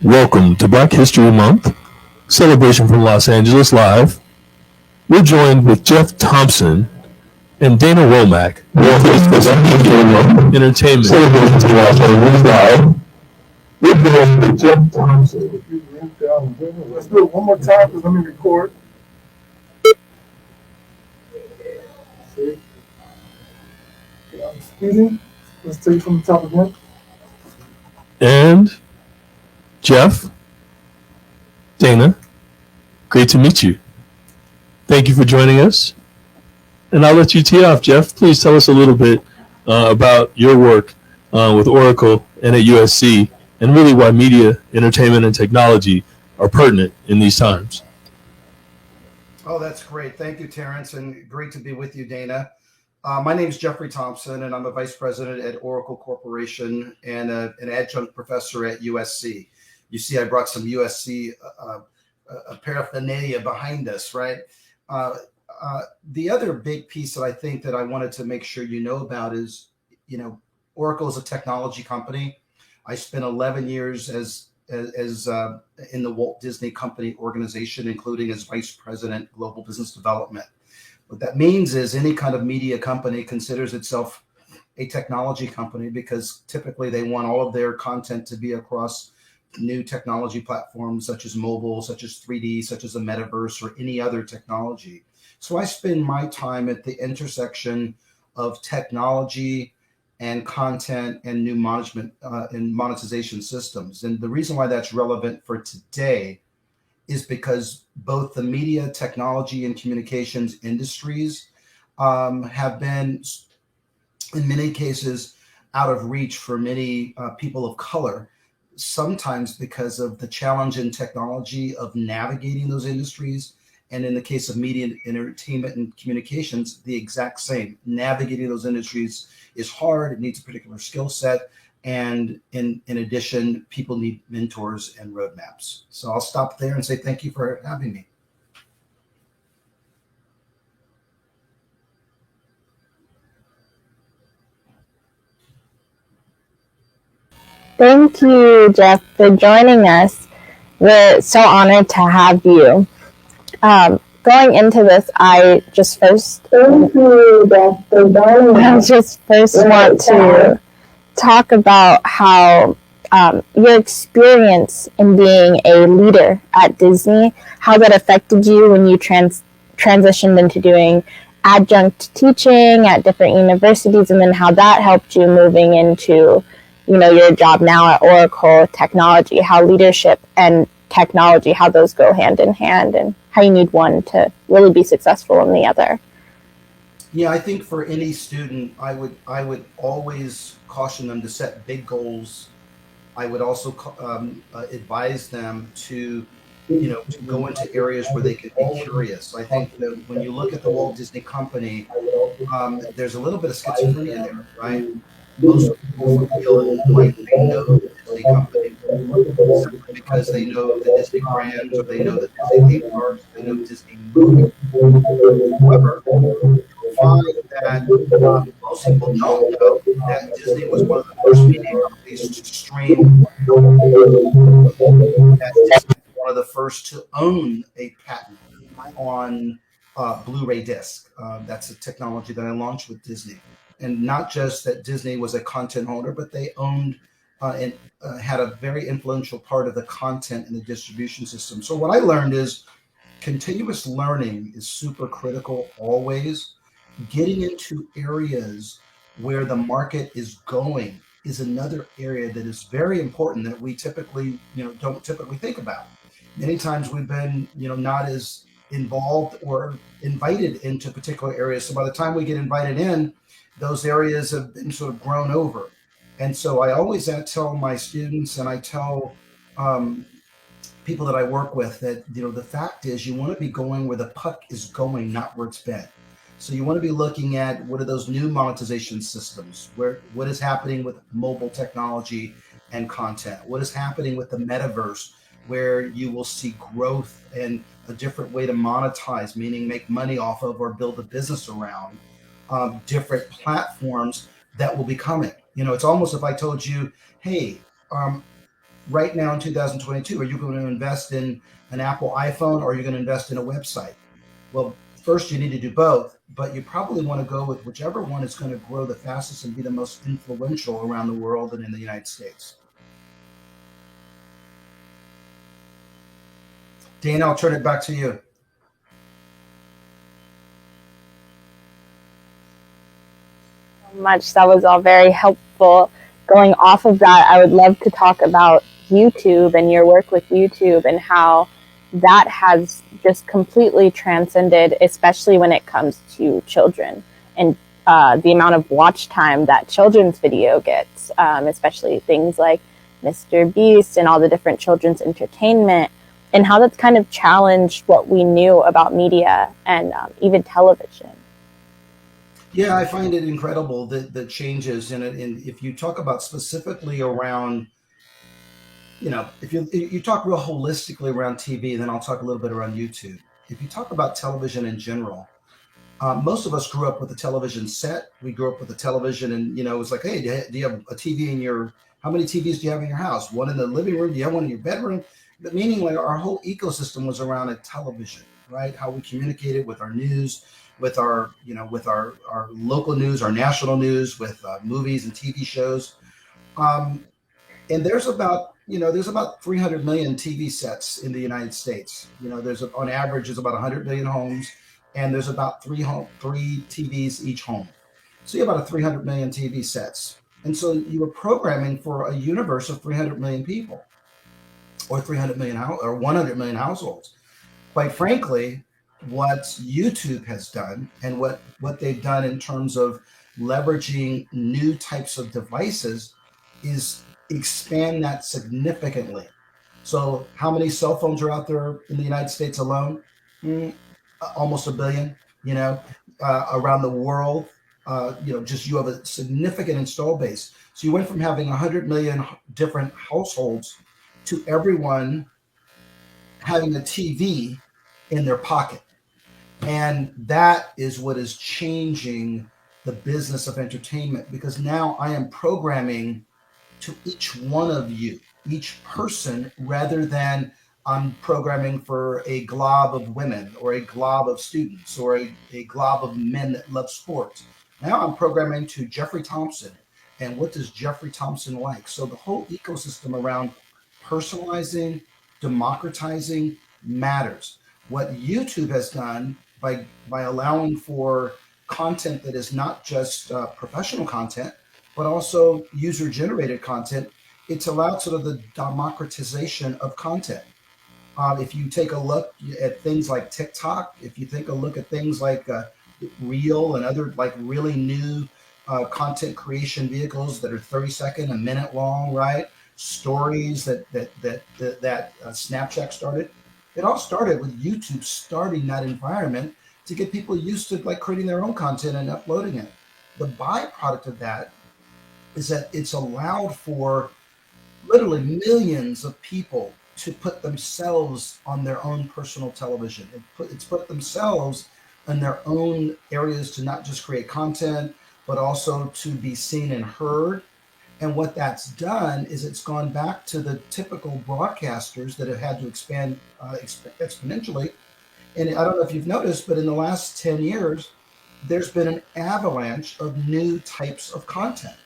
Welcome to Black History Month, celebration from Los Angeles Live. We're joined with Jeff Thompson and Dana Womack, entertainment. Celebration from Los Angeles Live. We're joined with Jeff Thompson. Let's do it one more time because let me record. Excuse me. Let's take it from the top again. And Jeff, Dana, great to meet you. Thank you for joining us. And I'll let you tee off, Jeff. Please tell us a little bit about your work with Oracle and at USC, and really why media, entertainment, and technology are pertinent in these times. Oh, that's great. Thank you, Terrence, and great to be with you, Dana. My name is Jeffrey Thompson, and I'm a vice president at Oracle Corporation and an adjunct professor at USC. You see, I brought some USC paraphernalia behind us, right? The other big piece that I think that I wanted to make sure you know about is, Oracle is a technology company. I spent 11 years as in the Walt Disney Company organization, including as vice president, global business development. What that means is any kind of media company considers itself a technology company because typically they want all of their content to be across new technology platforms such as mobile, such as 3D, such as the metaverse or any other technology. So I spend my time at the intersection of technology and content and new management and monetization systems. And the reason why that's relevant for today is because both the media, technology, and communications industries have been, in many cases, out of reach for many people of color, sometimes because of the challenge in technology of navigating those industries. And in the case of media, entertainment, and communications, the exact same. Navigating those industries is hard. It needs a particular skill set. And in addition, people need mentors and roadmaps. So I'll stop there and say thank you for having me. Thank you, Jeff, for joining us. We're so honored to have you. Going into this, I just first want to talk about how your experience in being a leader at Disney, how that affected you when you transitioned into doing adjunct teaching at different universities, and then how that helped you moving into your job now at Oracle Technology, how leadership and technology, how those go hand in hand, and how you need one to really be successful in the other. Yeah, I think for any student, I would always caution them to set big goals. I would also advise them to go into areas where they could be curious. I think that when you look at the Walt Disney Company, there's a little bit of schizophrenia there, right? Most people feel like they know the Disney Company simply because they know the Disney brand, or they know the Disney theme parks, they know Disney movies. However, you'll find that most people don't know that Disney was one of the first media companies to stream, that Disney was one of the first to own a patent on Blu-ray disc. That's a technology that I launched with Disney. And not just that Disney was a content owner, but they owned and had a very influential part of the content and the distribution system. So what I learned is continuous learning is super critical always. Getting into areas where the market is going is another area that is very important that we typically, don't typically think about. Many times we've been, not as involved or invited into particular areas. So by the time we get invited in, those areas have been sort of grown over. And so I always tell my students, and I tell people that I work with, that the fact is you want to be going where the puck is going, not where it's been. So you want to be looking at what are those new monetization systems, what is happening with mobile technology and content, what is happening with the metaverse, where you will see growth and a different way to monetize, meaning make money off of or build a business around. Different platforms that will be coming. It's almost if I told you, hey, right now in 2022? Are you going to invest in an Apple iPhone, or are you going to invest in a website? Well, first you need to do both, but you probably want to go with whichever one is going to grow the fastest and be the most influential around the world and in the United States. Dana, I'll turn it back to you. Much. That was all very helpful. Going off of that, I would love to talk about YouTube and your work with YouTube and how that has just completely transcended, especially when it comes to children and the amount of watch time that children's video gets, especially things like Mr. Beast and all the different children's entertainment, and how that's kind of challenged what we knew about media and even television. Yeah, I find it incredible the changes in it. And if you talk about specifically around, if you talk real holistically around TV, then I'll talk a little bit around YouTube. If you talk about television in general, most of us grew up with a television set. We grew up with a television, and it was like, hey, do you have a TV in your? How many TVs do you have in your house? One in the living room? Do you have one in your bedroom? But meaning, like, our whole ecosystem was around a television, right? How we communicated with our news, with our local news, our national news, with movies and TV shows. And there's about 300 million TV sets in the United States. On average, there's about 100 million homes, and there's about three TVs each home. So you have about 300 million TV sets. And so you were programming for a universe of 300 million people, or 300 million or 100 million households. Quite frankly, what YouTube has done and what they've done in terms of leveraging new types of devices is expand that significantly. So how many cell phones are out there in the United States alone? Almost a billion, around the world. Just you have a significant install base. So you went from having 100 million different households to everyone having a TV in their pocket. And that is what is changing the business of entertainment, because now I am programming to each one of you, each person, rather than I'm programming for a glob of women or a glob of students or a glob of men that love sports. Now I'm programming to Jeffrey Thompson. And what does Jeffrey Thompson like? So the whole ecosystem around personalizing, democratizing matters. What YouTube has done by allowing for content that is not just professional content, but also user-generated content, it's allowed sort of the democratization of content. If you take a look at things like TikTok, if you take a look at things like Reel and other like really new content creation vehicles that are 30-second, a minute long, right? Stories that Snapchat started. It all started with YouTube starting that environment to get people used to like creating their own content and uploading it. The byproduct of that is that it's allowed for literally millions of people to put themselves on their own personal television. It's put themselves in their own areas to not just create content, but also to be seen and heard. And what that's done is it's gone back to the typical broadcasters that have had to expand exponentially. And I don't know if you've noticed, but in the last 10 years, there's been an avalanche of new types of content,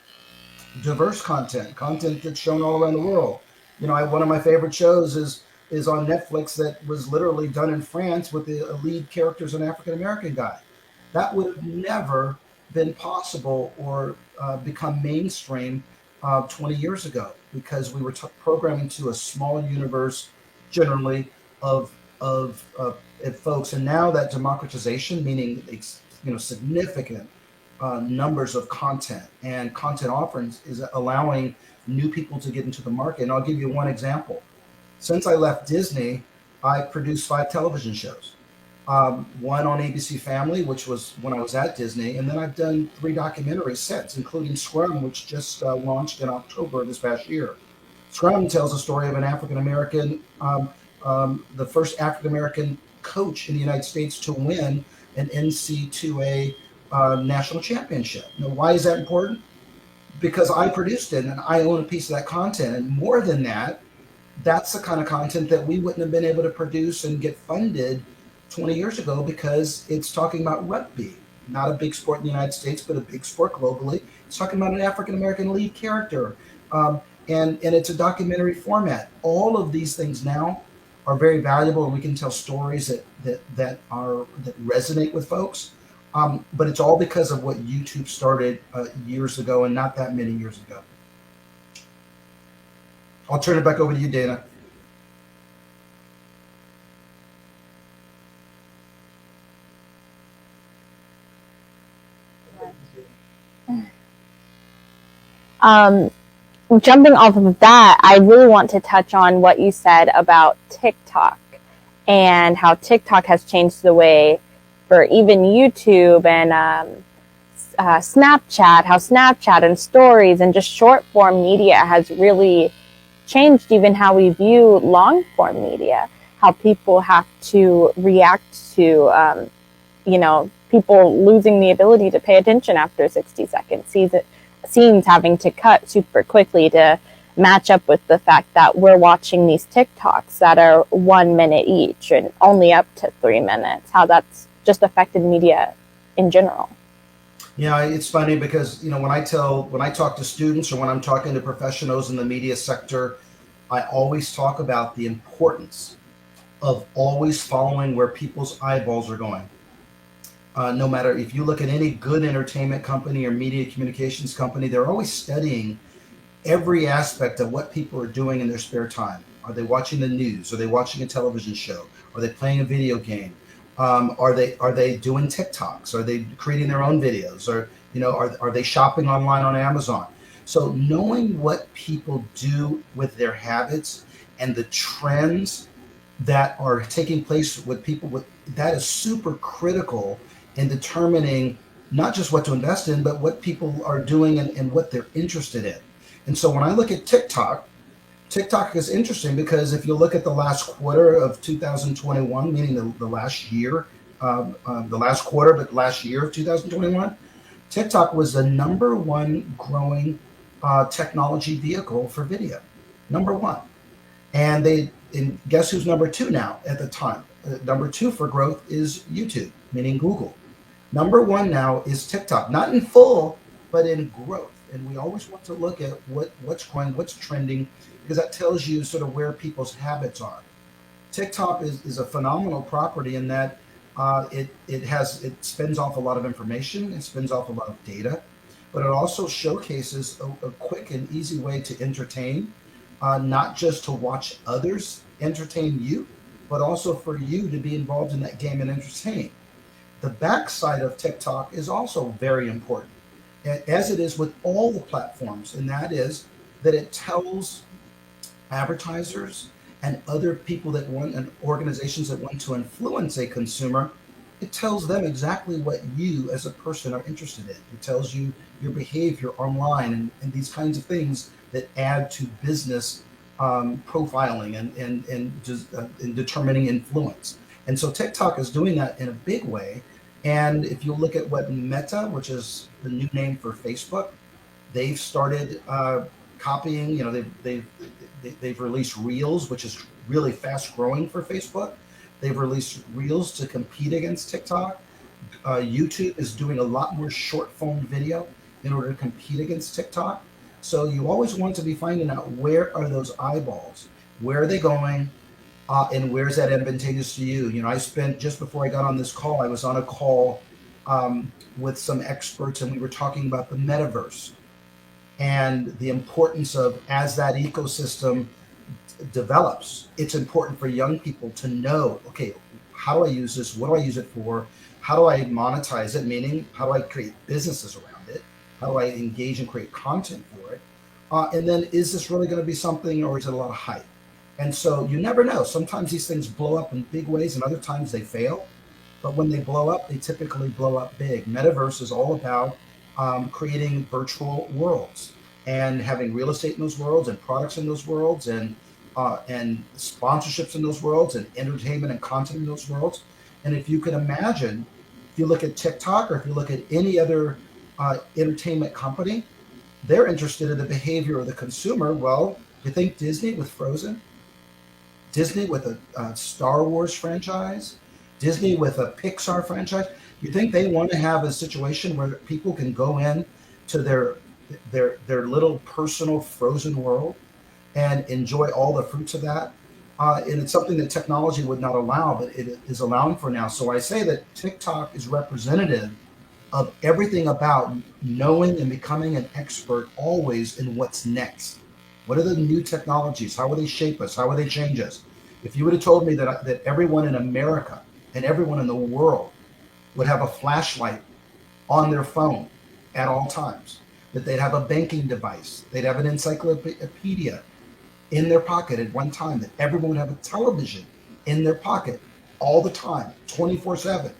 diverse content that's shown all around the world. One of my favorite shows is on Netflix that was literally done in France with the lead character as an African-American guy. That would have never been possible or become mainstream 20 years ago, because we were programming to a small universe generally of folks. And now that democratization, meaning significant numbers of content and content offerings, is allowing new people to get into the market. And I'll give you one example. Since I left Disney, I produced 5 television shows. One on ABC Family, which was when I was at Disney, and then I've done 3 documentaries since, including Scrum, which just launched in October of this past year. Scrum tells the story of an African-American, the first African-American coach in the United States to win an NCAA national championship. Now, why is that important? Because I produced it and I own a piece of that content. And more than that, that's the kind of content that we wouldn't have been able to produce and get funded 20 years ago, because it's talking about rugby, not a big sport in the United States, but a big sport globally. It's talking about an African-American lead character. And it's a documentary format. All of these things now are very valuable, and we can tell stories that resonate with folks. But it's all because of what YouTube started years ago, and not that many years ago. I'll turn it back over to you, Dana. Jumping off of that, I really want to touch on what you said about TikTok and how TikTok has changed the way for even YouTube and Snapchat, how Snapchat and stories and just short form media has really changed even how we view long form media, how people have to react to, people losing the ability to pay attention after 60 seconds, scenes having to cut super quickly to match up with the fact that we're watching these TikToks that are 1 minute each and only up to 3 minutes, how that's just affected media in general. Yeah, it's funny because, when I talk to students or when I'm talking to professionals in the media sector, I always talk about the importance of always following where people's eyeballs are going. No matter if you look at any good entertainment company or media communications company, they're always studying every aspect of what people are doing in their spare time. Are they watching the news? Are they watching a television show? Are they playing a video game? Are they doing TikToks? Are they creating their own videos? Or are they shopping online on Amazon? So knowing what people do with their habits and the trends that are taking place with people, that is super critical in determining not just what to invest in, but what people are doing and what they're interested in. And so when I look at TikTok is interesting because if you look at the last quarter of 2021, meaning the last year, the last quarter, but last year of 2021, TikTok was the #1 growing technology vehicle for video, #1. And guess who's #2 now at the time? #2 for growth is YouTube, meaning Google. #1 now is TikTok, not in full, but in growth. And we always want to look at what's growing, what's trending, because that tells you sort of where people's habits are. TikTok is a phenomenal property in that it spins off a lot of information, it spins off a lot of data, but it also showcases a quick and easy way to entertain, not just to watch others entertain you, but also for you to be involved in that game and entertain. The backside of TikTok is also very important, as it is with all the platforms, and that is that it tells advertisers and other people that want, and organizations that want to influence a consumer, it tells them exactly what you as a person are interested in. It tells you your behavior online and these kinds of things that add to business profiling and just in determining influence. And so TikTok is doing that in a big way. And if you look at what Meta, which is the new name for Facebook, they've started copying. They've released Reels, which is really fast growing for Facebook. They've released Reels to compete against TikTok. YouTube is doing a lot more short form video in order to compete against TikTok. So you always want to be finding out where are those eyeballs, where are they going, and where's that advantageous to you? I spent, just before I got on this call, I was on a call with some experts, and we were talking about the metaverse and the importance of, as that ecosystem develops, it's important for young people to know, okay, how do I use this? What do I use it for? How do I monetize it? Meaning, how do I create businesses around it? How do I engage and create content for it? And then, is this really going to be something, or is it a lot of hype? And so you never know. Sometimes these things blow up in big ways, and other times they fail. But when they blow up, they typically blow up big. Metaverse is all about creating virtual worlds and having real estate in those worlds, and products in those worlds, and sponsorships in those worlds, and entertainment and content in those worlds. And if you can imagine, if you look at TikTok, or if you look at any other entertainment company, they're interested in the behavior of the consumer. Well, you think Disney with Frozen? Disney with a Star Wars franchise, Disney with a Pixar franchise. You think they want to have a situation where people can go in to their little personal frozen world and enjoy all the fruits of that? And it's something that technology would not allow, but it is allowing for now. So I say that TikTok is representative of everything about knowing and becoming an expert always in what's next. What are the new technologies? How will they shape us? How will they change us? If you would have told me that everyone in America and everyone in the world would have a flashlight on their phone at all times, that they'd have a banking device, they'd have an encyclopedia in their pocket at one time, that everyone would have a television in their pocket all the time, 24/7,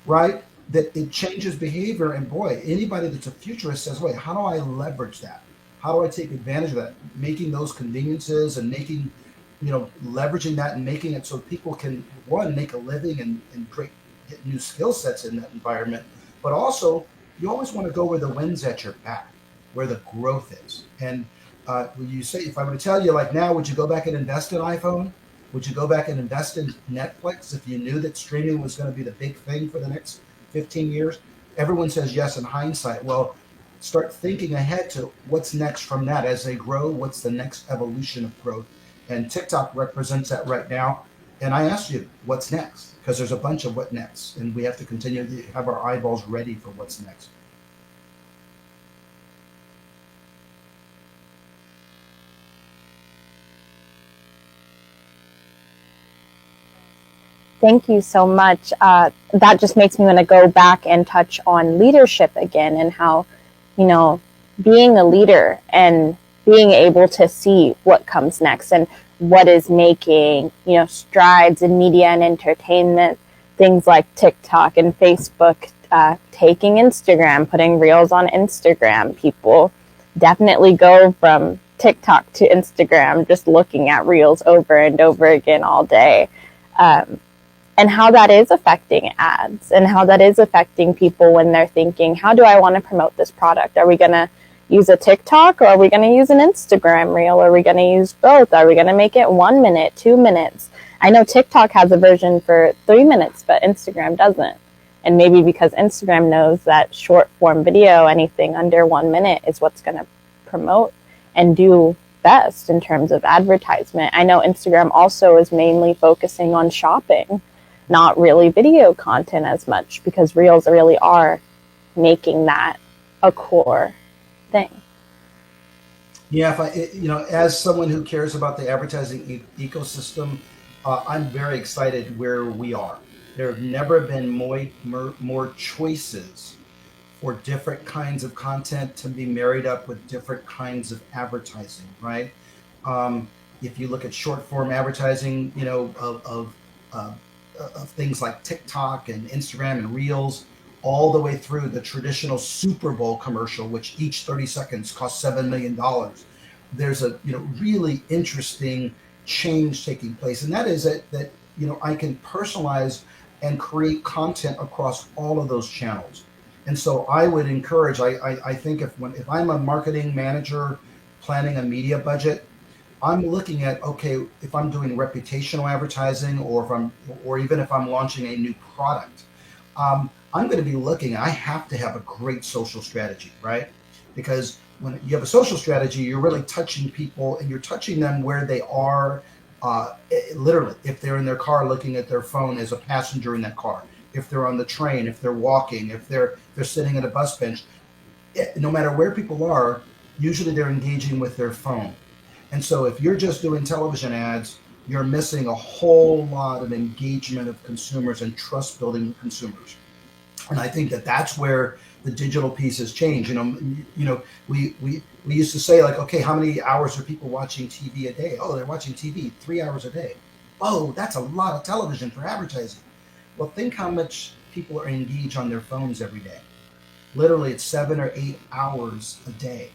right? That it changes behavior. And boy, anybody that's a futurist says, wait, how do I leverage that? How do I take advantage of that? Making those conveniences and making, leveraging that and making it so people can, one, make a living and get new skill sets in that environment. But also, you always want to go where the wind's at your back, where the growth is. And when you say, if I were to tell you like now, would you go back and invest in iPhone? Would you go back and invest in Netflix if you knew that streaming was going to be the big thing for the next 15 years? Everyone says yes in hindsight. Well, start thinking ahead to what's next from that as they grow. What's the next evolution of growth? And TikTok represents that right now. And I asked you, what's next? Because there's a bunch of what next, and we have to continue to have our eyeballs ready for what's next. Thank you so much. That just makes me want to go back and touch on leadership again, and how, being a leader and being able to see what comes next and what is making, strides in media and entertainment, things like TikTok and Facebook, taking Instagram, putting reels on Instagram. People definitely go from TikTok to Instagram, just looking at reels over and over again all day. And how that is affecting ads, and how that is affecting people when they're thinking, how do I want to promote this product? Are we going to use a TikTok, or are we going to use an Instagram reel? Are we going to use both? Are we going to make it 1 minute, 2 minutes? I know TikTok has a version for 3 minutes, but Instagram doesn't. And maybe because Instagram knows that short form video, anything under 1 minute, is what's going to promote and do best in terms of advertisement. I know Instagram also is mainly focusing on shopping, not really video content as much, because reels really are making that a core thing. Yeah, as someone who cares about the advertising ecosystem, I'm very excited where we are. There have never been more choices for different kinds of content to be married up with different kinds of advertising, right? If you look at short form advertising, of things like TikTok and Instagram and Reels, all the way through the traditional Super Bowl commercial, which each 30 seconds costs $7 million. There's a really interesting change taking place, and that is that I can personalize and create content across all of those channels. And so I would encourage. I think if I'm a marketing manager planning a media budget, I'm looking at, okay, if I'm doing reputational advertising, or even if I'm launching a new product, I'm going to be looking. I have to have a great social strategy, right? Because when you have a social strategy, you're really touching people, and you're touching them where they are. Literally, if they're in their car looking at their phone as a passenger in that car, if they're on the train, if they're walking, if they're sitting at a bus bench, no matter where people are, usually they're engaging with their phone. And so if you're just doing television ads, you're missing a whole lot of engagement of consumers and trust building consumers. And I think that's where the digital piece has changed. We used to say, like, okay, how many hours are people watching TV a day? Oh, they're watching TV 3 hours a day. Oh, that's a lot of television for advertising. Well, think how much people are engaged on their phones every day. Literally, it's 7 or 8 hours a day.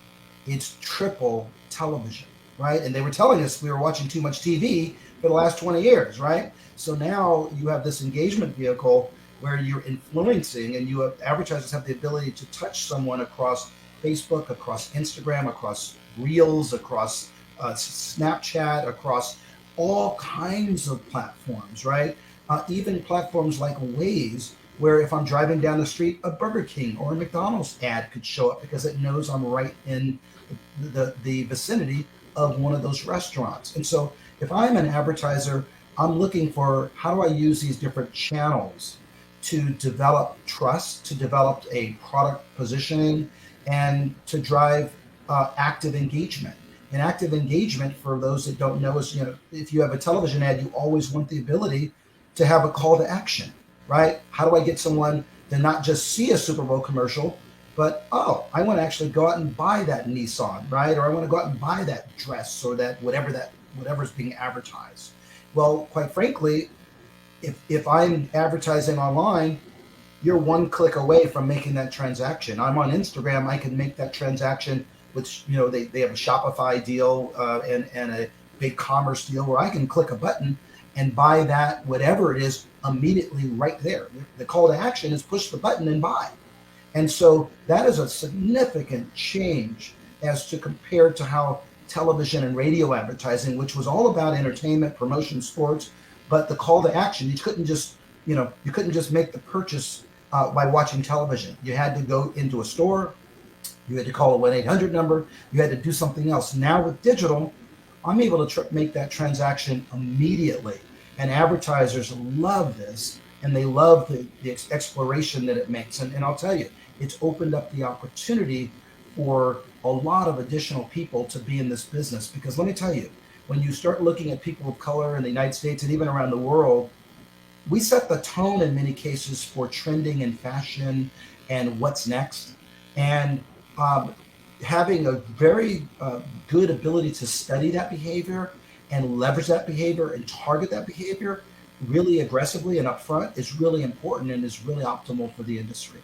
It's triple television, right? And they were telling us we were watching too much TV for the last 20 years, right? So now you have this engagement vehicle where you're influencing, and advertisers have the ability to touch someone across Facebook, across Instagram, across Reels, across Snapchat, across all kinds of platforms, right? Even platforms like Waze, where if I'm driving down the street, a Burger King or a McDonald's ad could show up because it knows I'm right in the vicinity of one of those restaurants. And so if I'm an advertiser, I'm looking for how do I use these different channels to develop trust, to develop a product positioning, and to drive active engagement. And active engagement, for those that don't know, is, if you have a television ad, you always want the ability to have a call to action, right? How do I get someone to not just see a Super Bowl commercial, but, oh, I want to actually go out and buy that Nissan, right? Or I want to go out and buy that dress or that whatever's being advertised. Well, quite frankly, if I'm advertising online, you're one click away from making that transaction. I'm on Instagram, I can make that transaction, which, they have a Shopify deal and a big commerce deal where I can click a button and buy that, whatever it is, immediately right there. The call to action is push the button and buy. And so that is a significant change as to compared to how television and radio advertising, which was all about entertainment, promotion, sports, but the call to action, you couldn't just make the purchase by watching television. You had to go into a store, you had to call a 1-800 number, you had to do something else. Now with digital, I'm able to make that transaction immediately. And advertisers love this, and they love the exploration that it makes. And I'll tell you, it's opened up the opportunity for a lot of additional people to be in this business. Because let me tell you, when you start looking at people of color in the United States and even around the world, we set the tone in many cases for trending in fashion and what's next. And having a very good ability to study that behavior and leverage that behavior and target that behavior really aggressively and upfront is really important and is really optimal for the industry.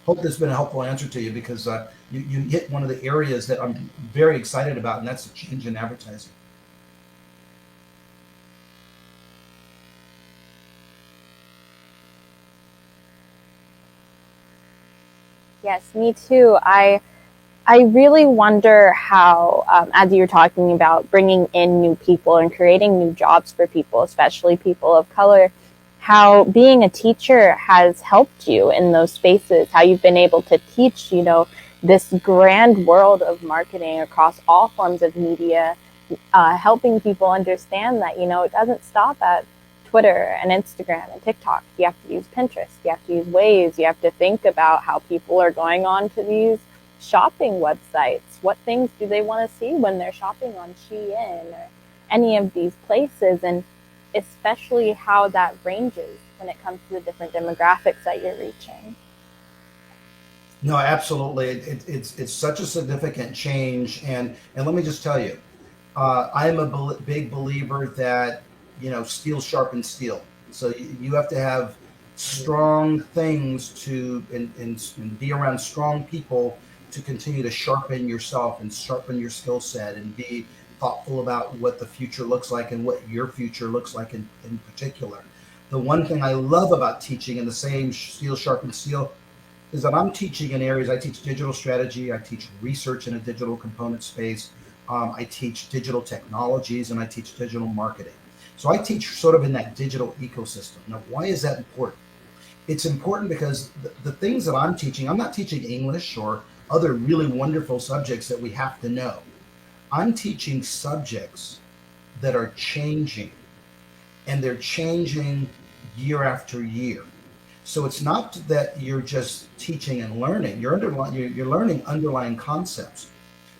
Hope this has been a helpful answer to you, because you hit one of the areas that I'm very excited about, and that's the change in advertising. Yes, me too. I really wonder how, as you're talking about bringing in new people and creating new jobs for people, especially people of color, how being a teacher has helped you in those spaces, how you've been able to teach, this grand world of marketing across all forms of media, helping people understand that, it doesn't stop at Twitter and Instagram and TikTok. You have to use Pinterest. You have to use Waze. You have to think about how people are going on to these shopping websites. What things do they want to see when they're shopping on Shein or any of these places? And especially how that ranges when it comes to the different demographics that you're reaching. No, absolutely. It's such a significant change. And let me just tell you, I'm a big believer that, steel sharpens steel. So you have to have strong things and be around strong people to continue to sharpen yourself and sharpen your skill set and be thoughtful about what the future looks like and what your future looks like in particular. The one thing I love about teaching, and the same steel sharpens steel, is that I'm teaching in areas. I teach digital strategy, I teach research in a digital component space, I teach digital technologies, and I teach digital marketing. So I teach sort of in that digital ecosystem. Now, why is that important? It's important because the things that I'm teaching, I'm not teaching English or other really wonderful subjects that we have to know. I'm teaching subjects that are changing, and they're changing year after year. So it's not that you're just teaching and learning. You're learning underlying concepts,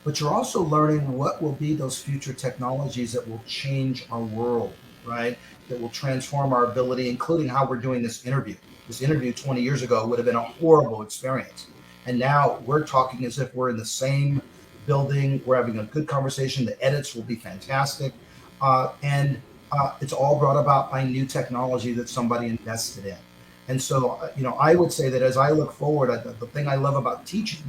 but you're also learning what will be those future technologies that will change our world, right? That will transform our ability, including how we're doing this interview. This interview 20 years ago would have been a horrible experience. And now we're talking as if we're in the same building. We're having a good conversation. The edits will be fantastic. And it's all brought about by new technology that somebody invested in. And so, I would say that as I look forward, the thing I love about teaching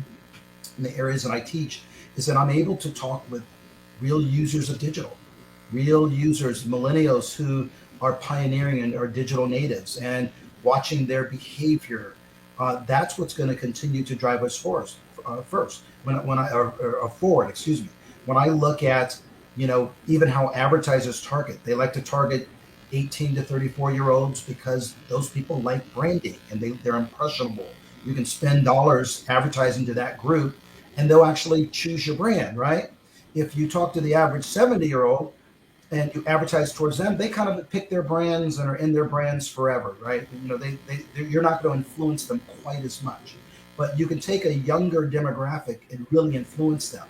in the areas that I teach is that I'm able to talk with real users of digital, real users, millennials who are pioneering and are digital natives, and watching their behavior. That's what's going to continue to drive us forward. When I look at, Even how advertisers target. They like to target 18 to 34-year-olds because those people like branding and they're impressionable. You can spend dollars advertising to that group and they'll actually choose your brand, right? If you talk to the average 70-year-old and you advertise towards them, they kind of pick their brands and are in their brands forever, right? You're not going to influence them quite as much, but you can take a younger demographic and really influence them.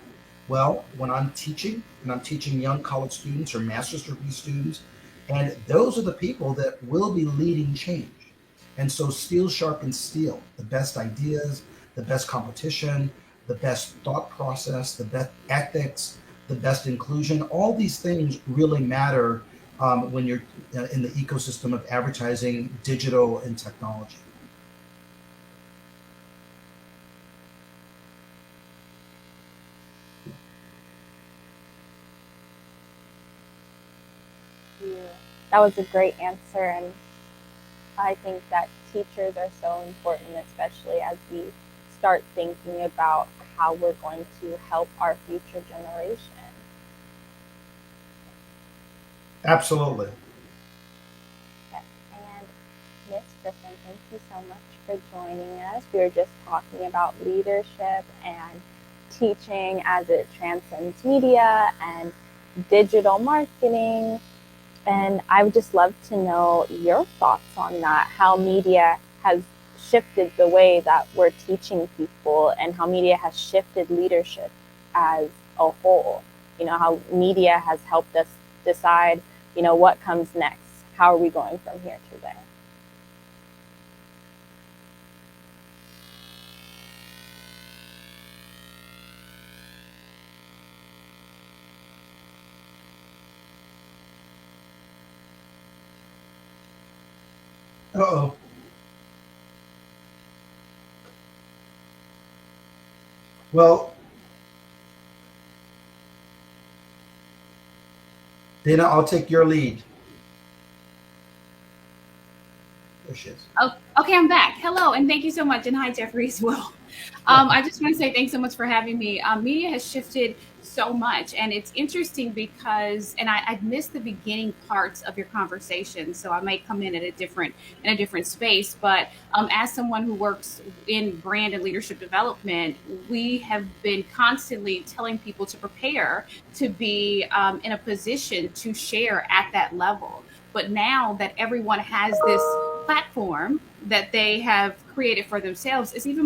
Well, when I'm teaching, and I'm teaching young college students or master's degree students, and those are the people that will be leading change. And so steel sharpens steel, the best ideas, the best competition, the best thought process, the best ethics, the best inclusion. All these things really matter when you're in the ecosystem of advertising, digital, and technology. That was a great answer, and I think that teachers are so important, especially as we start thinking about how we're going to help our future generation. Absolutely. Yes. And Miss Griffin, thank you so much for joining us. We were just talking about leadership and teaching as it transcends media and digital marketing. And I would just love to know your thoughts on that, how media has shifted the way that we're teaching people and how media has shifted leadership as a whole. How media has helped us decide, what comes next. How are we going from here to there? Uh-oh. Well, Dana, I'll take your lead. There she is. Oh, okay, I'm back. Hello, and thank you so much. And hi, Jeffrey, as well. I just want to say thanks so much for having me. Media has shifted so much, and it's interesting because, and I missed the beginning parts of your conversation, so I may come in at a different space. But as someone who works in brand and leadership development, we have been constantly telling people to prepare to be in a position to share at that level. But now that everyone has this platform that they have created for themselves, it's even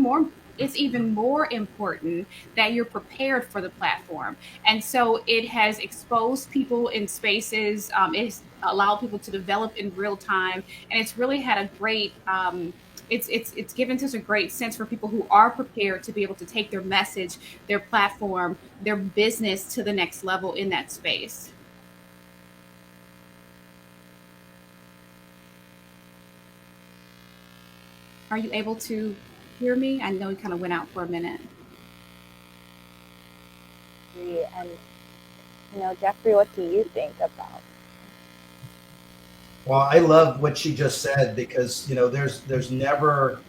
more important that you're prepared for the platform. And so it has exposed people in spaces. It's allowed people to develop in real time, and it's really had a great. It's given us a great sense for people who are prepared to be able to take their message, their platform, their business to the next level in that space. Are you able to hear me? I know you kind of went out for a minute. And, Jeffrey, what do you think about? Well, I love what she just said because, there's never,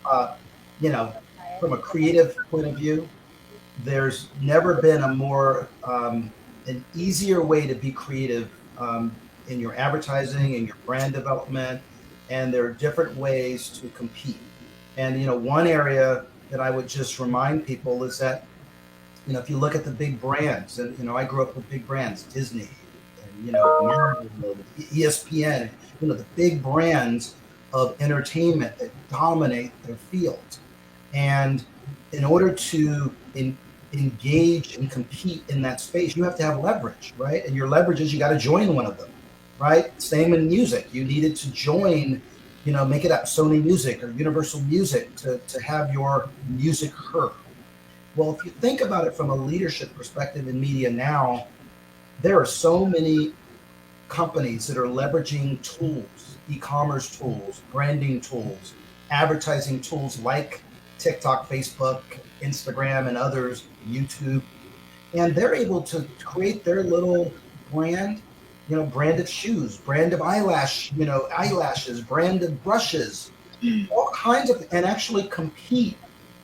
from a creative point of view, there's never been a more, an easier way to be creative in your advertising and your brand development. And there are different ways to compete. And, one area that I would just remind people is that, if you look at the big brands, and, I grew up with big brands, Disney, and, Marvel, ESPN, the big brands of entertainment that dominate their fields. And in order to engage and compete in that space, you have to have leverage, right? And your leverage is you got to join one of them. Right? Same in music. You needed to join, make it up Sony Music or Universal Music to have your music heard. Well, if you think about it from a leadership perspective in media now, there are so many companies that are leveraging tools, e-commerce tools, branding tools, advertising tools like TikTok, Facebook, Instagram, and others, YouTube. And they're able to create their little brand, brand of shoes, brand of eyelashes, brand of brushes, all kinds of, and actually compete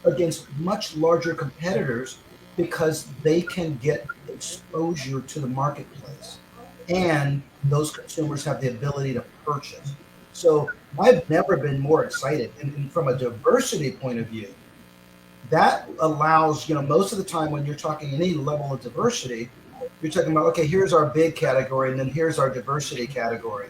against much larger competitors because they can get exposure to the marketplace, and those consumers have the ability to purchase. So I've never been more excited. And from a diversity point of view, that allows, most of the time when you're talking any level of diversity, you're talking about, okay, here's our big category, and then here's our diversity category.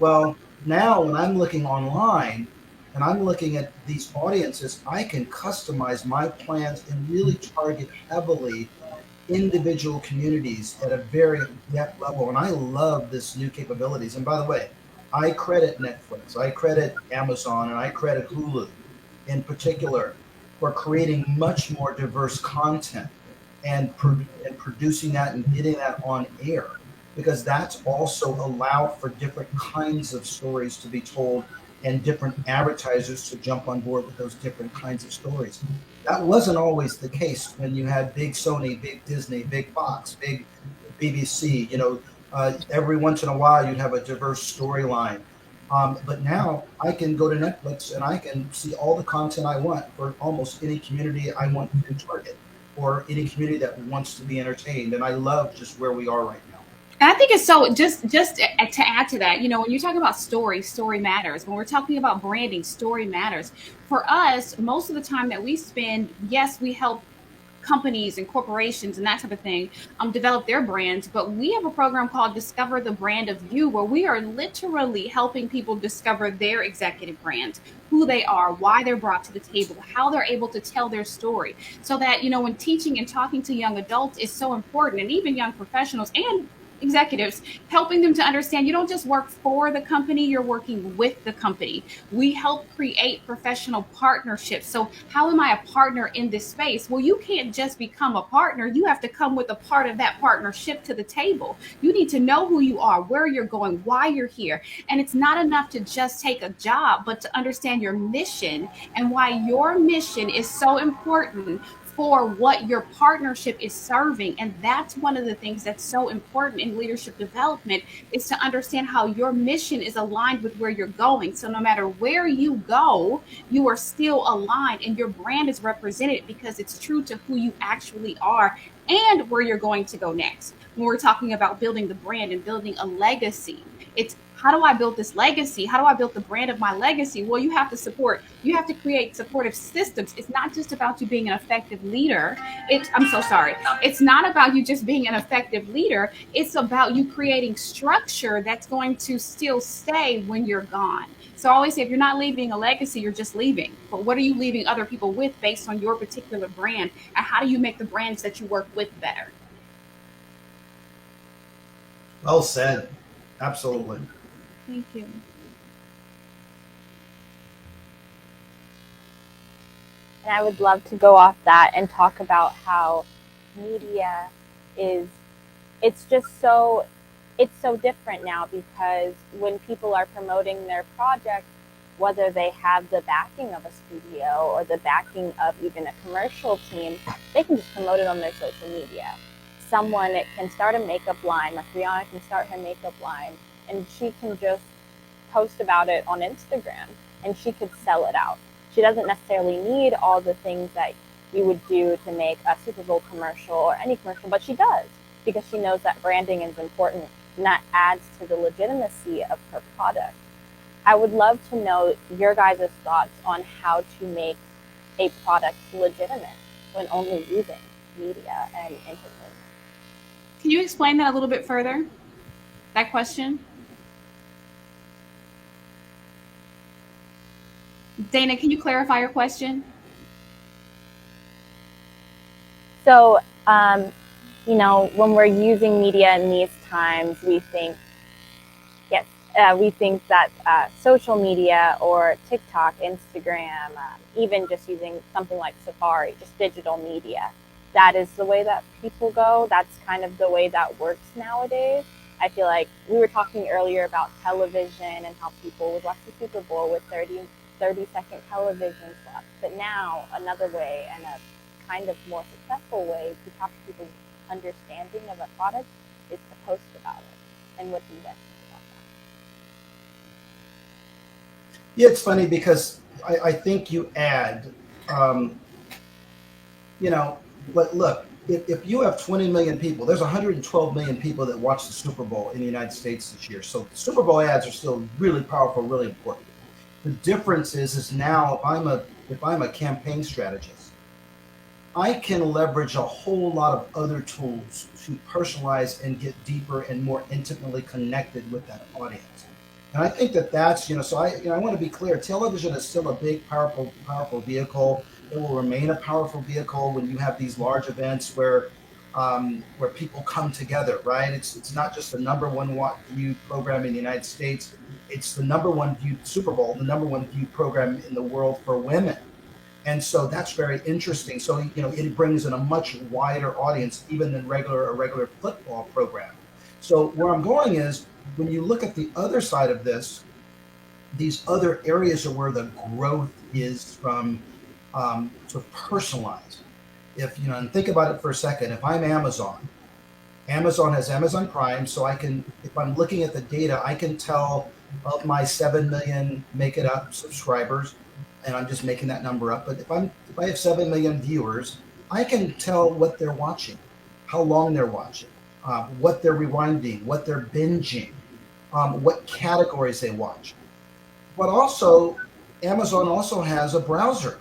Well, now when I'm looking online and I'm looking at these audiences, I can customize my plans and really target heavily individual communities at a very depth level. And I love this new capabilities. And by the way, I credit Netflix, I credit Amazon, and I credit Hulu in particular for creating much more diverse content and producing that and getting that on air, because that's also allowed for different kinds of stories to be told and different advertisers to jump on board with those different kinds of stories. That wasn't always the case when you had big Sony, big Disney, big Fox, big BBC. Every once in a while you'd have a diverse storyline. But now I can go to Netflix and I can see all the content I want for almost any community I want to target, or any community that wants to be entertained. And I love just where we are right now. And I think it's so, just to add to that, when you're talking about story matters. When we're talking about branding, story matters. For us, most of the time that we spend, yes, we help companies and corporations and that type of thing develop their brands, but we have a program called Discover the Brand of You, where we are literally helping people discover their executive brand, who they are, why they're brought to the table, how they're able to tell their story, so that when teaching and talking to young adults is so important, and even young professionals and executives, helping them to understand you don't just work for the company, you're working with the company. We help create professional partnerships. So how am I a partner in this space? Well, you can't just become a partner. You have to come with a part of that partnership to the table. You need to know who you are, where you're going, why you're here. And it's not enough to just take a job, but to understand your mission and why your mission is so important for what your partnership is serving. And that's one of the things that's so important in leadership development, is to understand how your mission is aligned with where you're going. So no matter where you go, you are still aligned and your brand is represented, because it's true to who you actually are and where you're going to go next. When we're talking about building the brand and building a legacy, it's, how do I build this legacy? How do I build the brand of my legacy? Well, you have to create supportive systems. It's not just about you being an effective leader. I'm so sorry. It's not about you just being an effective leader. It's about you creating structure that's going to still stay when you're gone. So I always say, if you're not leaving a legacy, you're just leaving. But what are you leaving other people with based on your particular brand? And how do you make the brands that you work with better? Well said. Absolutely. Thank you. And I would love to go off that and talk about how media it's so different now, because when people are promoting their project, whether they have the backing of a studio or the backing of even a commercial team, they can just promote it on their social media. Someone can start a makeup line, like Rihanna can start her makeup line, and she can just post about it on Instagram and she could sell it out. She doesn't necessarily need all the things that you would do to make a Super Bowl commercial or any commercial, but she does, because she knows that branding is important and that adds to the legitimacy of her product. I would love to know your guys' thoughts on how to make a product legitimate when only using media and entertainment. Can you explain that a little bit further? That question? Dana, can you clarify your question? So, when we're using media in these times, we think that social media or TikTok, Instagram, even just using something like Safari, just digital media, that is the way that people go. That's kind of the way that works nowadays. I feel like we were talking earlier about television and how people would watch the Super Bowl with 30-second television slots. But now another way, and a kind of more successful way to talk to people's understanding of a product, is to post about it. And what do you guys think about that? Yeah, it's funny because I think you add, but look, if you have 20 million people, there's 112 million people that watch the Super Bowl in the United States this year. So the Super Bowl ads are still really powerful, really important. The difference is now if I'm a campaign strategist, I can leverage a whole lot of other tools to personalize and get deeper and more intimately connected with that audience. And I think that that's, so I want to be clear. Television is still a big, powerful vehicle. It will remain a powerful vehicle when you have these large events where people come together, right? It's not just the number one viewed program in the United States. It's the number one viewed Super Bowl, the number one viewed program in the world for women. And so that's very interesting. So, it brings in a much wider audience, even than a regular football program. So where I'm going is, when you look at the other side of this, these other areas are where the growth is from, to personalize. And think about it for a second. If I'm Amazon has Amazon Prime, so if I'm looking at the data, I can tell of my 7 million, make it up, subscribers, and I'm just making that number up. But if I have 7 million viewers, I can tell what they're watching, how long they're watching, what they're rewinding, what they're binging, what categories they watch. But also, Amazon also has a browser.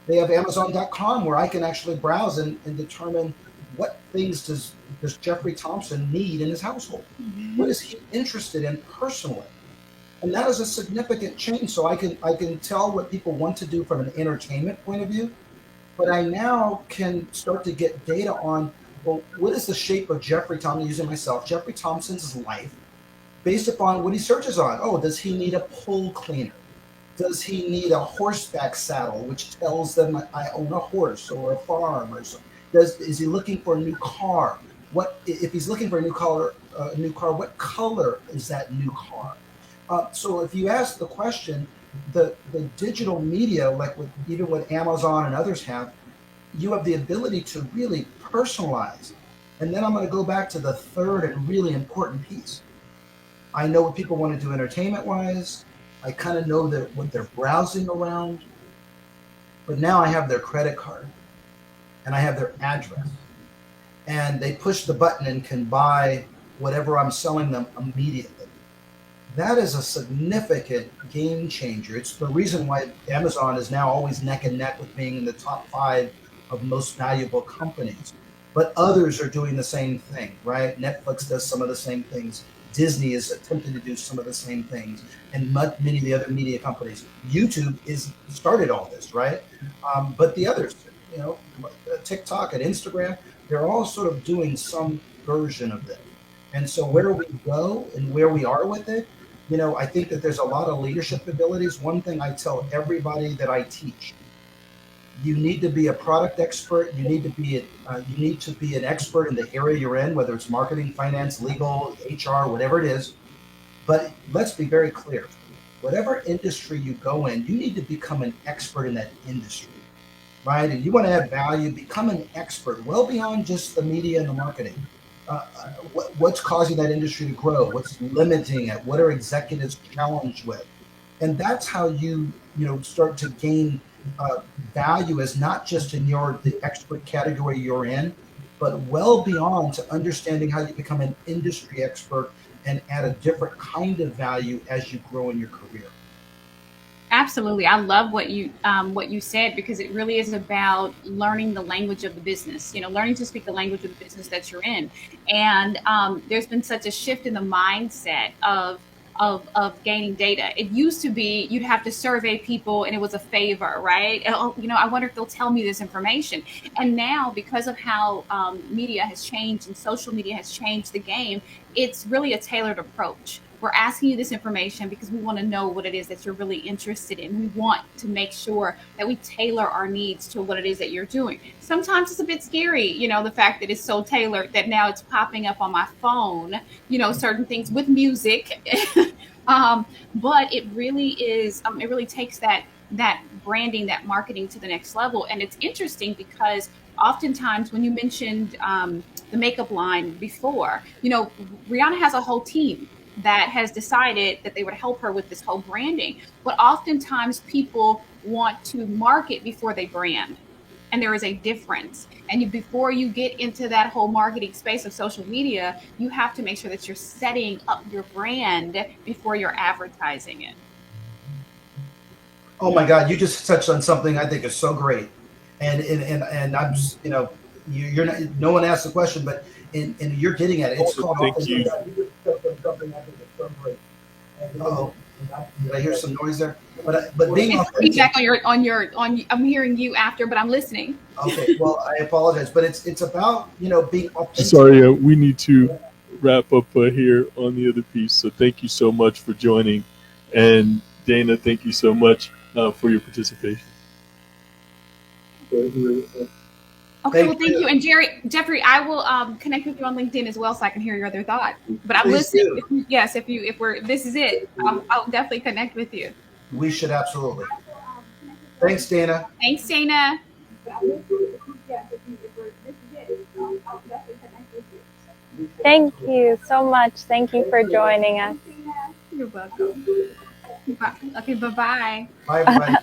They have Amazon.com where I can actually browse and determine what things does Jeffrey Thompson need in his household. What is he interested in personally? And that is a significant change. So I can tell what people want to do from an entertainment point of view, but I now can start to get data on, well, what is the shape of Jeffrey Thompson, using myself, Jeffrey Thompson's life, based upon what he searches on. Oh, does he need a pool cleaner? Does he need a horseback saddle, which tells them I own a horse or a farm, or something? Is he looking for a new car? If he's looking for a new car? What color is that new car? So if you ask the question, the digital media, like even what Amazon and others have, you have the ability to really personalize. And then I'm going to go back to the third and really important piece. I know what people want to do entertainment-wise. I kind of know what they're browsing around. But now I have their credit card, and I have their address. And they push the button and can buy whatever I'm selling them immediately. That is a significant game changer. It's the reason why Amazon is now always neck and neck with being in the top 5 of most valuable companies. But others are doing the same thing, right? Netflix does some of the same things. Disney is attempting to do some of the same things, and many of the other media companies. YouTube started all this, right? But the others, TikTok and Instagram, they're all sort of doing some version of this. And so where we go and where we are with it, I think that there's a lot of leadership abilities. One thing I tell everybody that I teach: you need to be a product expert. You need to be an expert in the area you're in, whether it's marketing, finance, legal, HR, whatever it is. But let's be very clear: whatever industry you go in, you need to become an expert in that industry, right? And you want to add value, become an expert, well beyond just the media and the marketing. What's causing that industry to grow? What's limiting it? What are executives challenged with? And that's how you start to gain value, as not just in the expert category you're in, but well beyond, to understanding how you become an industry expert and add a different kind of value as you grow in your career. Absolutely. I love what you said, because it really is about learning the language of the business, learning to speak the language of the business that you're in. And there's been such a shift in the mindset of gaining data. It used to be you'd have to survey people and it was a favor, right? And, I wonder if they'll tell me this information. And now, because of how media has changed and social media has changed the game, it's really a tailored approach. We're asking you this information because we want to know what it is that you're really interested in. We want to make sure that we tailor our needs to what it is that you're doing. Sometimes it's a bit scary, the fact that it's so tailored that now it's popping up on my phone, certain things with music. But it really is, it really takes that branding, that marketing to the next level. And it's interesting because oftentimes when you mentioned the makeup line before, Rihanna has a whole team that has decided that they would help her with this whole branding. But oftentimes people want to market before they brand. and there is a difference. And before you get into that whole marketing space of social media, you have to make sure that you're setting up your brand before you're advertising it. Oh my God, you just touched on something I think is so great, and I'm just, you're not, no one asked the question, but and you're getting at it. It's called. Thank you. You just touched on something I think is so great. Oh, did I hear some noise there? But being It's authentic. feedback on. I'm hearing you after, but I'm listening. Okay, well, I apologize, but it's about being authentic. Sorry, we need to wrap up here on the other piece. So thank you so much for joining. And Dana, thank you so much for your participation. Okay, well, Thank thank you. you. And Jeffrey, I will connect with you on LinkedIn as well, so I can hear your other thought. But I'm Please listening. do. If this is it, I'll definitely connect with you. We should absolutely. Thanks, Dana. Thanks, Dana. Thank you so much. Thank you for joining us. You're welcome. Okay, bye-bye. Bye, everybody.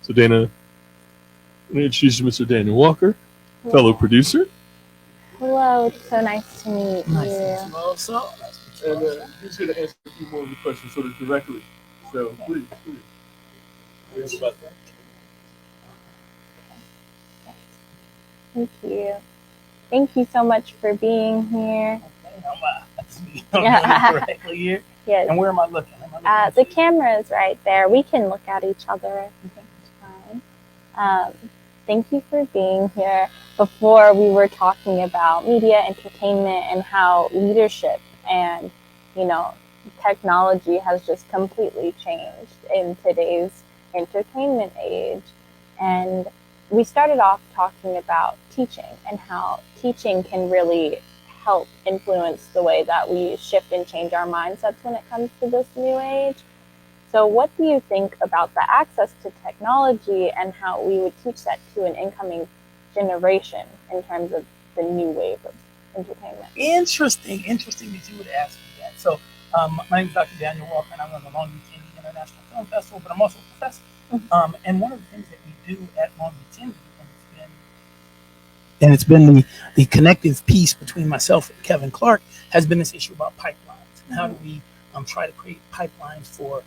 So Dana, let me introduce you to Mr. Daniel Walker, fellow producer. Hello, it's so nice to meet you. And he's going to answer a few more of the questions sort of directly. So please. Thank you. Thank you so much for being here. Correctly here. Yes. And where am I looking? The camera is right there. We can look at each other. I think it's fine. Thank you for being here. Before we were talking about media, entertainment, and how leadership and, technology has just completely changed in today's entertainment age. And we started off talking about teaching and how teaching can really help influence the way that we shift and change our mindsets when it comes to this new age. So what do you think about the access to technology and how we would teach that to an incoming generation in terms of the new wave of entertainment? Interesting that you would ask me that. So my name is Dr. Daniel Walker, and I'm on the Long Beach Indie International Film Festival, but I'm also a professor. And one of the things that we do at Long Beach Indie, and it's been the connective piece between myself and Kevin Clark, has been this issue about pipelines. And how do we try to create pipelines for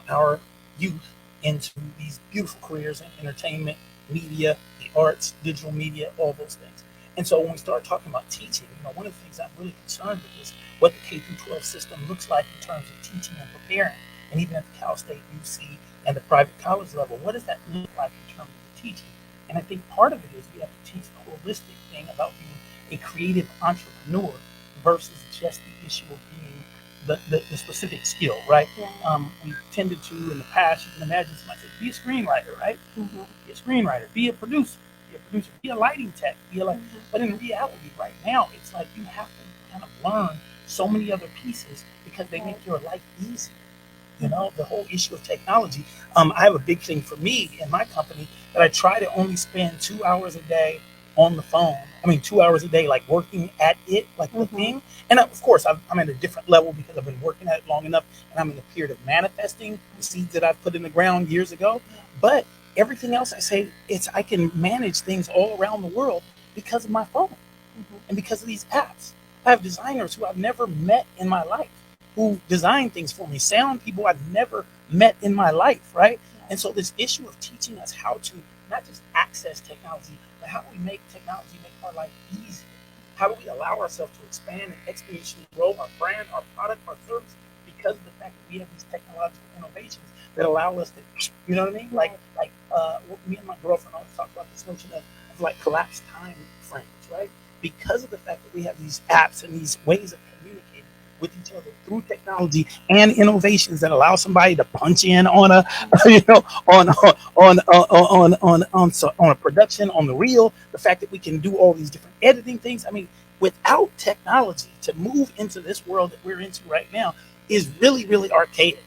our youth into these beautiful careers in entertainment, media, the arts, digital media, all those things. And so when we start talking about teaching, one of the things I'm really concerned with is what the K-12 system looks like in terms of teaching and preparing. And even at the Cal State, UC, and the private college level, what does that look like in terms of the teaching? And I think part of it is we have to teach the holistic thing about being a creative entrepreneur versus just the issue of being the specific skill, right? Yeah. We tended to, in the past, you can imagine somebody say, be a screenwriter, right? Mm-hmm. Be a screenwriter, be a producer, be a lighting tech, but in reality right now, it's like you have to kind of learn so many other pieces because they make your life easier. The whole issue of technology. I have a big thing for me in my company that I try to only spend 2 hours a day on the phone. 2 hours a day, like working at it, like the thing. And of course, I'm at a different level because I've been working at it long enough, and I'm in the period of manifesting the seeds that I've put in the ground years ago. But everything else I say, I can manage things all around the world because of my phone and because of these apps. I have designers who I've never met in my life who design things for me, sound people I've never met in my life, right? And so this issue of teaching us how to not just access technology, but how do we make technology make our life easier? How do we allow ourselves to expand and exponentially grow our brand, our product, our service, because of the fact that we have these technological innovations that allow us to, you know what I mean? Like me and my girlfriend always talk about this notion of like collapsed time frames, right? Because of the fact that we have these apps and these ways of communicating with each other through technology and innovations that allow somebody to punch in on a, on a production, on the reel. The fact that we can do all these different editing things. Without technology, to move into this world that we're into right now is really, really archaic.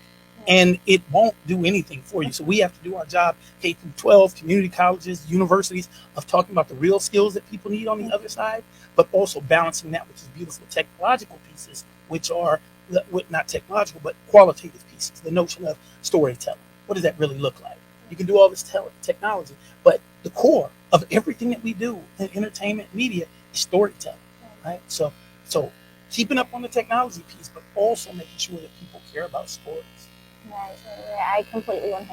And it won't do anything for you. So we have to do our job, K-12, community colleges, universities, of talking about the real skills that people need on the other side, but also balancing that with these beautiful technological pieces which are not technological, but qualitative pieces. The notion of storytelling. What does that really look like? You can do all this technology, but the core of everything that we do in entertainment media is storytelling, right? So keeping up on the technology piece, but also making sure that people care about stories. Right. I completely 100%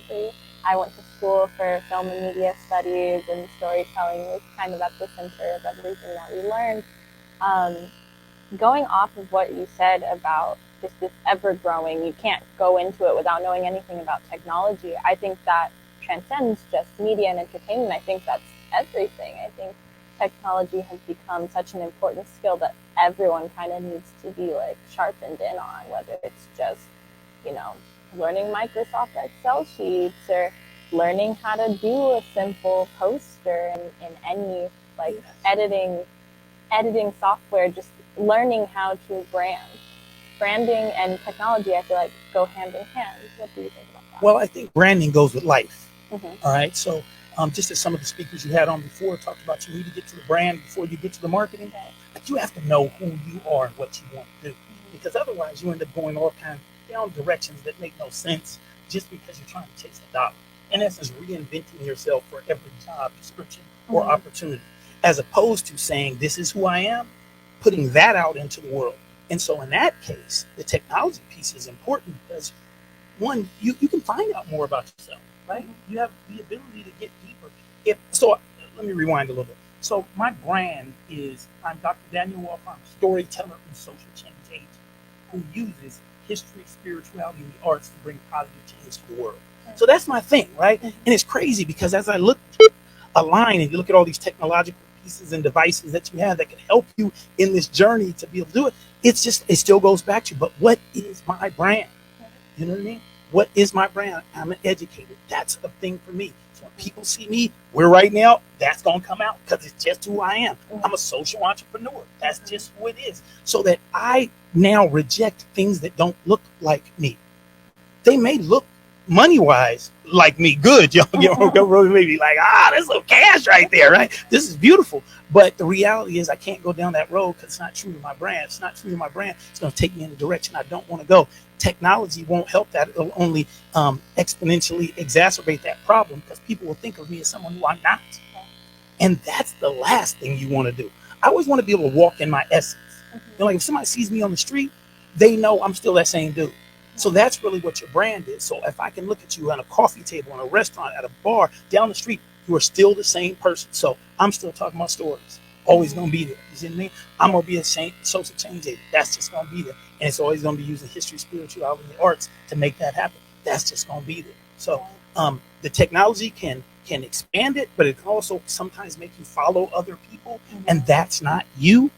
agree. I went to school for film and media studies, and storytelling was kind of at the center of everything that we learned. Going off of what you said about just this ever-growing, you can't go into it without knowing anything about technology. I think that transcends just media and entertainment. I think that's everything. I think technology has become such an important skill that everyone kind of needs to be like sharpened in on, whether it's just, learning Microsoft Excel sheets or learning how to do a simple poster in any like editing software, just learning how to brand. Branding and technology, I feel like, go hand in hand. What do you think about that? Well, I think branding goes with life. Mm-hmm. All right. So just as some of the speakers you had on before talked about, you need to get to the brand before you get to the marketing. Okay. But you have to know who you are and what you want to do, because otherwise you end up going all kinds down directions that make no sense just because you're trying to chase a dollar. In essence, reinventing yourself for every job description or opportunity, as opposed to saying, this is who I am, putting that out into the world. And so in that case, the technology piece is important because, one, you can find out more about yourself, right? You have the ability to get deeper. Let me rewind a little bit. So my brand is, I'm Dr. Daniel Wolf. I'm a storyteller and social change agent who uses history, spirituality, and the arts to bring positive change to the world. So that's my thing, right? And it's crazy because as I look a line and you look at all these technological pieces and devices that you have that can help you in this journey to be able to do it, it still goes back to, but what is my brand? You know what I mean? What is my brand? I'm an educator. That's a thing for me. So when people see me, right now, that's going to come out because it's just who I am. I'm a social entrepreneur. That's just who it is. So that I now reject things that don't look like me. They may look money-wise like me good. Y'all maybe like, there's some cash right there, right? This is beautiful. But the reality is I can't go down that road because it's not true to my brand. It's not true to my brand. It's going to take me in a direction I don't want to go. Technology won't help that. It'll only exponentially exacerbate that problem because people will think of me as someone who I'm not. And that's the last thing you want to do. I always want to be able to walk in my essence. Like if somebody sees me on the street, they know I'm still that same dude. So that's really what your brand is. So if I can look at you on a coffee table, in a restaurant, at a bar, down the street, you are still the same person. So I'm still talking about stories. Always going to be there. You see what I mean? I'm going to be a social change agent. That's just going to be there. And it's always going to be using history, spirituality, and the arts to make that happen. That's just going to be there. So the technology can expand it, but it can also sometimes make you follow other people. And that's not you.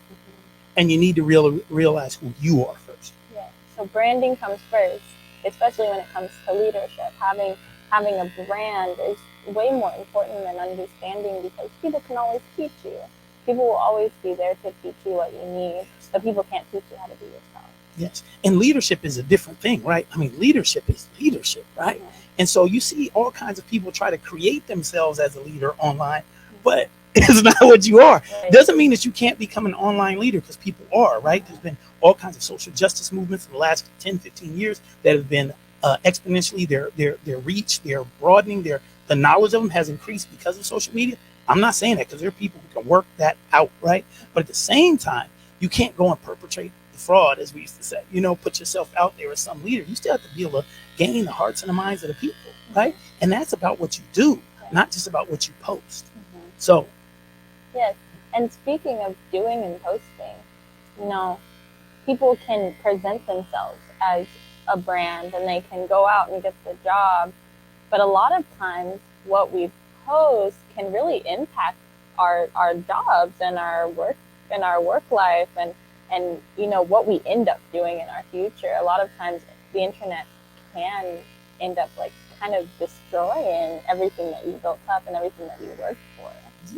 And you need to realize who you are first. Yeah. So branding comes first, especially when it comes to leadership. Having a brand is way more important than understanding because people can always teach you. People will always be there to teach you what you need, but people can't teach you how to be yourself. Yes. And leadership is a different thing, right? I mean, leadership is leadership, right? And so you see all kinds of people try to create themselves as a leader online, but it's not what you are. Right. Doesn't mean that you can't become an online leader because people are, right? There's been all kinds of social justice movements in the last 10, 15 years that have been exponentially, their reach, their broadening, the knowledge of them has increased because of social media. I'm not saying that because there are people who can work that out, right? But at the same time, you can't go and perpetrate the fraud, as we used to say. Put yourself out there as some leader. You still have to be able to gain the hearts and the minds of the people, right? And that's about what you do, not just about what you post. So, yes. And speaking of doing and posting, people can present themselves as a brand and they can go out and get the job. But a lot of times what we post can really impact our jobs and our work life and what we end up doing in our future. A lot of times the internet can end up like kind of destroying everything that you built up and everything that you worked for.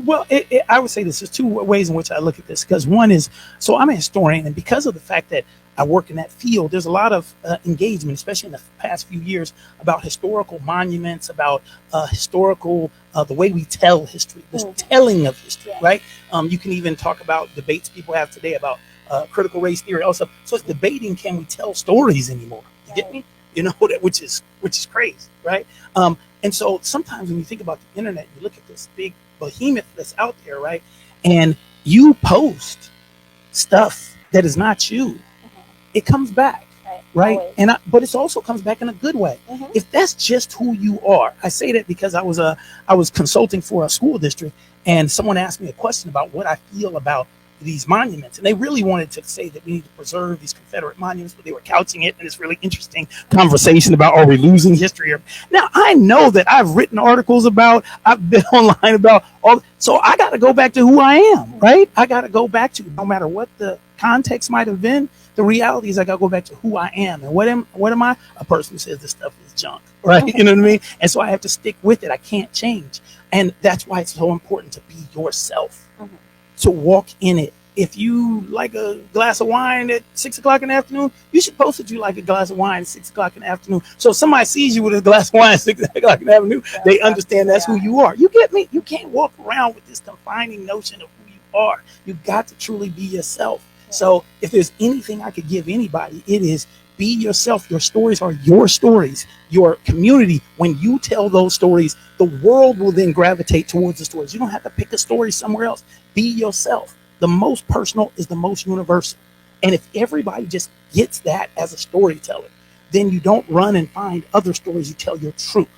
Well, I would say this. There's two ways in which I look at this. Because one is, so I'm a historian, and because of the fact that I work in that field, there's a lot of engagement, especially in the past few years, about historical monuments, about historical, the way we tell history, this telling of history, right? You can even talk about debates people have today about critical race theory, also. So it's debating, can we tell stories anymore? You get me? You know, that which is crazy, right? And so sometimes when you think about the internet, you look at this big behemoth that's out there, right? And you post stuff that is not you, it comes back, right? Always. And but it also comes back in a good way. If that's just who you are. I say that because I was consulting for a school district, and someone asked me a question about what I feel about these monuments, and they really wanted to say that we need to preserve these Confederate monuments, but they were couching it in this really interesting conversation about, are we losing history? Now I know that I've written articles about, I've been online about all, so I got to go back to who I am, right? I got to go back to, no matter what the context might have been, the reality is I got to go back to who I am. And what am I? A person who says this stuff is junk, right? You know what I mean? And so I have to stick with it. I can't change. And that's why it's so important to be yourself, to walk in it. If you like a glass of wine at 6 o'clock in the afternoon, you should post that you like a glass of wine at 6 o'clock in the afternoon. So if somebody sees you with a glass of wine at 6 o'clock in the afternoon, they understand that's who you are. You get me? You can't walk around with this defining notion of who you are. You got to truly be yourself. So if there's anything I could give anybody, it is be yourself. Your stories are your stories. Your community, when you tell those stories, the world will then gravitate towards the stories. You don't have to pick a story somewhere else. Be yourself. The most personal is the most universal. And if everybody just gets that as a storyteller, then you don't run and find other stories. You tell your truth.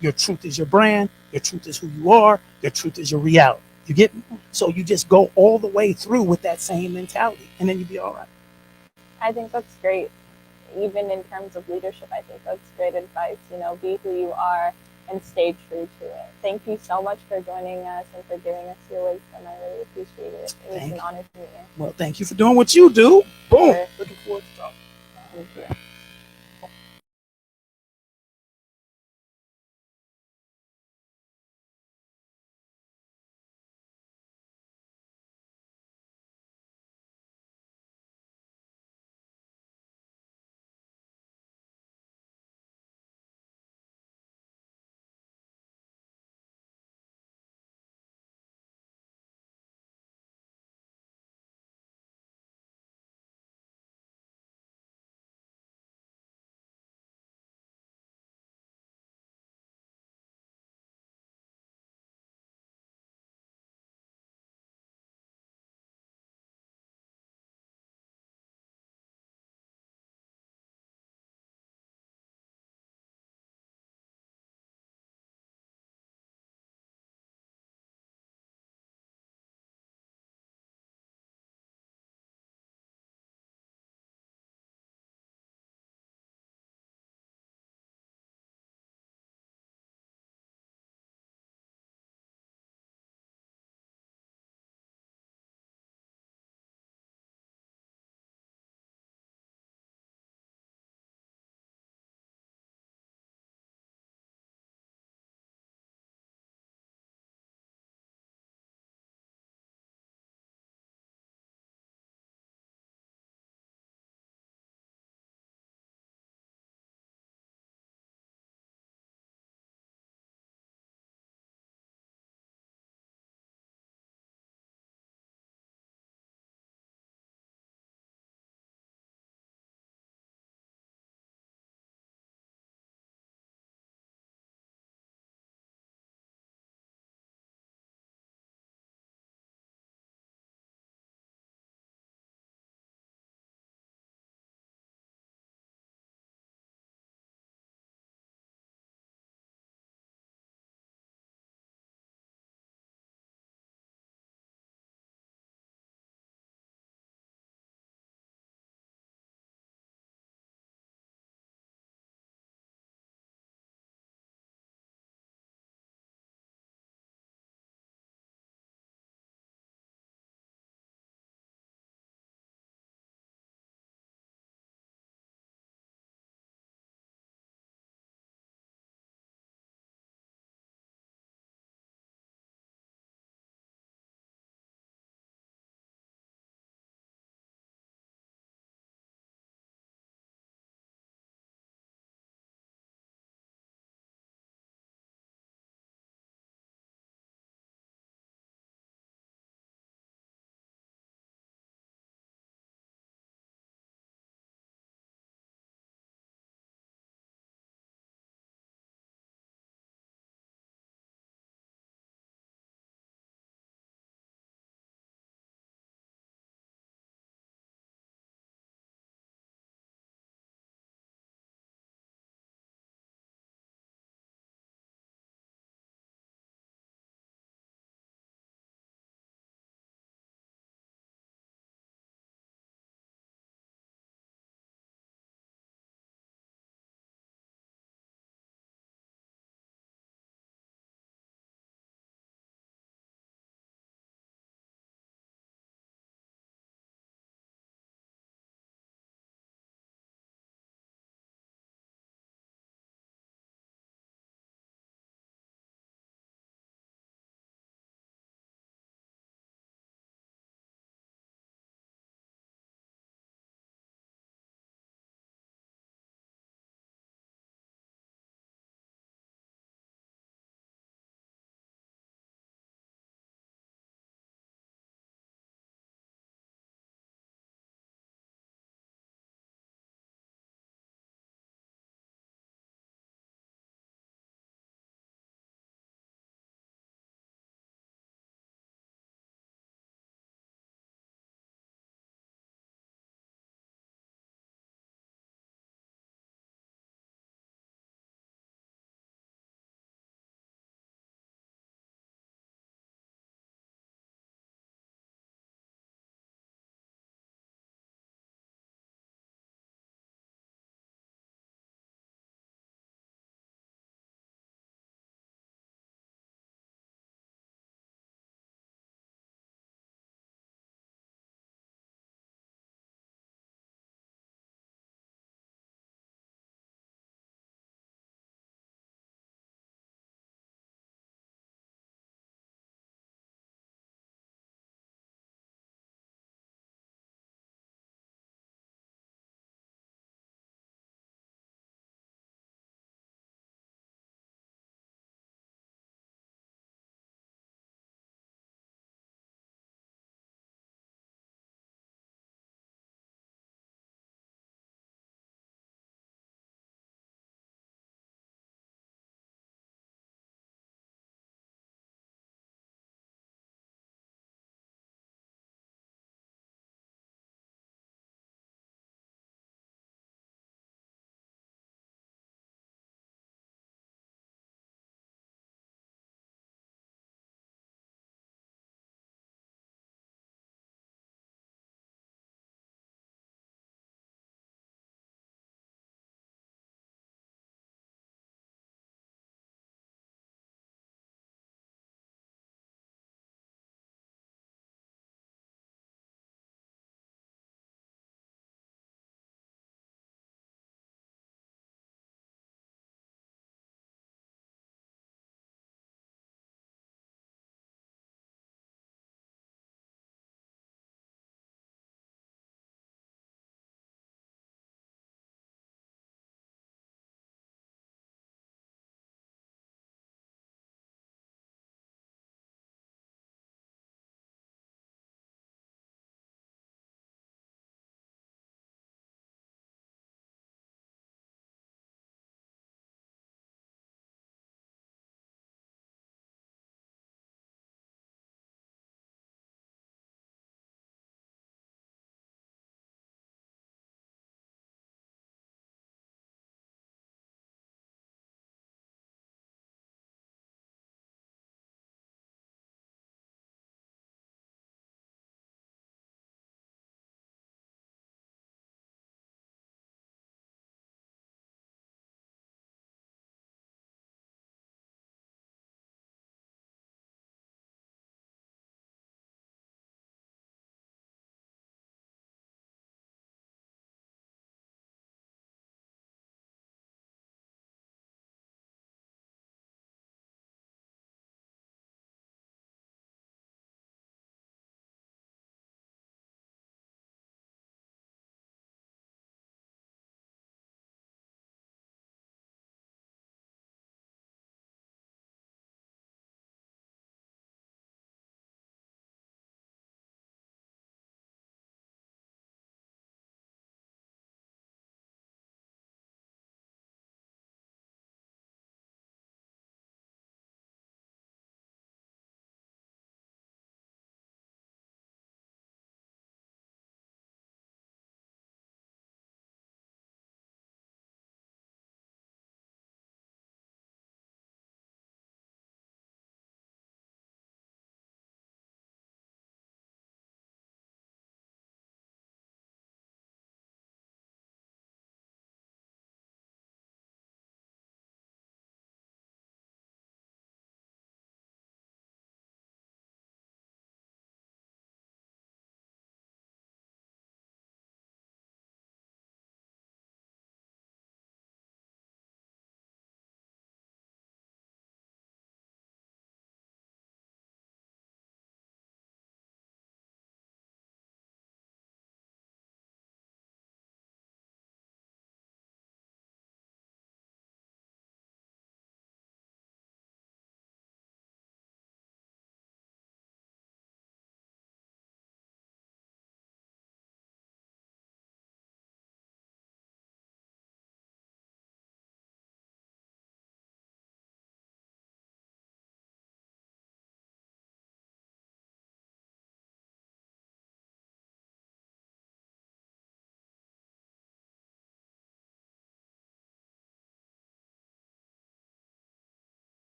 Your truth is your brand. Your truth is who you are. Your truth is your reality. You get me? So you just go all the way through with that same mentality, and then you'll be all right. I think that's great. Even in terms of leadership, I think that's great advice. You know, be who you are and stay true to it. Thank you so much for joining us and for giving us your wisdom. I really appreciate it. It was an honor to meet you. Well, thank you for doing what you do. Boom. Sure. Looking forward to talking. Thank you.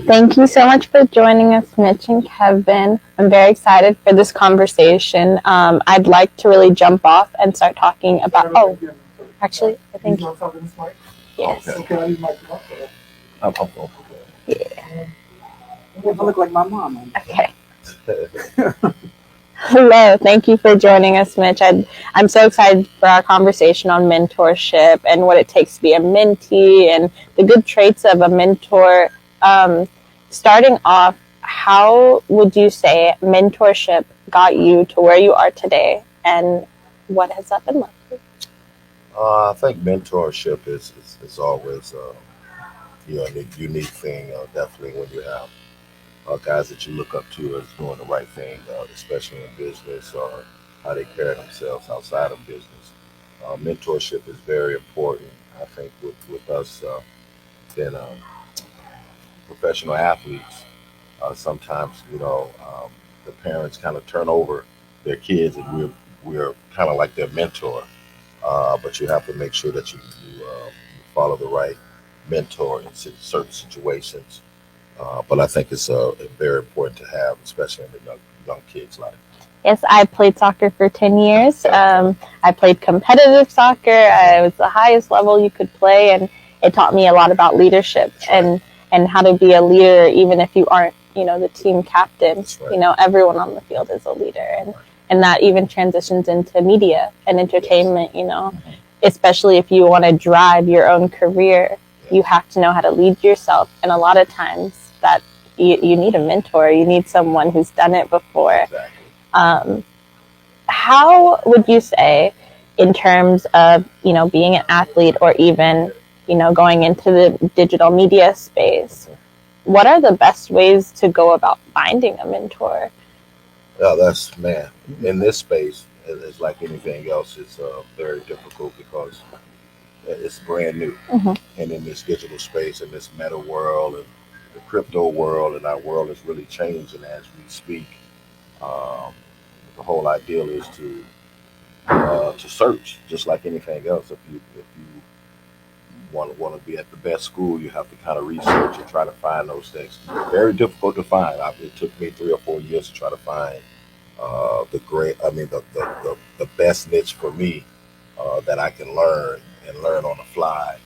Thank you so much for joining us, Mitch and Kevin. I'm very excited for this conversation. I'd like to really jump off and start talking about. Oh, actually, I think You want to talk in this mic? yes. Okay, I need my mic. I look like my mom. Okay. Hello, thank you for joining us, Mitch. I'm so excited for our conversation on mentorship and what it takes to be a mentee and the good traits of a mentor. Starting off, how would you say mentorship got you to where you are today, and what has that been like? I think mentorship is always a unique thing. Definitely when you have guys that you look up to as doing the right thing, especially in business or how they carry themselves outside of business. Mentorship is very important. I think with us being professional athletes, sometimes the parents kind of turn over their kids, and we're kind of like their mentor. But you have to make sure that you follow the right mentor in certain situations. But I think it's very important to have, especially in the young kids' life. Yes, I played soccer for 10 years. I played competitive soccer. I was the highest level you could play, and it taught me a lot about leadership and how to be a leader, even if you aren't, the team captain. Right. Everyone on the field is a leader, and that even transitions into media and entertainment. Especially if you want to drive your own career, you have to know how to lead yourself. And a lot of times that you need a mentor. You need someone who's done it before. Exactly. How would you say, in terms of being an athlete or even going into the digital media space, what are the best ways to go about finding a mentor? Yeah, in this space, it's like anything else. It's very difficult because it's brand new, and in this digital space, in this meta world, and the crypto world, and our world is really changing as we speak. The whole ideal is to search, just like anything else. If you want to be at the best school, you have to kind of research and try to find those things. Very difficult to find. It took me 3 or 4 years to try to find the best niche for me that I can learn on the fly.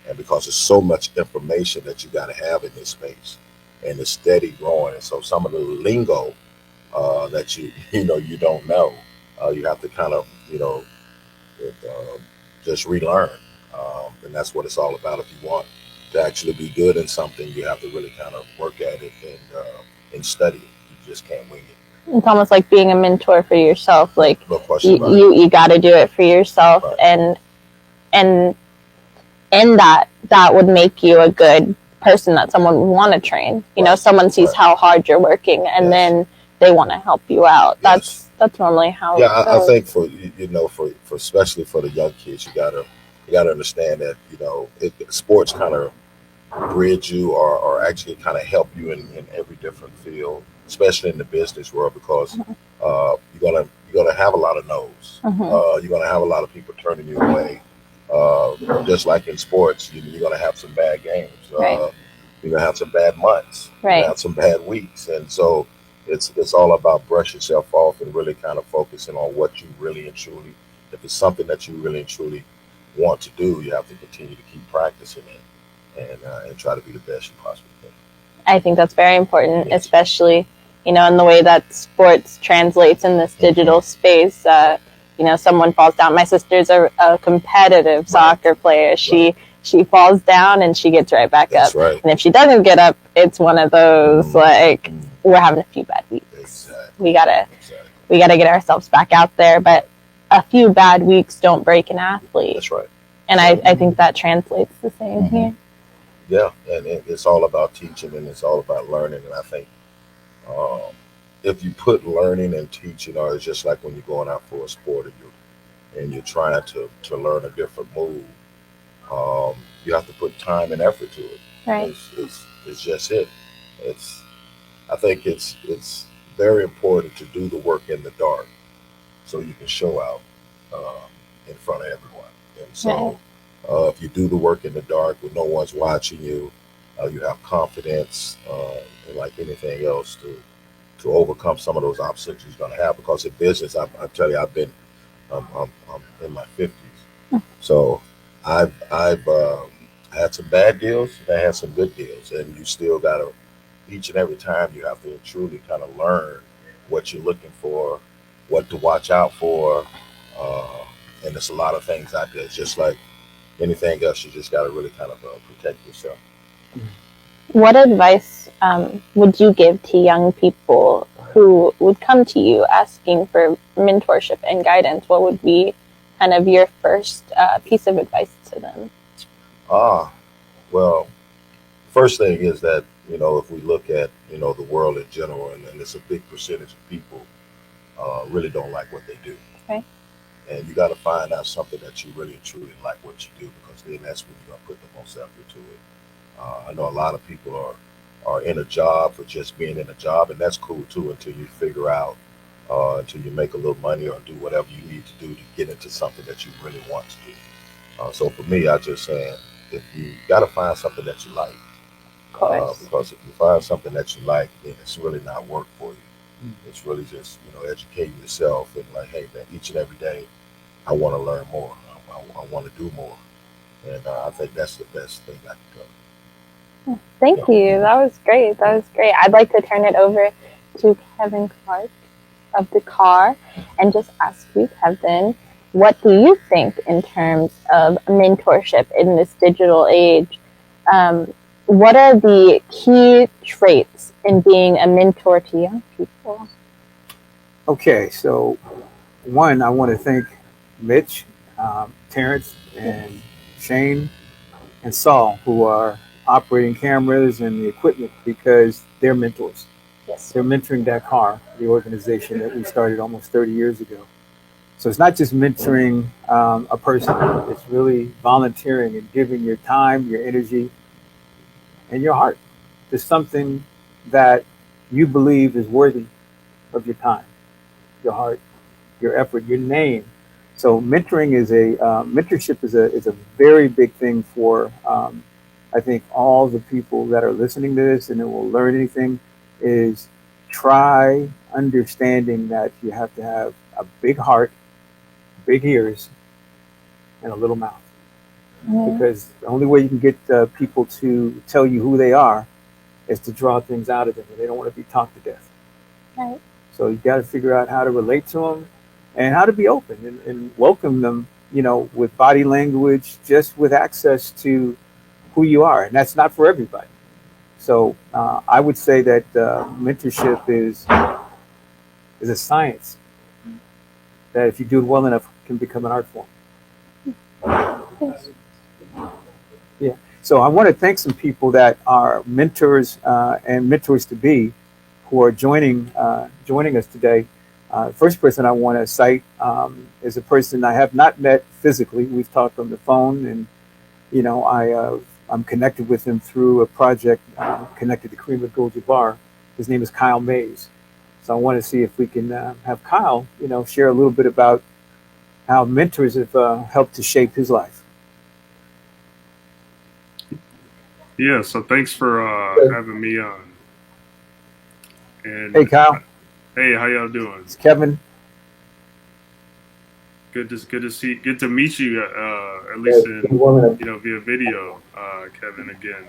And because there's so much information that you got to have in this space, and it's steady growing, and so some of the lingo that you don't know, you have to kind of just relearn, and that's what it's all about. If you want to actually be good in something, you have to really kind of work at it and study it. You just can't wing it. It's almost like being a mentor for yourself. Like No question about it. you got to do it for yourself, Right. and that would make you a good person that someone would want to train. Right. Someone sees Right. how hard you're working, and Yes. then they want to help you out. Yes. That's normally how. Yeah, it I goes. think for especially for the young kids, you gotta understand that sports kind of bridge you or actually kind of help you in every different field, especially in the business world, because you're gonna have a lot of no's. You're gonna have a lot of people turning you away. Just like in sports, you're gonna have some bad games. Right. You're gonna have some bad months. You're Right. gonna have some bad weeks, and so it's all about brush yourself off and really kind of focusing on what you really and truly. If it's something that you really and truly want to do, you have to continue to keep practicing it and try to be the best you possibly can. I think that's very important, Yes. especially in the way that sports translates in this digital space. Someone falls down. My sister's a competitive soccer player. She falls down and she gets right back That's up. right. And if she doesn't get up, it's one of those we're having a few bad weeks. Exactly. We gotta Exactly. get ourselves back out there. But a few bad weeks don't break an athlete. That's right. And I think that translates the same here. Yeah, and it's all about teaching and it's all about learning. And I think if you put learning and teaching, or it's just like when you're going out for a sport and you're trying to learn a different move, you have to put time and effort to it. Right. It's just it. I think it's very important to do the work in the dark so you can show out in front of everyone. And so if you do the work in the dark when no one's watching you, you have confidence, and like anything else to overcome some of those obstacles you're going to have. Because in business, I tell you, I'm in my 50s, so I've had some bad deals and I had some good deals, and you still got to, each and every time you have to truly kind of learn what you're looking for, what to watch out for, and there's a lot of things out there. It's just like anything else, you just got to really kind of protect yourself. What advice would you give to young people who would come to you asking for mentorship and guidance? What would be kind of your first piece of advice to them? Well, first thing is that, if we look at, the world in general, and it's a big percentage of people really don't like what they do. Okay. And you got to find out something that you really truly like what you do, because then that's when you're going to put the most effort to it. I know a lot of people are in a job for just being in a job, and that's cool too until you figure out, until you make a little money or do whatever you need to do to get into something that you really want to do. So for me, I just saying, if you got to find something that you like, because if you find something that you like, then it's really not work for you. It's really just, educating yourself and like, hey man, each and every day, I want to learn more. I want to do more. And I think that's the best thing I can do. Thank you. That was great. I'd like to turn it over to Kevin Clark of The Car and just ask you, Kevin, what do you think in terms of mentorship in this digital age? What are the key traits in being a mentor to young people? Okay, so one, I want to thank Mitch, Terrence, and Shane, and Saul, who are operating cameras and the equipment, because they're mentors. Yes. They're mentoring that car, the organization that we started almost 30 years ago. So it's not just mentoring a person, it's really volunteering and giving your time, your energy, and your heart to something that you believe is worthy of your time, your heart, your effort, your name. So mentoring mentorship is a very big thing for I think all the people that are listening to this and that will learn anything, is try understanding that you have to have a big heart, big ears, and a little mouth. Because the only way you can get people to tell you who they are is to draw things out of them, and they don't want to be talked to death. Right. So you got to figure out how to relate to them and how to be open and welcome them, with body language, just with access to who you are. And that's not for everybody. So I would say that mentorship is a science that, if you do it well enough, can become an art form. Yeah. So I want to thank some people that are mentors and mentors to be, who are joining us today. First person I want to cite is a person I have not met physically. We've talked on the phone, and I'm connected with him through a project connected to Kareem Abdul-Jabbar. His name is Kyle Mays. So I want to see if we can have Kyle, share a little bit about how mentors have helped to shape his life. Yeah, so thanks for having me on. And Hey, Kyle. Hey, how y'all doing? It's Kevin. Good to meet you. At least in via video, Kevin. Again.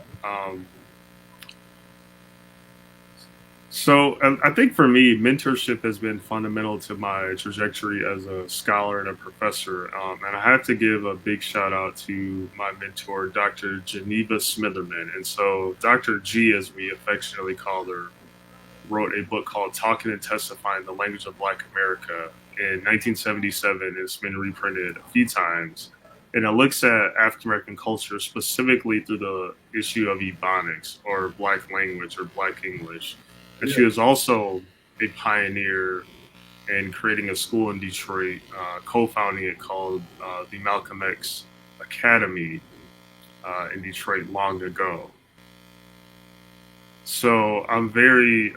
So I think for me, mentorship has been fundamental to my trajectory as a scholar and a professor. And I have to give a big shout out to my mentor, Dr. Geneva Smitherman. And so Dr. G, as we affectionately called her, wrote a book called Talking and Testifying: The Language of Black America. in 1977. It's been reprinted a few times. And it looks at African American culture specifically through the issue of Ebonics or Black language or Black English. And she was also a pioneer in creating a school in Detroit, co-founding it called the Malcolm X Academy in Detroit long ago. So I'm very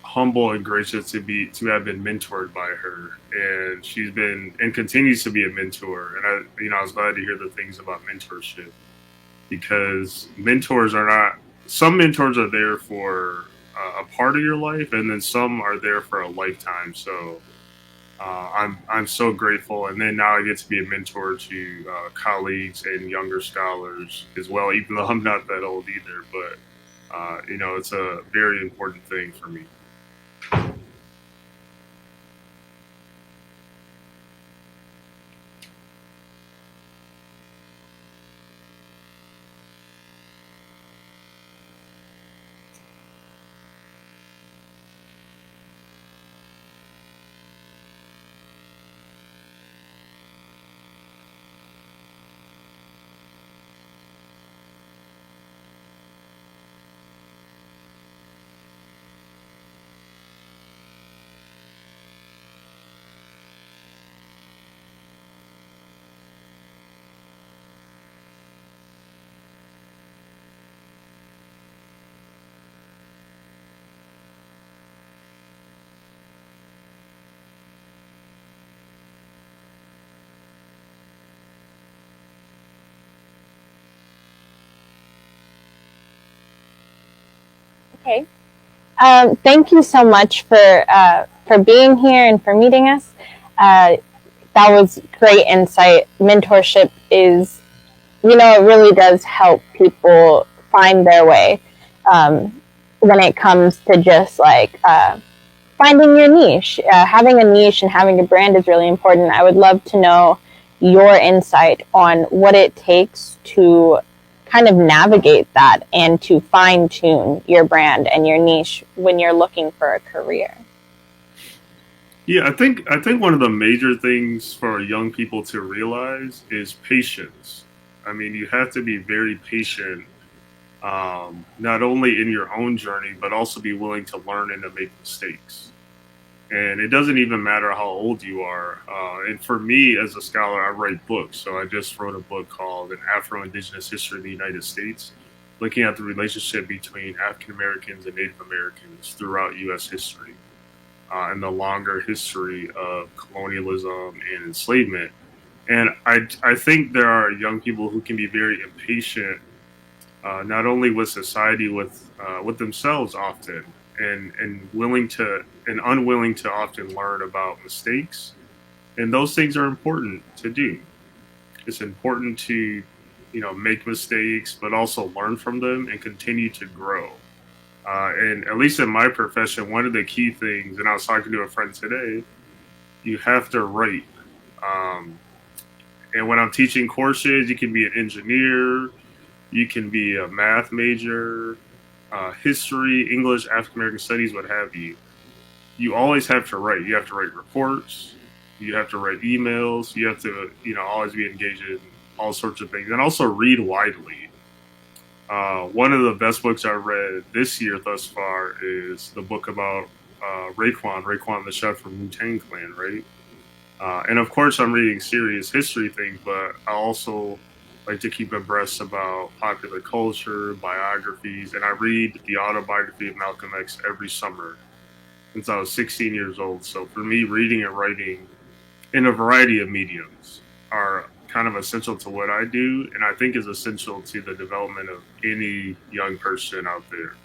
humble and gracious to have been mentored by her, and she's been and continues to be a mentor. And I was glad to hear the things about mentorship, because some mentors are there for a part of your life, and then some are there for a lifetime. So I'm so grateful, and then now I get to be a mentor to colleagues and younger scholars as well, even though I'm not that old either. But it's a very important thing for me. Okay. Thank you so much for being here and for meeting us. That was great insight. Mentorship is, it really does help people find their way when it comes to just like finding your niche. Having a niche and having a brand is really important. I would love to know your insight on what it takes to kind of navigate that and to fine tune your brand and your niche when you're looking for a career. Yeah, I think one of the major things for young people to realize is patience. I mean, you have to be very patient, not only in your own journey, but also be willing to learn and to make mistakes. And it doesn't even matter how old you are. And for me, as a scholar, I write books. So I just wrote a book called An Afro-Indigenous History of the United States, looking at the relationship between African Americans and Native Americans throughout U.S. history and the longer history of colonialism and enslavement. And I think there are young people who can be very impatient, not only with society, with themselves often, and unwilling to often learn about mistakes. And those things are important to do. It's important to, make mistakes, but also learn from them and continue to grow. And at least in my profession, one of the key things, and I was talking to a friend today, you have to write. And when I'm teaching courses, you can be an engineer, you can be a math major, history, English, African American studies, what have you. You always have to write. You have to write reports. You have to write emails. You have to, always be engaged in all sorts of things, and also read widely. One of the best books I've read this year thus far is the book about Raekwon the chef from Wu-Tang Clan, right? And of course, I'm reading serious history things, but I also like to keep abreast about popular culture, biographies, and I read the autobiography of Malcolm X every summer since I was 16 years old. So for me, reading and writing in a variety of mediums are kind of essential to what I do, and I think is essential to the development of any young person out there.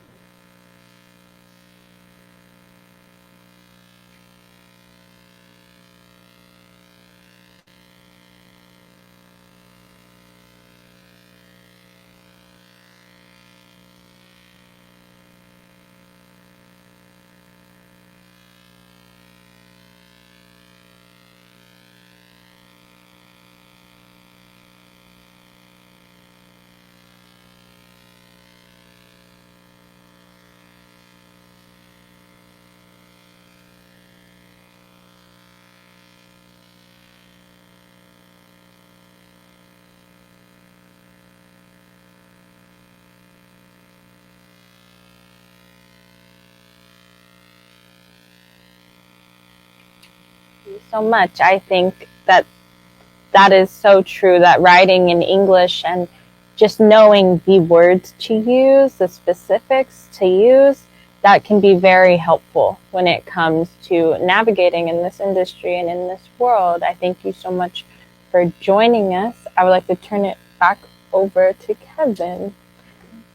you so much. I think that is so true, that writing in English and just knowing the words to use, the specifics to use, that can be very helpful when it comes to navigating in this industry and in this world. I thank you so much for joining us. I would like to turn it back over to Kevin.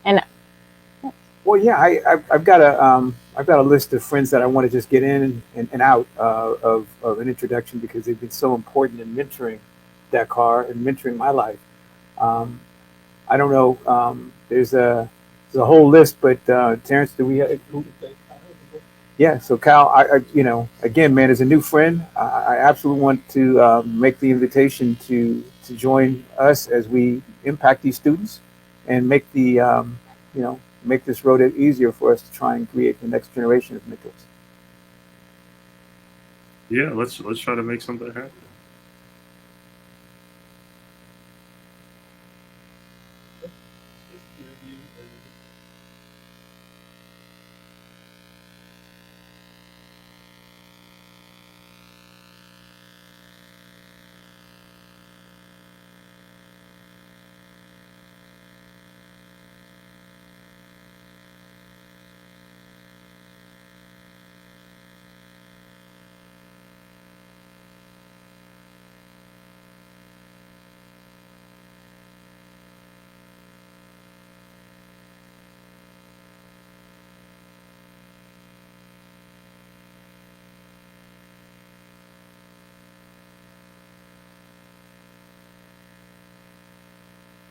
And Well, yeah, I've got a list of friends that I want to just get in and out of an introduction, because they've been so important in mentoring Dakar and mentoring my life. I don't know. There's a whole list, but Terrence, do we have? Yeah. So Kyle, again, man, as a new friend, I absolutely want to make the invitation to join us as we impact these students and make make this road easier for us to try and create the next generation of mentors. Yeah, let's try to make something happen.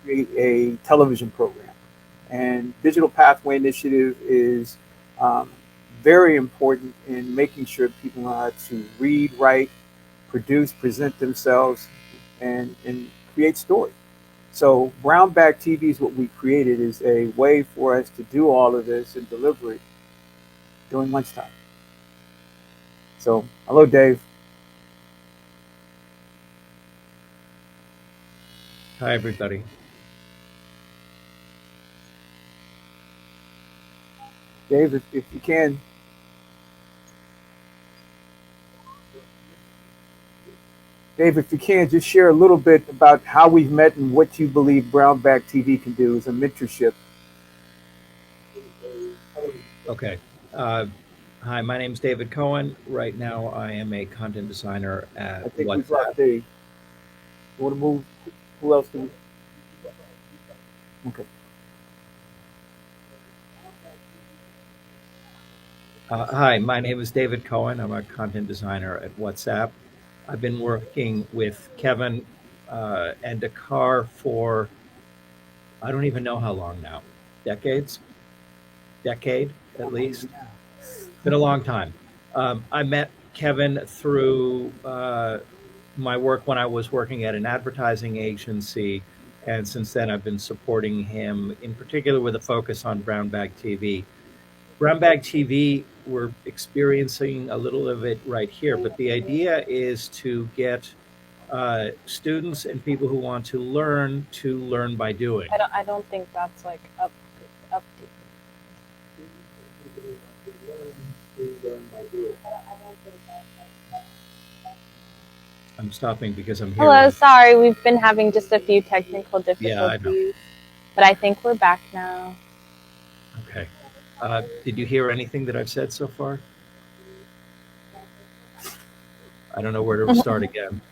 Create a television program, and Digital Pathway Initiative is very important in making sure people know how to read, write, produce, present themselves, and create story. So Brown Bag TV is what we created, is a way for us to do all of this and deliver it during lunchtime. So hello, Dave. Hi, everybody. Dave, if you can. Dave, if you can, just share a little bit about how we've met and what you believe Brown Bag TV can do as a mentorship. Okay. Hi, my name is David Cohen. Right now, I am a content designer at I think we've WhatsApp. got Dave. You want to move? Who else do we? Okay. Hi, my name is David Cohen. I'm a content designer at WhatsApp. I've been working with Kevin and Dakar for, I don't even know how long now. Decade at least. Been a long time. I met Kevin through my work when I was working at an advertising agency, and since then I've been supporting him, in particular with a focus on Brown Bag TV. Brown Bag TV, we're experiencing a little of it right here, but the idea is to get students and people who want to learn by doing. I don't think that's like up. I'm stopping because I'm here. Hello, sorry, we've been having just a few technical difficulties. Yeah, I know. But I think we're back now. Okay. Did you hear anything that I've said so far? I don't know where to start again.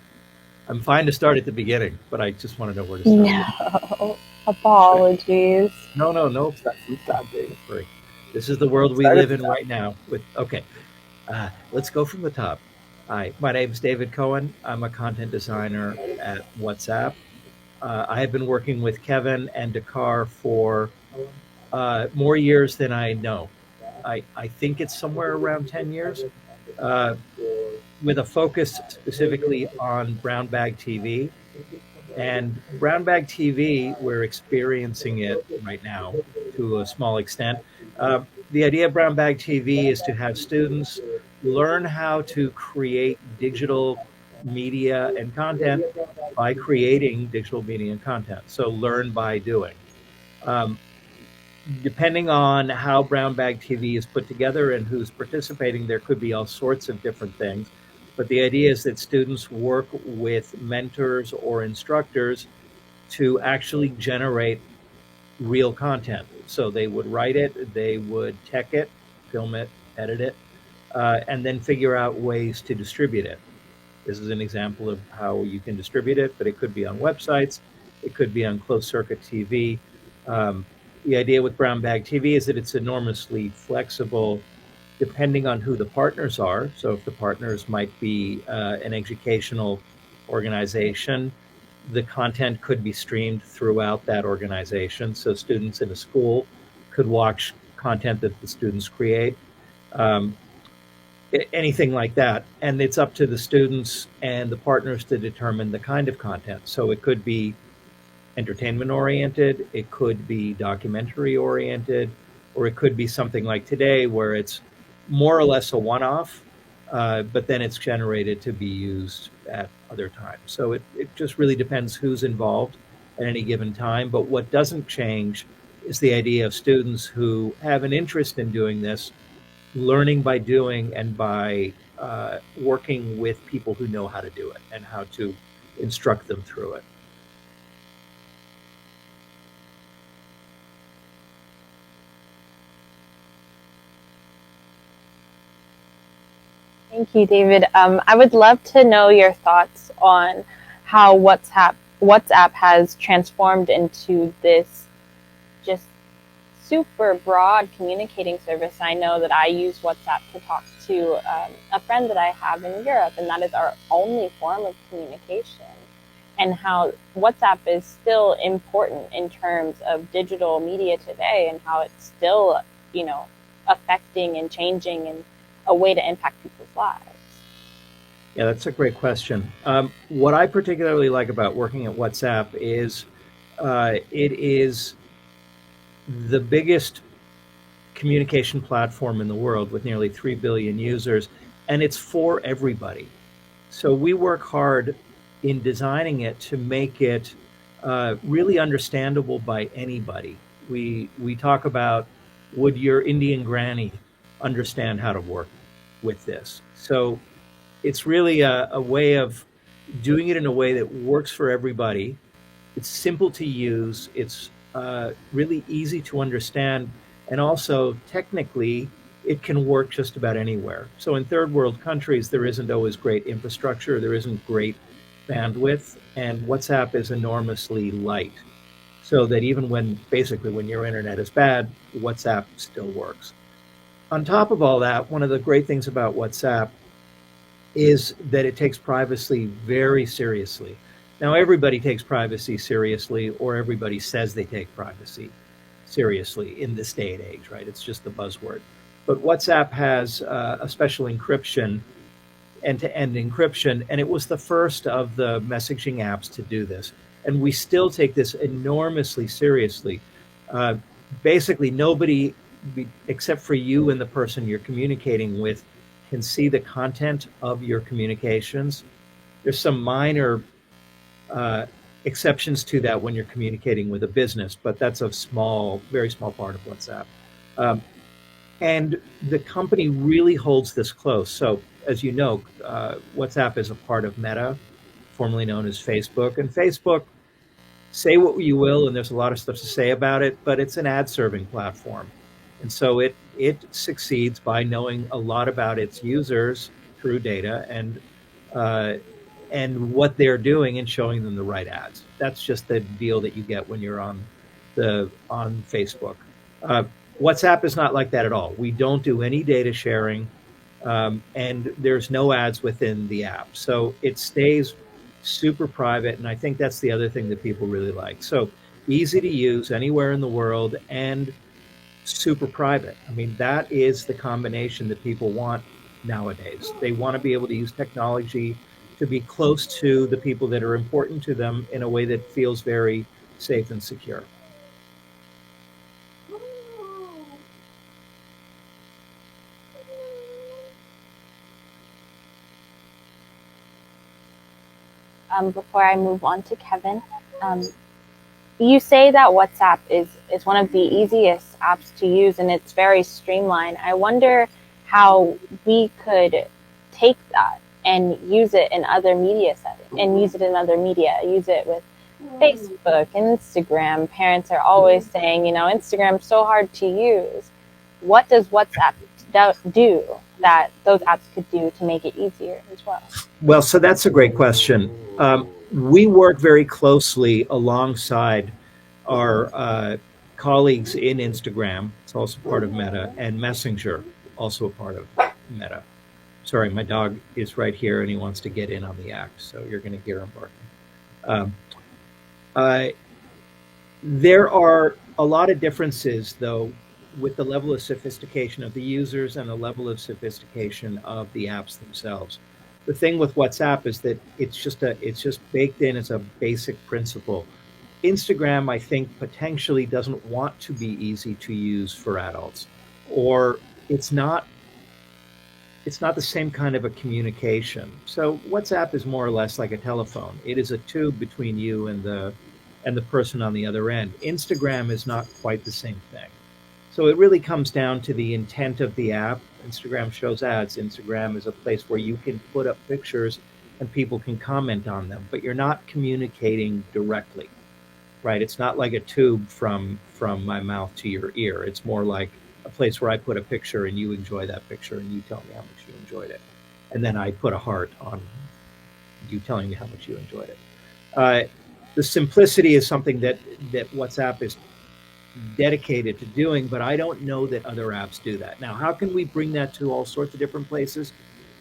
I'm fine to start at the beginning, but I just want to know where to start. No, apologies. No. Stop, Dave. This is the world we live in right now. Okay, let's go from the top. Hi, my name is David Cohen. I'm a content designer at WhatsApp. I have been working with Kevin and Dakar for more years than I know. I think it's somewhere around 10 years, with a focus specifically on Brown Bag TV. And Brown Bag TV, we're experiencing it right now to a small extent. The idea of Brown Bag TV is to have students learn how to create digital media and content by creating digital media and content. So learn by doing. Depending on how Brown Bag TV is put together and who's participating, there could be all sorts of different things. But the idea is that students work with mentors or instructors to actually generate real content. So they would write it, they would tech it, film it, edit it, and then figure out ways to distribute it. This is an example of how you can distribute it, but it could be on websites, it could be on closed circuit TV. The idea with Brown Bag TV is that it's enormously flexible depending on who the partners are. So if the partners might be an educational organization, the content could be streamed throughout that organization. So students in a school could watch content that the students create, anything like that. And it's up to the students and the partners to determine the kind of content. So it could be entertainment oriented, it could be documentary oriented, or it could be something like today where it's more or less a one-off, but then it's generated to be used at other times. So it just really depends who's involved at any given time. But what doesn't change is the idea of students who have an interest in doing this, learning by doing and by working with people who know how to do it and how to instruct them through it. Thank you, David. I would love to know your thoughts on how WhatsApp has transformed into this just super broad communicating service. I know that I use WhatsApp to talk to a friend that I have in Europe, and that is our only form of communication. And how WhatsApp is still important in terms of digital media today, and how it's still, affecting and changing and a way to impact people's lives. Yeah, that's a great question. What I particularly like about working at WhatsApp is it is the biggest communication platform in the world with nearly 3 billion users, and it's for everybody. So we work hard in designing it to make it really understandable by anybody. We talk about, would your Indian granny understand how to work with this? So it's really a way of doing it in a way that works for everybody. It's simple to use. It's really easy to understand. And also, technically, it can work just about anywhere. So in third world countries, there isn't always great infrastructure. There isn't great bandwidth. And WhatsApp is enormously light. So that even when your internet is bad, WhatsApp still works. On top of all that, one of the great things about WhatsApp is that it takes privacy very seriously. Now, everybody takes privacy seriously, or everybody says they take privacy seriously in this day and age, right? It's just the buzzword. But WhatsApp has a special encryption, end-to-end encryption, and it was the first of the messaging apps to do this. And we still take this enormously seriously. Basically, nobody except for you and the person you're communicating with can see the content of your communications. There's some minor exceptions to that when you're communicating with a business, but that's a very small part of WhatsApp. And the company really holds this close. So as you know, WhatsApp is a part of Meta, formerly known as Facebook. And Facebook, say what you will, and there's a lot of stuff to say about it, but it's an ad-serving platform. And so it succeeds by knowing a lot about its users through data and what they're doing and showing them the right ads. That's just the deal that you get when you're on Facebook. WhatsApp is not like that at all. We don't do any data sharing, and there's no ads within the app. So it stays super private, and I think that's the other thing that people really like. So easy to use anywhere in the world and super private. I mean, that is the combination that people want nowadays. They want to be able to use technology to be close to the people that are important to them in a way that feels very safe and secure. Before I move on to Kevin, you say that WhatsApp is one of the easiest apps to use and it's very streamlined. I wonder how we could take that and use it in other media settings, and use it in other media. Use it with Facebook and Instagram. Parents are always saying, Instagram's so hard to use. What does WhatsApp do that those apps could do to make it easier as well? Well, so that's a great question. We work very closely alongside our colleagues in Instagram. It's also part of Meta, and Messenger, also a part of Meta. Sorry, my dog is right here and he wants to get in on the act, so you're going to hear him barking. There are a lot of differences, though, with the level of sophistication of the users and the level of sophistication of the apps themselves. The thing with WhatsApp is that it's just baked in as a basic principle. Instagram, I think, potentially doesn't want to be easy to use for adults, or it's not the same kind of a communication. So WhatsApp is more or less like a telephone. It is a tube between you and the person on the other end. Instagram is not quite the same thing. So it really comes down to the intent of the app. Instagram shows ads. Instagram is a place where you can put up pictures and people can comment on them, but you're not communicating directly, right? It's not like a tube from my mouth to your ear. It's more like a place where I put a picture and you enjoy that picture and you tell me how much you enjoyed it. And then I put a heart on you telling me how much you enjoyed it. The simplicity is something that WhatsApp is dedicated to doing, but I don't know that other apps do that. Now, how can we bring that to all sorts of different places?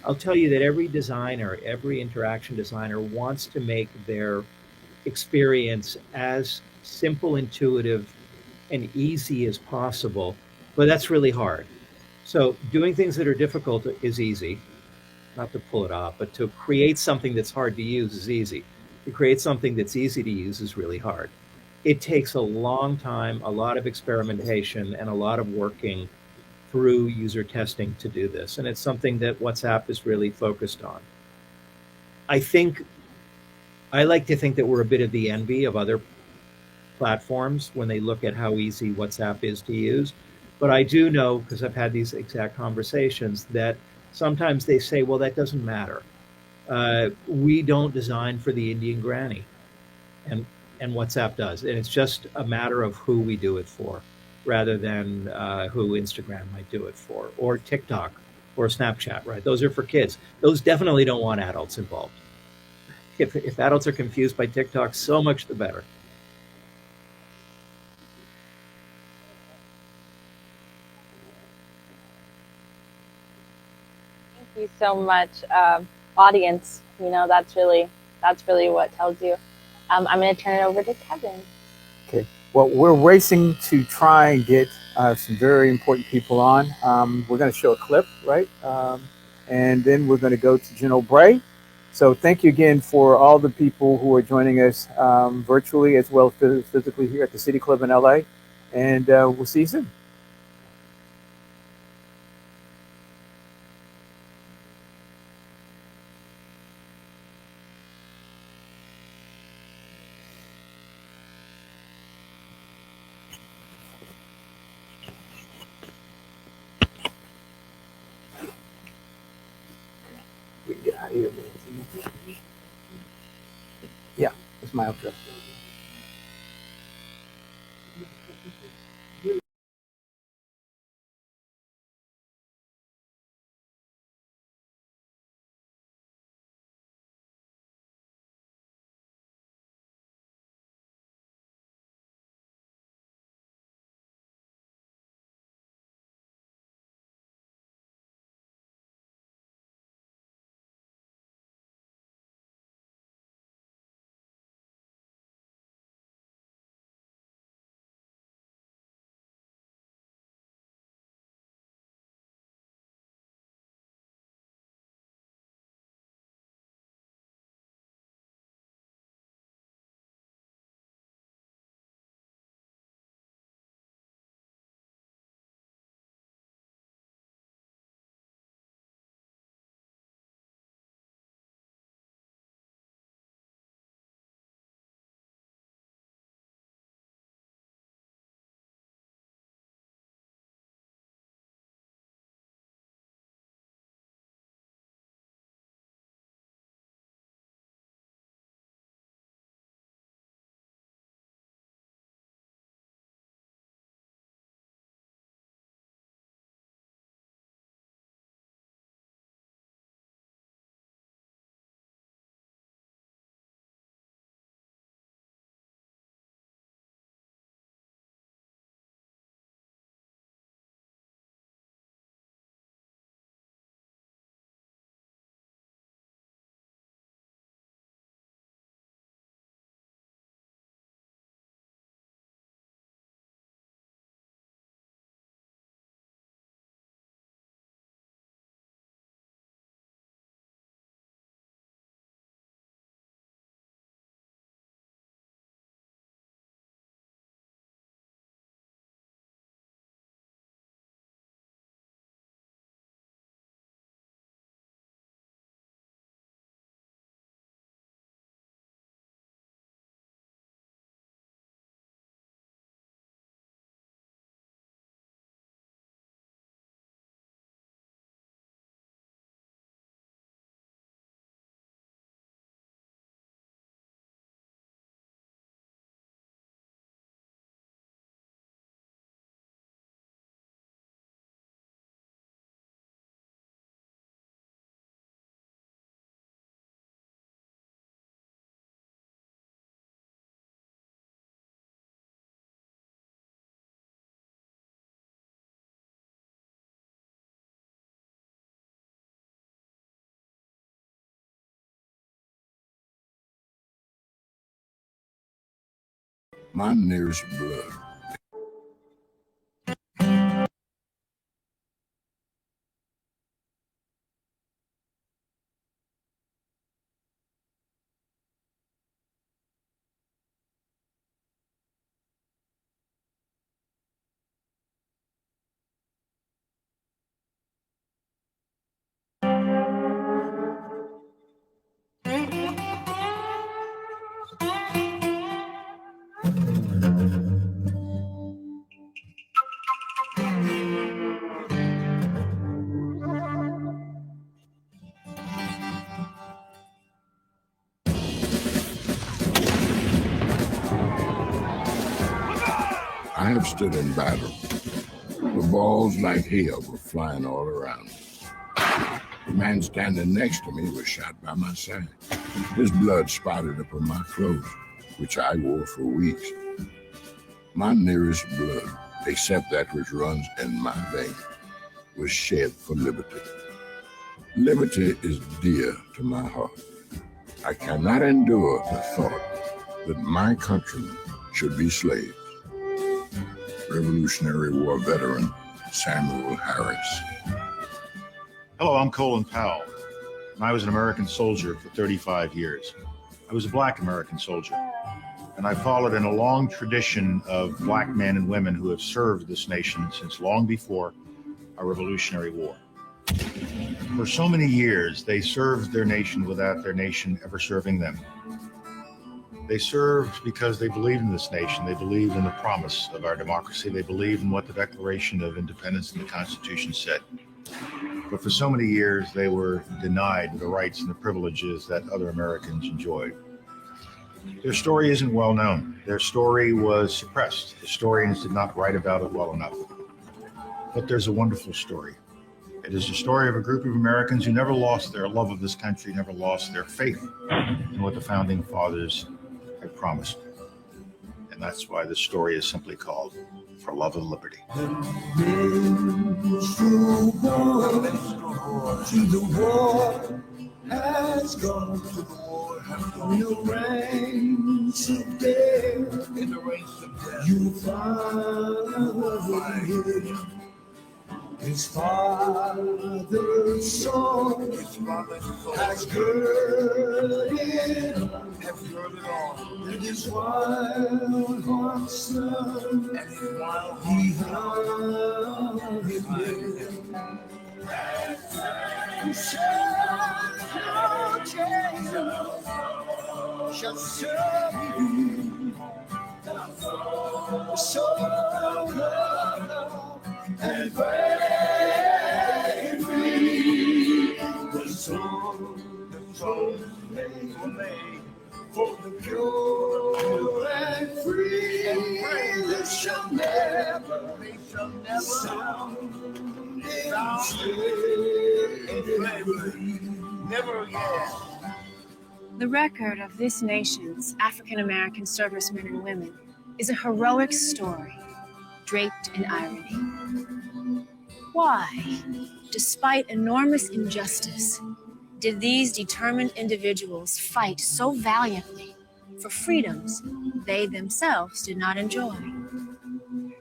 I'll tell you that every designer, every interaction designer wants to make their experience as simple, intuitive, and easy as possible, but that's really hard. So doing things that are difficult is easy, not to pull it off, but to create something that's hard to use is easy. To create something that's easy to use is really hard. It takes a long time, a lot of experimentation, and a lot of working through user testing to do this. And it's something that WhatsApp is really focused on. I like to think that we're a bit of the envy of other platforms when they look at how easy WhatsApp is to use. But I do know, because I've had these exact conversations, that sometimes they say, well, that doesn't matter. We don't design for the Indian granny. And WhatsApp does. And it's just a matter of who we do it for, rather than who Instagram might do it for, or TikTok, or Snapchat, right? Those are for kids. Those definitely don't want adults involved. If adults are confused by TikTok, so much the better. Thank you so much, audience. That's really what tells you. I'm going to turn it over to Kevin. Okay. Well, we're racing to try and get some very important people on. We're going to show a clip, right? And then we're going to go to Jen O'Bray. So thank you again for all the people who are joining us virtually as well as physically here at the City Club in LA. And we'll see you soon. We can get out of here, man. Yeah, it's my address. My nearest blood. I have stood in battle. The balls like hail were flying all around me. The man standing next to me was shot by my side. His blood spotted upon my clothes, which I wore for weeks. My nearest blood, except that which runs in my veins, was shed for liberty. Liberty is dear to my heart. I cannot endure the thought that my countrymen should be slaves. Revolutionary War veteran Samuel Harris. Hello, I'm Colin Powell, and I was an American soldier for 35 years. I was a Black American soldier, and I followed in a long tradition of Black men and women who have served this nation since long before our Revolutionary War. For so many years, they served their nation without their nation ever serving them. They served because they believed in this nation. They believed in the promise of our democracy. They believed in what the Declaration of Independence and the Constitution said. But for so many years, they were denied the rights and the privileges that other Americans enjoyed. Their story isn't well known. Their story was suppressed. Historians did not write about it well enough. But there's a wonderful story. It is the story of a group of Americans who never lost their love of this country, never lost their faith in what the founding fathers had promised. And that's why the story is simply called For Love and Liberty. To the war has gone to the war, in the ranks of death, you find his father's soul has girded on, and his wild heart's son, he held him near. And shall serve you, so love and free. The throne made for the pure and free. They shall never sound never again. The record of this nation's African American servicemen and women is a heroic story draped in irony. Why, despite enormous injustice, did these determined individuals fight so valiantly for freedoms they themselves did not enjoy?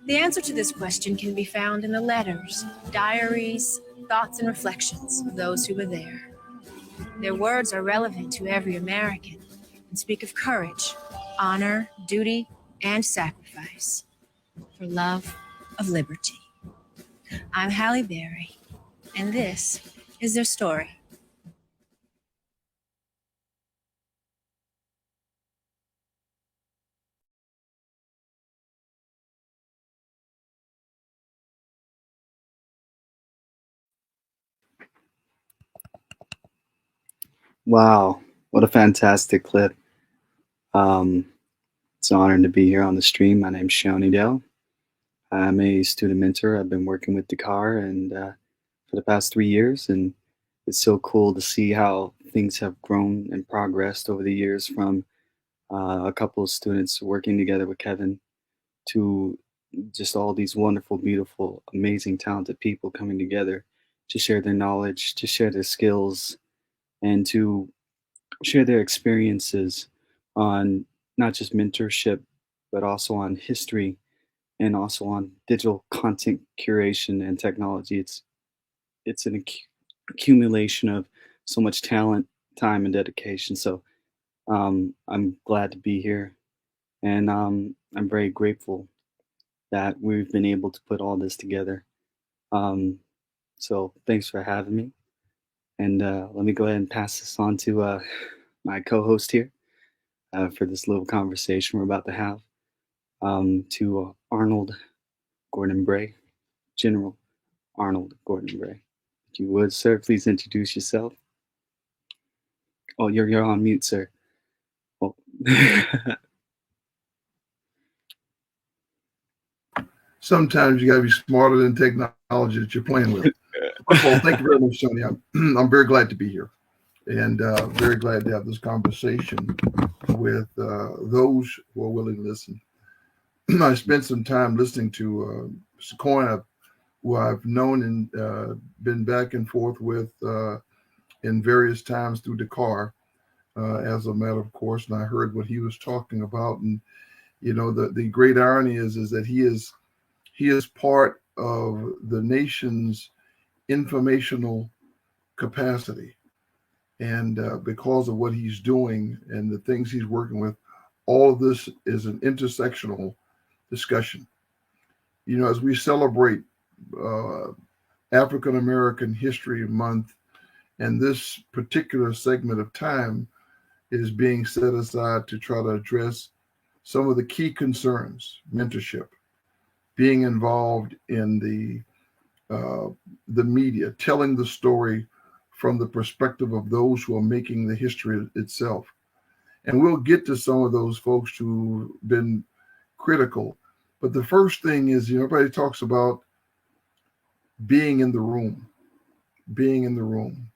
The answer to this question can be found in the letters, diaries, thoughts, and reflections of those who were there. Their words are relevant to every American and speak of courage, honor, duty, and sacrifice for love of liberty. I'm Halle Berry, and this is their story. Wow, what a fantastic clip. It's an honor to be here on the stream. My name's Shawnee Dell. I'm a student mentor. I've been working with Dakar and for the past 3 years, and it's so cool to see how things have grown and progressed over the years from a couple of students working together with Kevin to just all these wonderful, beautiful, amazing, talented people coming together to share their knowledge, to share their skills, and to share their experiences on not just mentorship, but also on history and also on digital content curation and technology. It's an accumulation of so much talent, time, and dedication. So I'm glad to be here, and I'm very grateful that we've been able to put all this together. So thanks for having me, and let me go ahead and pass this on to my co-host here for this little conversation we're about to have, to Arnold Gordon Bray, General Arnold Gordon Bray. If you would, sir, please introduce yourself. Oh, you're on mute, sir. Oh. Sometimes you got to be smarter than technology that you're playing with. First of all, thank you very much, Tony. I'm very glad to be here, and very glad to have this conversation with those who are willing to listen. I spent some time listening to Mr. Cohen, who I've known and been back and forth with in various times through Dakar, as a matter of course, and I heard what he was talking about. And you know, the great irony is that he is part of the nation's informational capacity, and because of what he's doing and the things he's working with, all of this is an intersectional discussion. You know, as we celebrate African American History Month, and this particular segment of time is being set aside to try to address some of the key concerns: mentorship, being involved in the media, telling the story from the perspective of those who are making the history itself. And we'll get to some of those folks who've been critical. But the first thing is, you know, everybody talks about being in the room, being in the room.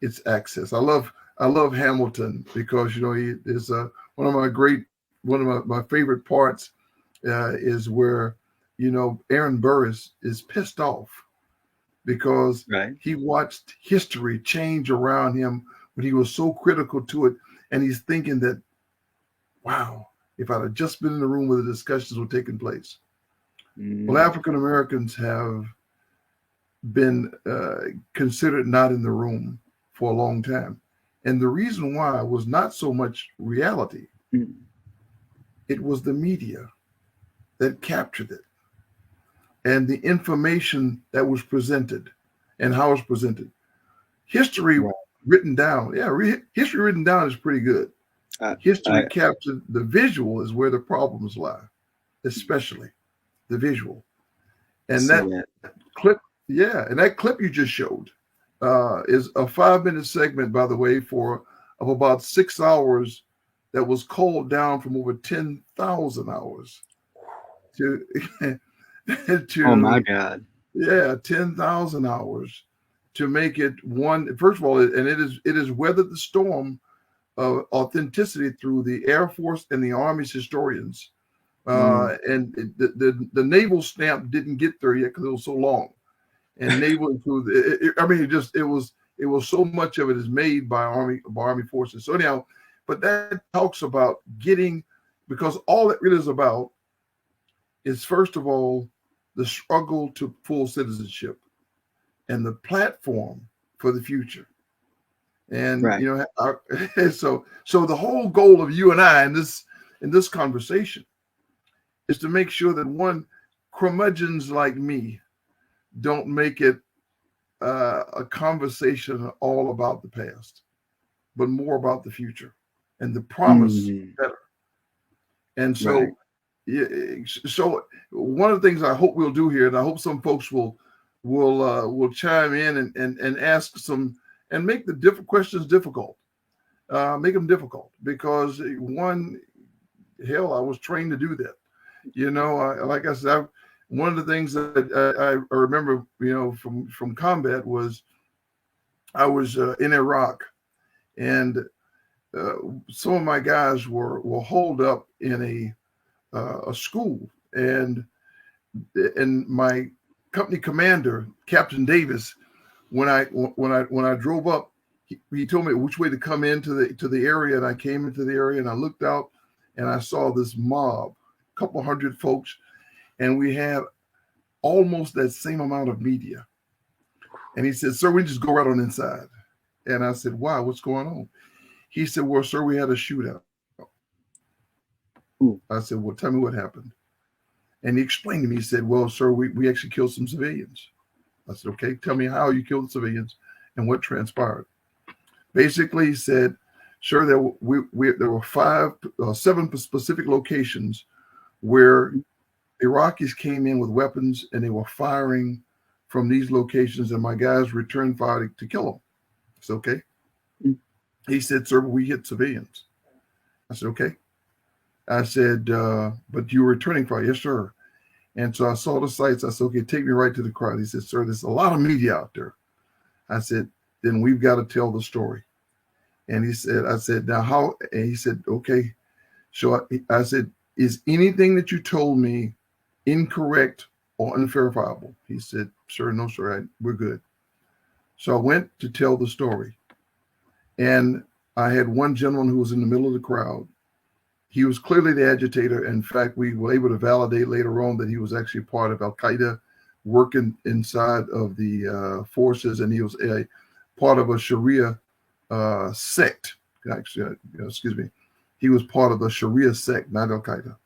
It's access. I love Hamilton because, you know, he is one of my favorite parts is where, you know, Aaron Burr is pissed off because he watched history change around him when he was so critical to it. And he's thinking that, wow, if I'd have just been in the room where the discussions were taking place. Well, African Americans have been considered not in the room for a long time. And the reason why was not so much reality. It was the media that captured it. And the information that was presented and how it's presented. History written down. History written down is pretty good. History captured, the visual is where the problems lie, especially the visual. And that clip, and that clip you just showed is a 5-minute segment, by the way, of about 6 hours that was culled down from over 10,000 hours to oh my God. 10,000 hours to make it one. First of all, and it is weathered the storm of authenticity through the Air Force and the Army's historians. And the naval stamp didn't get there yet because it was so long. And naval included, it was so much of it is made by Army forces. So anyhow, but that talks about getting, because all it really is about is, first of all, the struggle to full citizenship and the platform for the future. And you know, so the whole goal of you and I in this conversation is to make sure that one, curmudgeons like me don't make it a conversation all about the past, but more about the future and the promise better. And so, so one of the things I hope we'll do here, and I hope some folks will chime in and ask some and make the different questions difficult, make them difficult, because one, hell, I was trained to do that. You know, like I said, one of the things that I remember, you know, from combat was I was in Iraq, and some of my guys were holed up in a school, and my company commander, Captain Davis, when I drove up, he told me which way to come into the area, and I came into the area and I looked out, and I saw this mob, a couple hundred folks, and we had almost that same amount of media. And he said, "Sir, we just go right on inside." And I said, "Wow, what's going on?" He said, "Well, sir, we had a shootout." I said, "Well, tell me what happened." And he explained to me, he said, "Well, sir, we actually killed some civilians." I said, "Okay, tell me how you killed the civilians and what transpired." Basically, he said, "Sure, there were 7 specific locations where Iraqis came in with weapons and they were firing from these locations, and my guys returned fire to kill them." I said, "Okay." He said, "Sir, we hit civilians." I said, "Okay." I said, "But you were returning fire?" "Yes, sir." And so I saw the sites. I said, "Okay, take me right to the crowd." He said, "Sir, there's a lot of media out there." I said, "Then we've got to tell the story." And he said, I said, "Now how?" And he said, "Okay." So I said, "Is anything that you told me incorrect or unverifiable?" He said, "Sir, no, sir, we're good." So I went to tell the story. And I had one gentleman who was in the middle of the crowd. He was clearly the agitator. In fact, we were able to validate later on that he was actually part of Al-Qaeda, working inside of the forces, and he was a part of a Sharia sect. Actually, excuse me. He was part of the Sharia sect, not Al-Qaeda,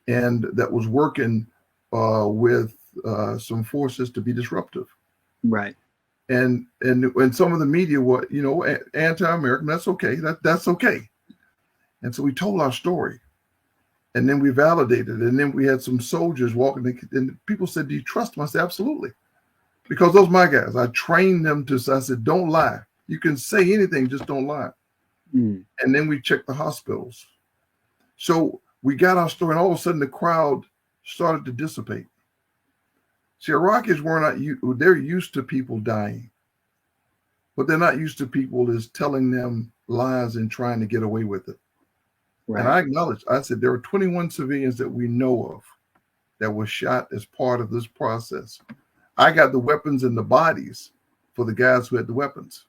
and that was working with some forces to be disruptive. Right. And some of the media were, anti-American. That's okay. That's okay. And so we told our story, and then we validated, and then we had some soldiers walking, and people said, "Do you trust them?" I said, "Absolutely," because those are my guys. I trained them to. I said, "Don't lie. You can say anything, just don't lie." And then we checked the hospitals. So we got our story, and all of a sudden the crowd started to dissipate. See, Iraqis they're used to people dying. What they're not used to people is telling them lies and trying to get away with it. Right. And I acknowledged, I said, there are 21 civilians that we know of that were shot as part of this process. I got the weapons and the bodies for the guys who had the weapons.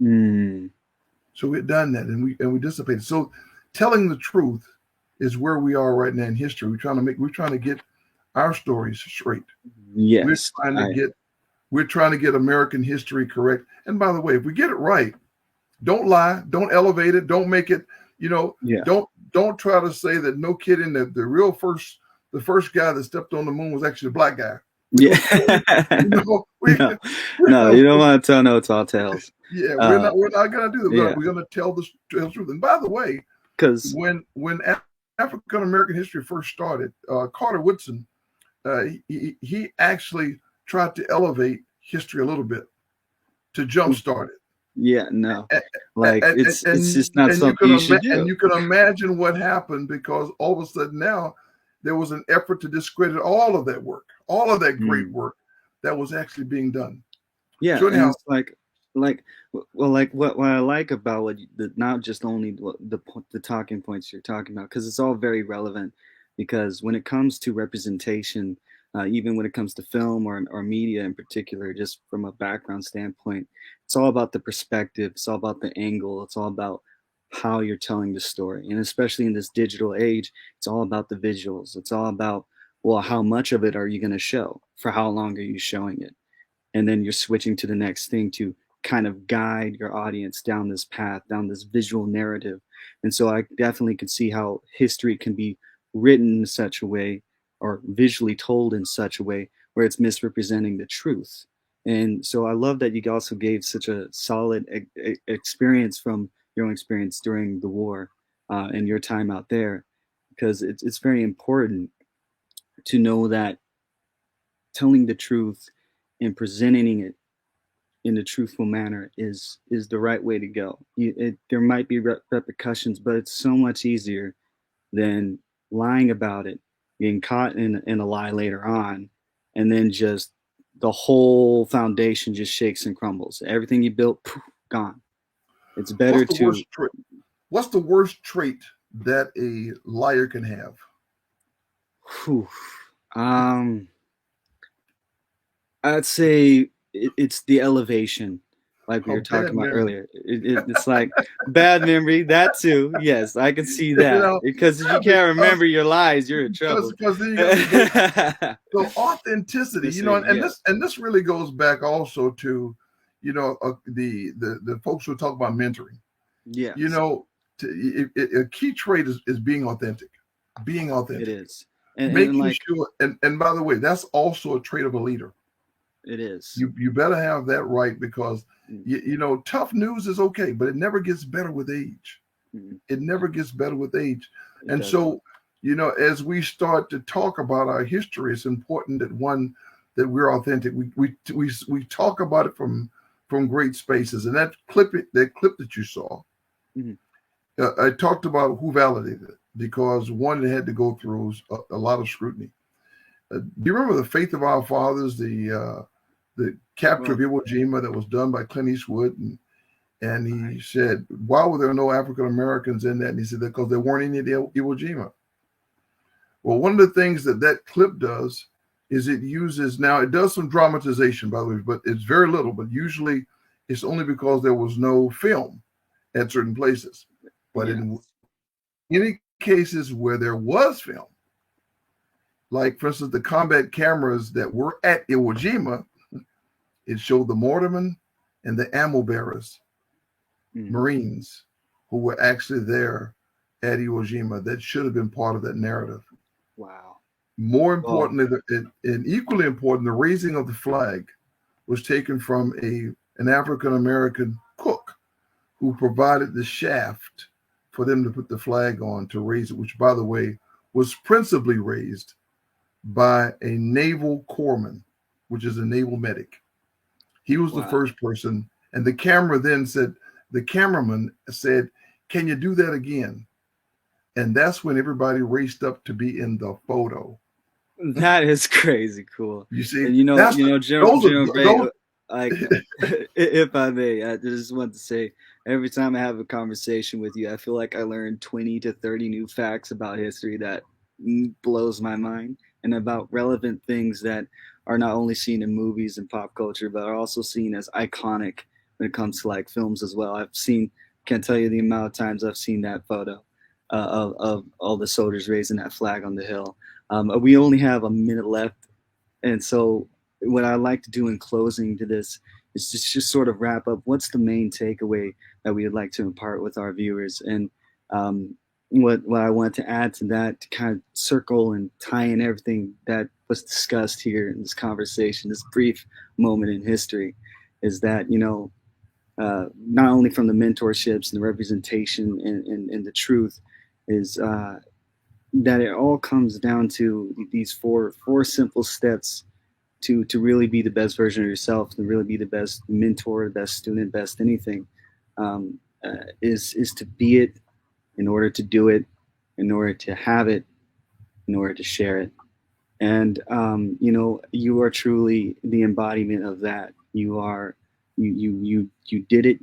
So we had done that, and we dissipated. So telling the truth is where we are right now in history. We're trying to get our stories straight. Yes. We're trying to get American history correct. And by the way, if we get it right, don't lie, don't elevate it, don't make it, don't try to say that no kid in the first guy that stepped on the moon was actually a black guy. Yeah. No, you don't want to tell no tall tales. Yeah, we're not gonna do that. We're gonna tell the truth. And by the way, because when African American history first started, Carter Woodson, he actually tried to elevate history a little bit to jumpstart it. Yeah, no, like it's just not something you should do. And you can imagine what happened, because all of a sudden now there was an effort to discredit all of that work, all of that great work that was actually being done. Yeah, so and it's what I like about not just only the talking points you're talking about, because it's all very relevant. Because when it comes to representation, even when it comes to film or media in particular, just from a background standpoint, it's all about the perspective. It's all about the angle. It's all about how you're telling the story. And especially in this digital age, it's all about the visuals. It's all about, well, how much of it are you going to show? For how long are you showing it? And then you're switching to the next thing to kind of guide your audience down this path, down this visual narrative. And so I definitely could see how history can be written in such a way, or visually told in such a way, where it's misrepresenting the truth. And so I love that you also gave such a solid experience from your own experience during the war and your time out there, because it's very important to know that telling the truth and presenting it in a truthful manner is the right way to go. There might be repercussions, but it's so much easier than lying about it, getting caught in a lie later on, and then just the whole foundation just shakes and crumbles. Everything you built, poof, gone. It's better What's the worst trait that a liar can have? I'd say it's the elevation. like we A were talking bad about memory. earlier. It's like bad mememory. That too. Yes, I can see You that. know, Because if yeah, you can't remember your lies, you're in trouble. because then you got to go. So authenticity, This you know, is, and yeah. this really goes back also to, you know, the folks who talk about mentoring. Yes. You know, a key trait is being authentic. Being authentic. It is. And Making like, sure, and by the way, that's also a trait of a leader. it is. You better have that right, because Mm. you know, tough news is okay, but it never gets better with age. Mm. It never gets better with age. It And doesn't. so, you know, as we start to talk about our history, it's important that we're authentic. We talk about it from great spaces. And that clip that you saw, Mhm. I talked about who validated it, because one, it had to go through a lot of scrutiny. Do you remember the Faith of Our Fathers, the capture of Iwo Jima that was done by Clint Eastwood? And he said, why were there no African Americans in that? And he said, because there weren't any at Iwo Jima. Well, one of the things that clip does is it does some dramatization, by the way, but it's very little, but usually it's only because there was no film at certain places. But in any cases where there was film, like, for instance, the combat cameras that were at Iwo Jima, it showed the mortarmen and the ammo bearers, Marines, who were actually there at Iwo Jima. That should have been part of that narrative. Wow. More importantly, and equally important, the raising of the flag was taken from an African-American cook who provided the shaft for them to put the flag on to raise it, which, by the way, was principally raised by a naval corpsman, which is a naval medic. He was the first person, and the cameraman said, "Can you do that again?" And that's when everybody raced up to be in the photo. That is crazy cool. You see, and General Bray, like, if I may, I just want to say, every time I have a conversation with you, I feel like I learn 20 to 30 new facts about history that blows my mind, and about relevant things that are not only seen in movies and pop culture, but are also seen as iconic when it comes to like films as well. Can't tell you the amount of times I've seen that photo of all the soldiers raising that flag on the hill. We only have a minute left, and so what I like to do in closing to this is just sort of wrap up. What's the main takeaway that we would like to impart with our viewers? And what I want to add to that, to kind of circle and tie in everything that was discussed here in this conversation, this brief moment in history, is that, not only from the mentorships and the representation and the truth, is that it all comes down to these four simple steps to really be the best version of yourself, to really be the best mentor, best student, best anything, is to be it, in order to do it, in order to have it, in order to share it. And you are truly the embodiment of that. You did it.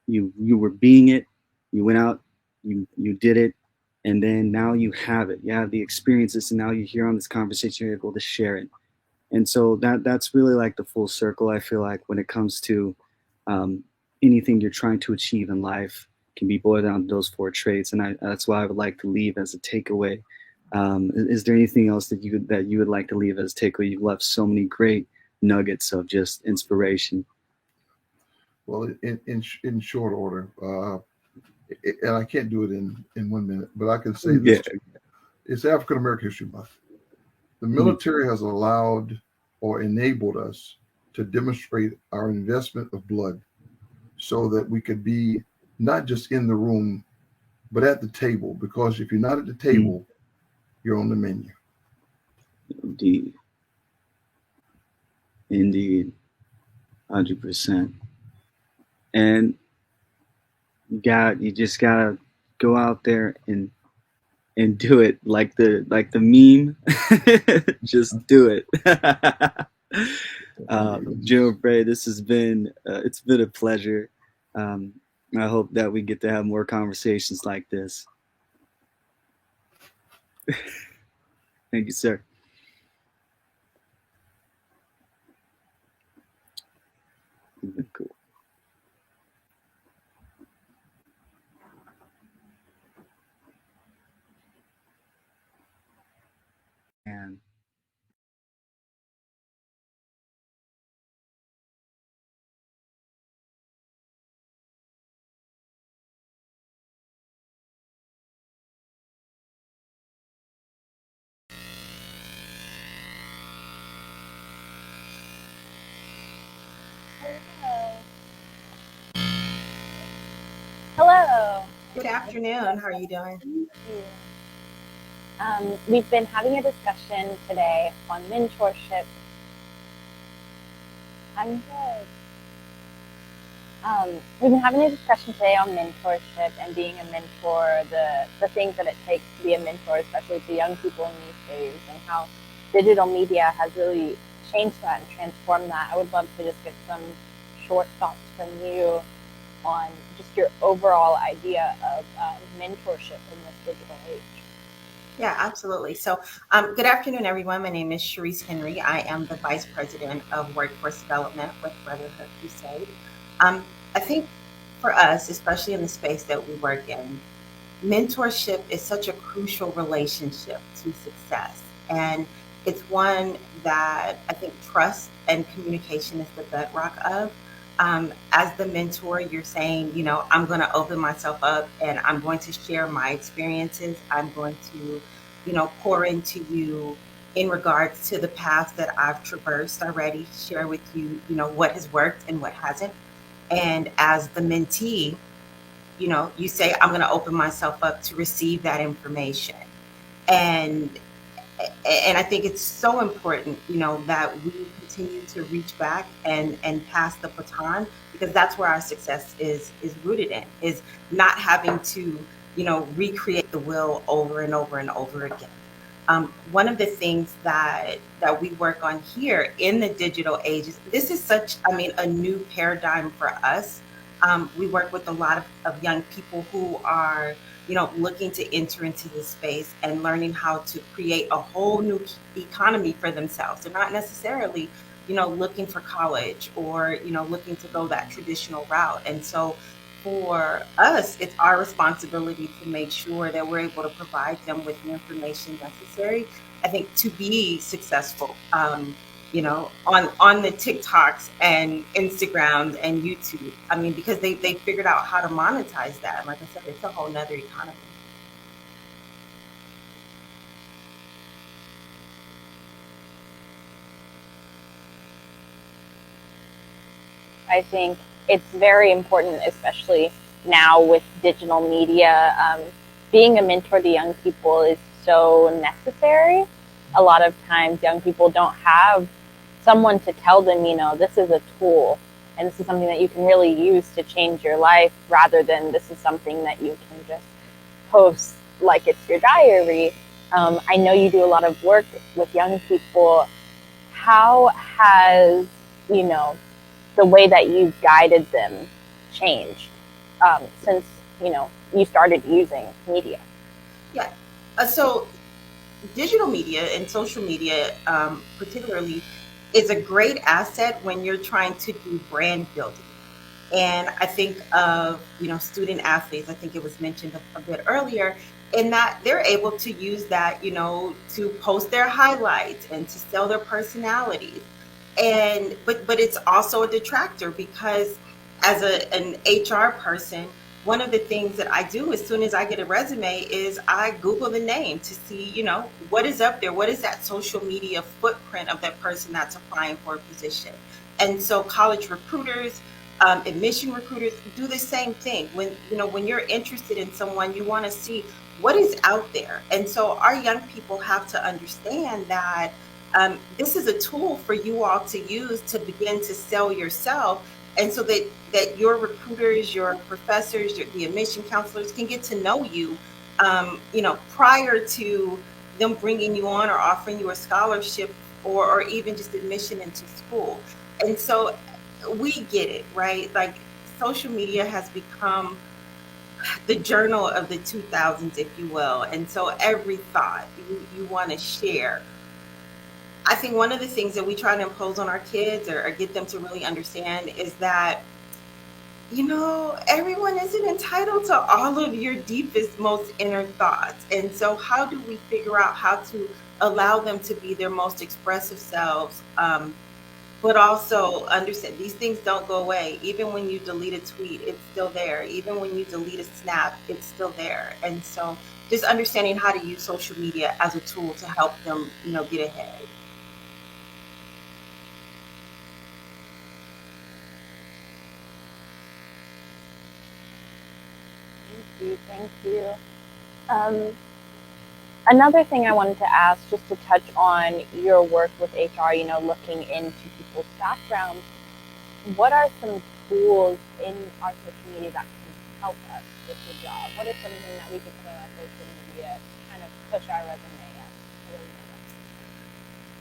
You were being it. You went out. You did it, and then now you have it. You have the experiences, and now you're here on this conversation. You're able to share it. And so that's really like the full circle. I feel like when it comes to anything you're trying to achieve in life, can be boiled down to those four traits, and that's why I would like to leave as a takeaway. Is there anything else that you would like to leave as a takeaway? You've left so many great nuggets of just inspiration. Well, in short order, and I can't do it in 1 minute, but I can say this: it's African American History Month. The military has allowed or enabled us to demonstrate our investment of blood, so that we could be not just in the room, but at the table. Because if you're not at the table, you're on the menu. Indeed, 100%. And you just gotta go out there and do it, like the meme. Just do it. General Bray, this has been it's been a pleasure. I hope that we get to have more conversations like this. Thank you, sir. Cool. Good afternoon. How are you doing? We've been having a discussion today on mentorship. I'm good. We've been having a discussion today on mentorship and being a mentor, the things that it takes to be a mentor, especially to young people in these days, and how digital media has really changed that and transformed that. I would love to just get some short thoughts from you on just your overall idea of mentorship in this digital age. Yeah, absolutely. So, good afternoon, everyone. My name is Sharice Henry. I am the Vice President of Workforce Development with Brotherhood Crusade. I think for us, especially in the space that we work in, mentorship is such a crucial relationship to success. And it's one that I think trust and communication is the bedrock of. As the mentor, you're saying, you know, I'm going to open myself up and I'm going to share my experiences. I'm going to, you know, pour into you in regards to the paths that I've traversed already, share with you, you know, what has worked and what hasn't. And as the mentee, you know, you say, I'm going to open myself up to receive that information. And I think it's so important, you know, that we continue to reach back and pass the baton, because that's where our success is rooted in, is not having to, you know, recreate the wheel over and over and over again. One of the things that we work on here in the digital age is this is such, I mean, a new paradigm for us. We work with a lot of young people who are, you know, looking to enter into this space and learning how to create a whole new economy for themselves. They're not necessarily, you know, looking for college or, you know, looking to go that traditional route. And so for us, it's our responsibility to make sure that we're able to provide them with the information necessary, I think, to be successful. You know, on the TikToks and Instagrams and YouTube. I mean, because they figured out how to monetize that. Like I said, it's a whole nother economy. I think it's very important, especially now with digital media. Being a mentor to young people is so necessary. A lot of times, young people don't have someone to tell them, you know, this is a tool and this is something that you can really use to change your life, rather than this is something that you can just post like it's your diary. I know you do a lot of work with young people. How has, you know, the way that you've guided them changed since, you know, you started using media? Yeah. So digital media and social media, particularly, is a great asset when you're trying to do brand building. And I think of, you know, student athletes, I think it was mentioned a bit earlier, in that they're able to use that, you know, to post their highlights and to sell their personalities. And but it's also a detractor, because as an HR person, one of the things that I do as soon as I get a resume is I Google the name to see, you know, what is up there, what is that social media footprint of that person that's applying for a position. And so college recruiters, admission recruiters do the same thing. When, you know, when you're interested in someone, you want to see what is out there. And so our young people have to understand that this is a tool for you all to use to begin to sell yourself, and so that your recruiters, your professors, the admission counselors can get to know you, you know, prior to them bringing you on or offering you a scholarship, or even just admission into school. And so we get it, right? Like, social media has become the journal of the 2000s, if you will. And so every thought you want to share. I think one of the things that we try to impose on our kids, or get them to really understand, is that, you know, everyone isn't entitled to all of your deepest, most inner thoughts. And so how do we figure out how to allow them to be their most expressive selves, but also understand these things don't go away. Even when you delete a tweet, it's still there. Even when you delete a snap, it's still there. And so just understanding how to use social media as a tool to help them, you know, get ahead. Thank you. Thank you. Another thing I wanted to ask, just to touch on your work with HR, looking into people's backgrounds, what are some tools in our social media that can help us with the job? What is something that we could put on our social media to kind of push our resume up?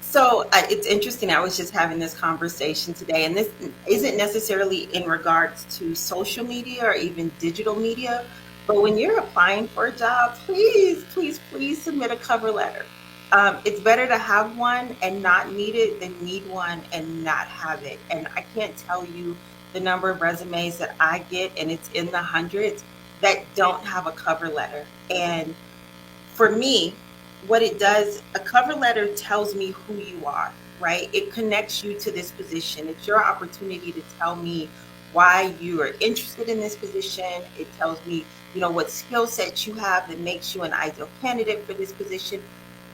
So it's interesting. I was just having this conversation today, and this isn't necessarily in regards to social media or even digital media. But when you're applying for a job, please, please, please submit a cover letter. It's better to have one and not need it than need one and not have it. And I can't tell you the number of resumes that I get, and it's in the hundreds, that don't have a cover letter. And for me, what it does, a cover letter tells me who you are, right? It connects you to this position. It's your opportunity to tell me why you are interested in this position. It tells me, what skill sets you have that makes you an ideal candidate for this position.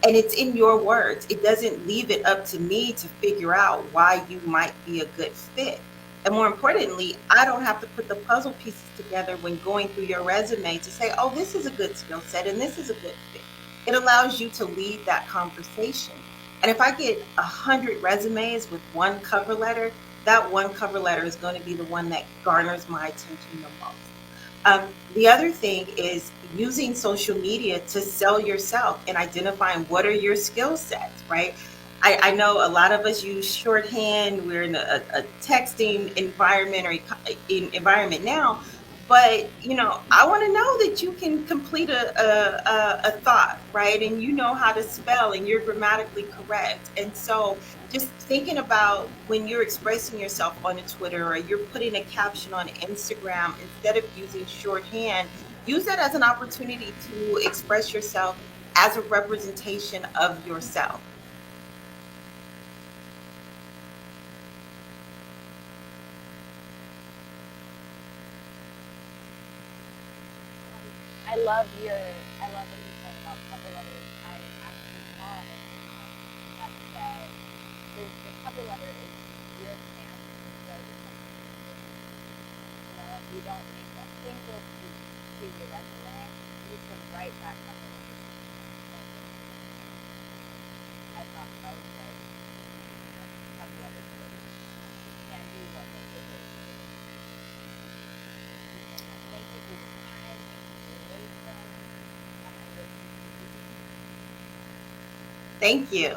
And it's in your words. It doesn't leave it up to me to figure out why you might be a good fit. And more importantly, I don't have to put the puzzle pieces together when going through your resume to say, oh, this is a good skill set and this is a good fit. It allows you to lead that conversation. And if I get 100 resumes with one cover letter, that one cover letter is going to be the one that garners my attention the most. The other thing is using social media to sell yourself and identifying what are your skill sets, right? I know a lot of us use shorthand. We're in a texting environment or environment now, but I want to know that you can complete a thought, right? And you know how to spell and you're grammatically correct. And so just thinking about when you're expressing yourself on a Twitter or you're putting a caption on Instagram, instead of using shorthand, use that as an opportunity to express yourself as a representation of yourself. I love what you said about cover letters. I actually saw that said the cover letter is your chance to show yourself. If you don't make a single piece to your resume, you can write that cover letter. I thought that was very cover letters can do what they did. Thank you for your time. Thank you.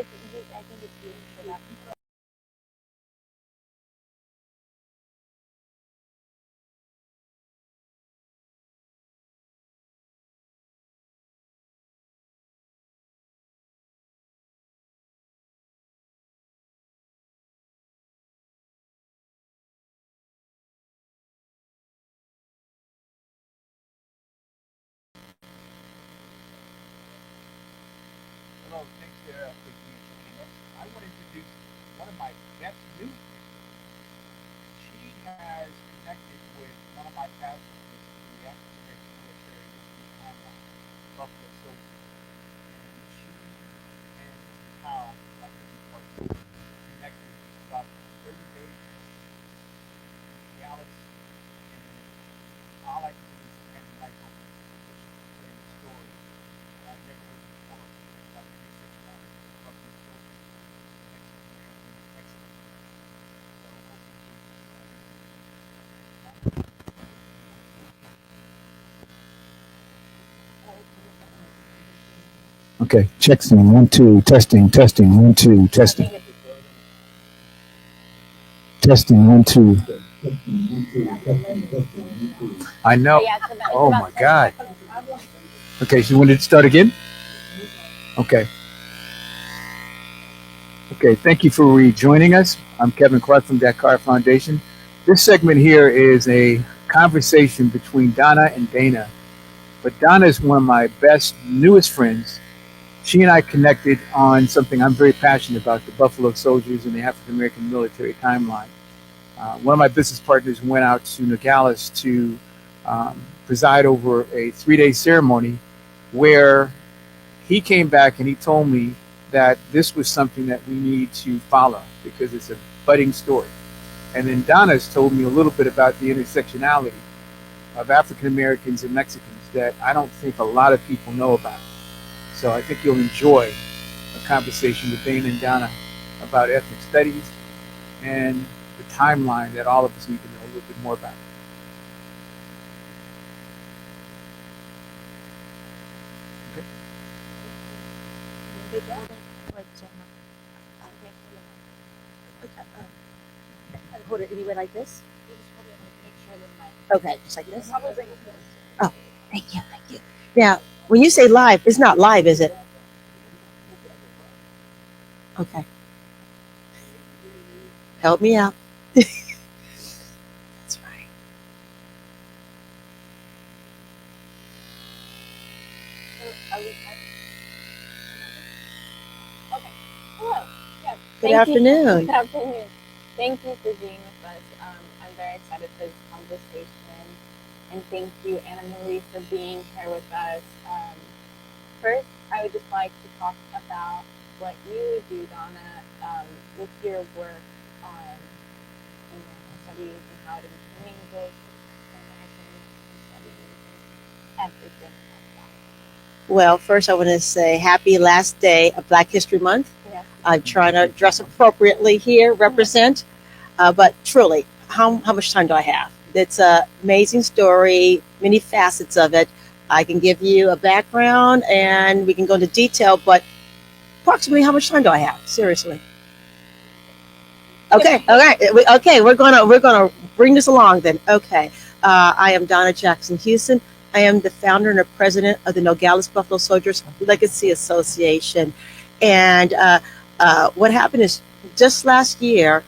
think it's beautiful. Hello, thanks for being joining us. I want to introduce one of my best new friends. She has connected with one of my past members in the African American military in the timeline, Buffalo Soldier. And she and Mr. Powell, my business partner, connected about 30 days ago in Dallas. And all I can do is hand the mic over to her sharing the story. I've never heard before about any sexuality of Buffalo Soldier, Mexican American, excellent. So okay, testing, 1, 2, testing, 1, 2, testing. Testing, 1, 2. I know. Oh my God. Okay, so when did it start again? Okay. Okay, thank you for rejoining us. I'm Kevin Clark from Dakar Foundation. This segment here is a conversation between Donna and Dana. But Donna is one of my best, newest friends. She and I connected on something I'm very passionate about, the Buffalo Soldiers and the African American military timeline. One of my business partners went out to Nogales to preside over a 3-day ceremony where he came back and he told me that this was something that we need to follow because it's a budding story. And then Donna's told me a little bit about the intersectionality of African Americans and Mexicans that I don't think a lot of people know about. So I think you'll enjoy a conversation with Dana and Donna about ethnic studies and the timeline that all of us need to know a little bit more about. Hold it anywhere like this? Okay, just like this? Oh, thank you, thank you. Now, when you say live, it's not live, is it? Okay. Help me out. That's right. Good afternoon. Good afternoon. Thank you for being with us. I'm very excited for this conversation. And thank you, Anna Marie, for being here with us. First, I would just like to talk about what you do, Donna, with your work on studies and how to mingle and everything. Well, first I want to say happy last day of Black History Month. Yes. I'm trying to dress appropriately here, represent, but truly, how much time do I have? It's an amazing story, many facets of it. I can give you a background and we can go into detail, but approximately how much time do I have? Seriously. Okay, all right. Okay, we're gonna bring this along then. Okay, I am Donna Jackson Houston. I am the founder and the president of the Nogales Buffalo Soldiers Legacy Association. And what happened is just last year,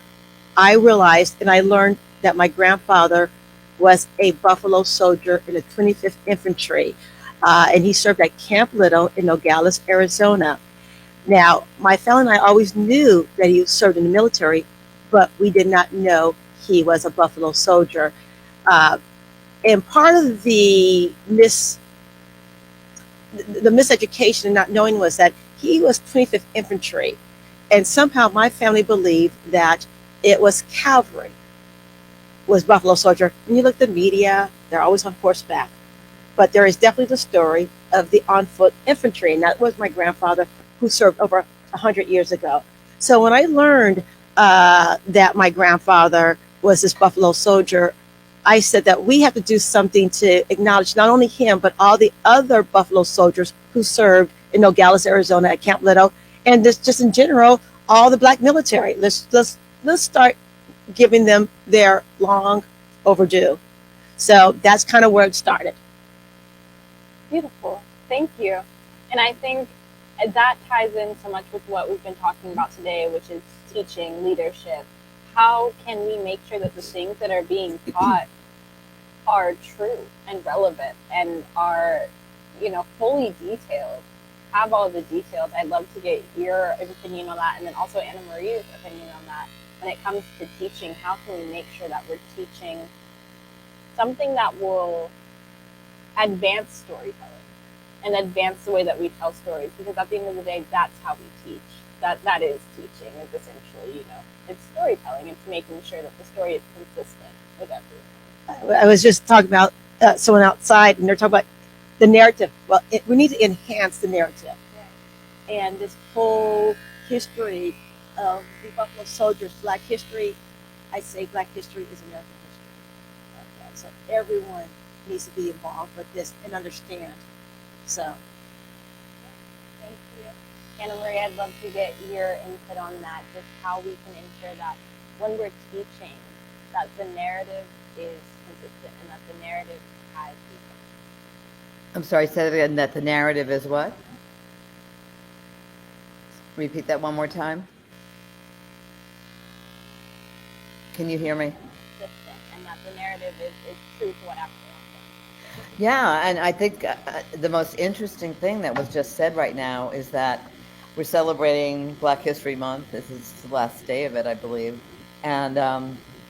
I realized and I learned that my grandfather was a Buffalo Soldier in the 25th Infantry. And he served at Camp Little in Nogales, Arizona. Now, my family and I always knew that he served in the military, but we did not know he was a Buffalo Soldier. And part of the miseducation and not knowing was that he was 25th Infantry. And somehow my family believed that it was cavalry, was Buffalo Soldier. When you look at the media, they're always on horseback. But there is definitely the story of the on-foot infantry, and that was my grandfather who served over 100 years ago. So when I learned that my grandfather was this Buffalo Soldier, I said that we have to do something to acknowledge not only him, but all the other Buffalo Soldiers who served in Nogales, Arizona at Camp Little, and this just in general, all the Black military. Let's start giving them their long overdue. So that's kind of where it started. Beautiful. Thank you. And I think that ties in so much with what we've been talking about today, which is teaching, leadership. How can we make sure that the things that are being taught are true and relevant and are, fully detailed, have all the details? I'd love to get your opinion on that, and then also Anna Marie's opinion on that. When it comes to teaching, how can we make sure that we're teaching something that will advance storytelling and advance the way that we tell stories? Because at the end of the day, that's how we teach. That is teaching, is essentially, it's storytelling. It's making sure that the story is consistent with everyone. I was just talking about someone outside, and they're talking about the narrative. Well, we need to enhance the narrative. And this whole history of the Buffalo Soldiers, Black history, I say Black history is American history. Okay, so everyone needs to be involved with this and understand. So. Thank you. Anna Marie, I'd love to get your input on that, just how we can ensure that when we're teaching, that the narrative is consistent and that the narrative has people. I'm sorry, say that again, that the narrative is what? Repeat that one more time. Can you hear me? Consistent, and that the narrative is true to what actually happened. Yeah, and I think the most interesting thing that was just said right now is that we're celebrating Black History Month. This is the last day of it, I believe. And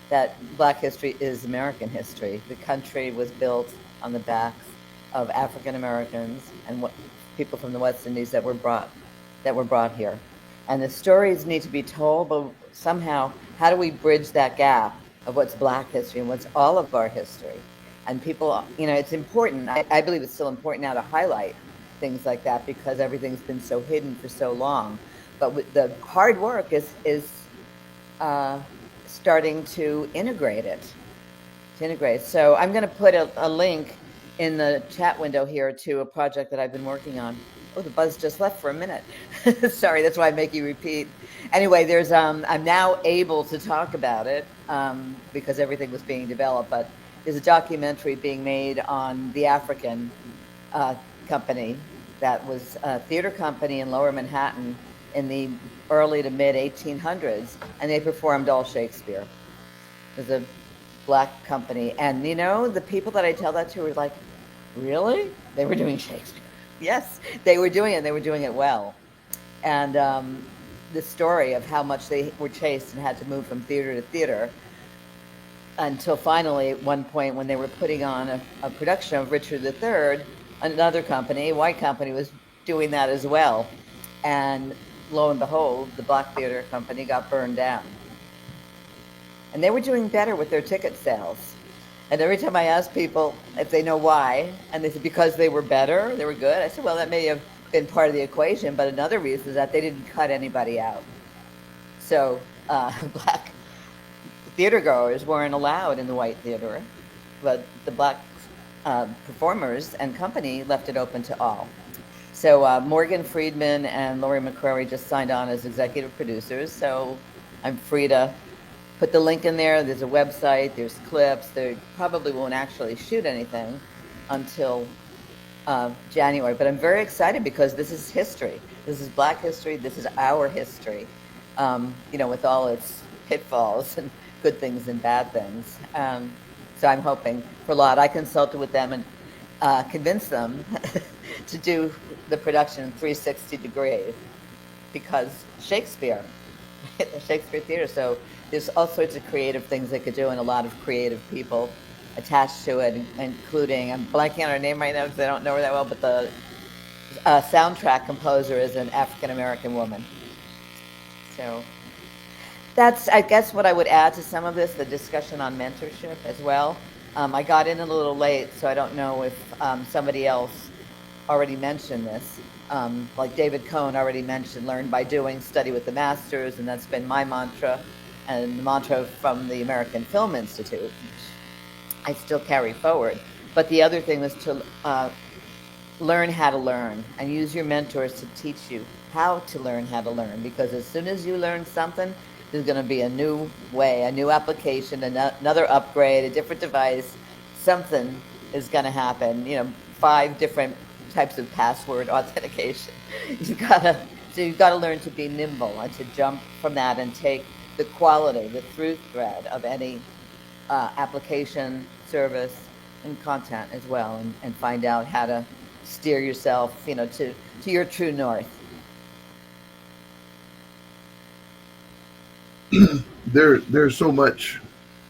that Black history is American history. The country was built on the backs of African Americans and people from the West Indies that were brought here. And the stories need to be told, but somehow, how do we bridge that gap of what's Black history and what's all of our history? And people, it's important. I believe it's still important now to highlight things like that because everything's been so hidden for so long. But with the hard work is starting to integrate it. So I'm going to put a link in the chat window here to a project that I've been working on. Oh, the buzz just left for a minute. Sorry, that's why I make you repeat. Anyway, there's I'm now able to talk about it because everything was being developed, but there's a documentary being made on the African company that was a theater company in Lower Manhattan in the early to mid 1800s, and they performed all Shakespeare. It was a Black company, and the people that I tell that to were like, really? They were doing Shakespeare. Yes, they were doing it, and they were doing it well. And the story of how much they were chased and had to move from theater to theater until finally at one point when they were putting on a production of Richard III, another company, a white company, was doing that as well. And lo and behold, the Black theater company got burned down. And they were doing better with their ticket sales. And every time I ask people if they know why, and they said because they were better, they were good. I said, well, that may have been part of the equation, but another reason is that they didn't cut anybody out. So Black theater goers weren't allowed in the white theater, but the Black performers and company left it open to all. So Morgan Friedman and Laurie McCrary just signed on as executive producers, so I'm free to put the link in there. There's a website, there's clips. They probably won't actually shoot anything until January, but I'm very excited because this is history. This is Black history. This is our history, with all its pitfalls and good things and bad things. So I'm hoping for a lot. I consulted with them and convinced them to do the production in 360 degrees because Shakespeare theater. So there's all sorts of creative things they could do and a lot of creative people attached to it, including, I'm blanking on her name right now because I don't know her that well, but the soundtrack composer is an African-American woman. So that's, I guess, what I would add to some of this, the discussion on mentorship as well. I got in a little late, so I don't know if somebody else already mentioned this. Like David Cohn already mentioned, learn by doing, study with the masters, and that's been my mantra, and the mantra from the American Film Institute, I still carry forward. But the other thing was to learn how to learn and use your mentors to teach you how to learn how to learn, because as soon as you learn something, there's going to be a new way, a new application, another upgrade, a different device. Something is going to happen. 5 different types of password authentication. You've got to learn to be nimble and to jump from that and take the quality, the through thread of any application, service, and content as well, and find out how to steer yourself, to your true north. There's so much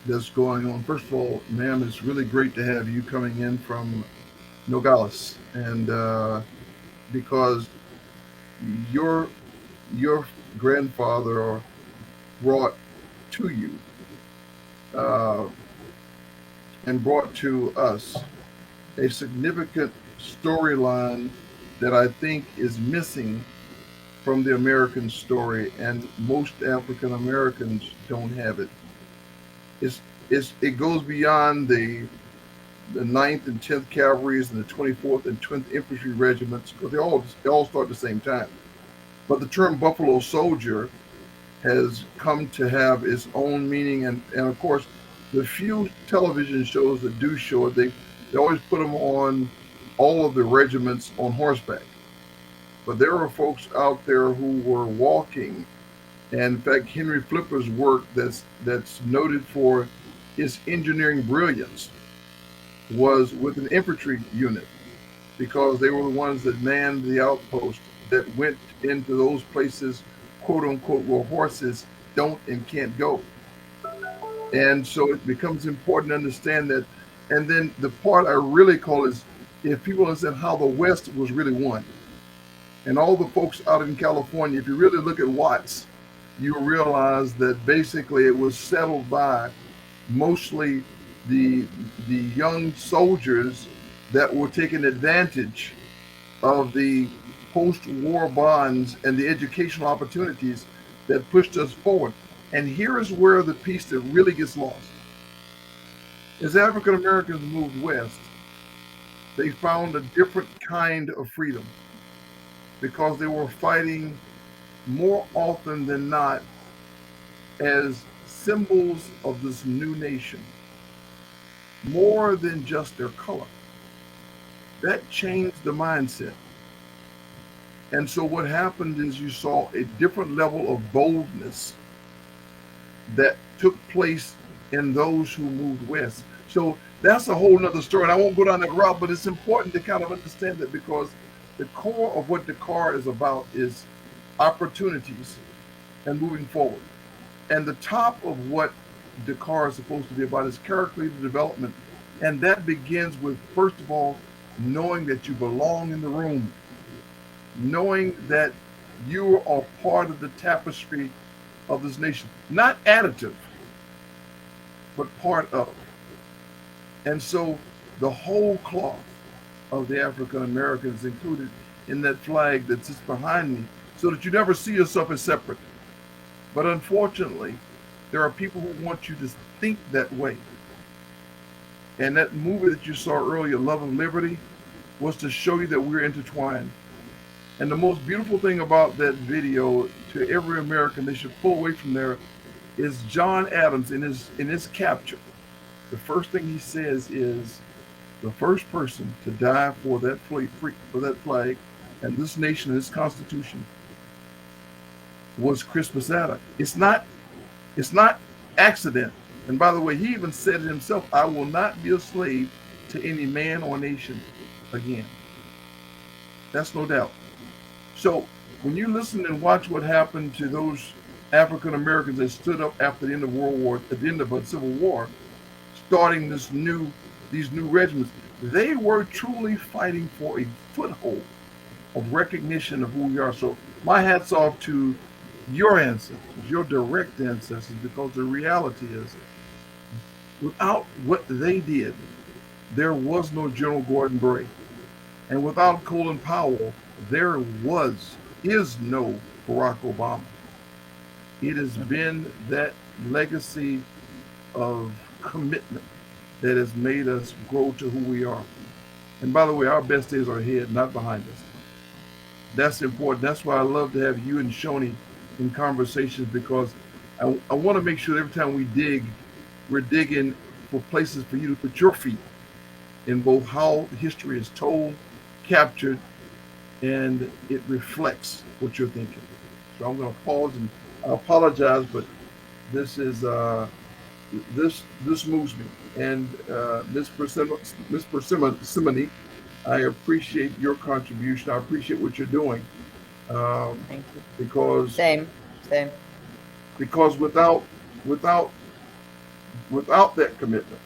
that's going on. First of all, ma'am, it's really great to have you coming in from Nogales, and because your grandfather brought to you and brought to us a significant storyline that I think is missing from the American story, and most African Americans don't have it. It goes beyond the 9th and 10th Cavalries and the 24th and 20th Infantry Regiments, because they all start at the same time. But the term Buffalo Soldier has come to have its own meaning, and of course, the few television shows that do show it, they always put them on all of the regiments on horseback. But there are folks out there who were walking, and in fact, Henry Flipper's work that's noted for his engineering brilliance was with an infantry unit, because they were the ones that manned the outpost that went into those places, quote unquote, where horses don't and can't go. And so it becomes important to understand that. And then the part I really call is if people understand how the West was really won. And all the folks out in California, if you really look at Watts, you realize that basically it was settled by mostly the young soldiers that were taking advantage of the post-war bonds and the educational opportunities that pushed us forward. And here is where the piece that really gets lost. As African Americans moved west, they found a different kind of freedom, because they were fighting more often than not as symbols of this new nation, more than just their color. That changed the mindset. And so what happened is you saw a different level of boldness that took place in those who moved west. So that's a whole nother story. And I won't go down that route, but it's important to kind of understand that, because the core of what Dakar is about is opportunities and moving forward. And the top of what Dakar is supposed to be about is character leader development. And that begins with, first of all, knowing that you belong in the room, knowing that you are part of the tapestry of this nation, not additive, but part of. And so the whole cloth of the African Americans included in that flag that sits behind me, so that you never see yourself as separate. But unfortunately, there are people who want you to think that way. And that movie that you saw earlier, Love of Liberty, was to show you that we're intertwined. And the most beautiful thing about that video, to every American, they should pull away from there, is John Adams in his capture. The first thing he says is, the first person to die for that flag and this nation and this Constitution was Crispus Attucks. It's not accident. And by the way, he even said it himself, I will not be a slave to any man or nation again. That's no doubt. So when you listen and watch what happened to those African Americans that stood up after the end of the Civil War, starting these new regiments, they were truly fighting for a foothold of recognition of who we are. So my hat's off to your ancestors, your direct ancestors, because the reality is, without what they did, there was no General Gordon Bray. And without Colin Powell, there is no Barack Obama. It has been that legacy of commitment that has made us grow to who we are. And by the way, our best days are ahead, not behind us. That's important. That's why I love to have you and Shoni in conversations, because I want to make sure that every time we dig, we're digging for places for you to put your feet in both how history is told, captured, and it reflects what you're thinking. So I'm going to pause, and I apologize, but this is this moves me. And Ms. Persimmony, I appreciate your contribution. I appreciate what you're doing. Thank you. Because Same. Because without that commitment,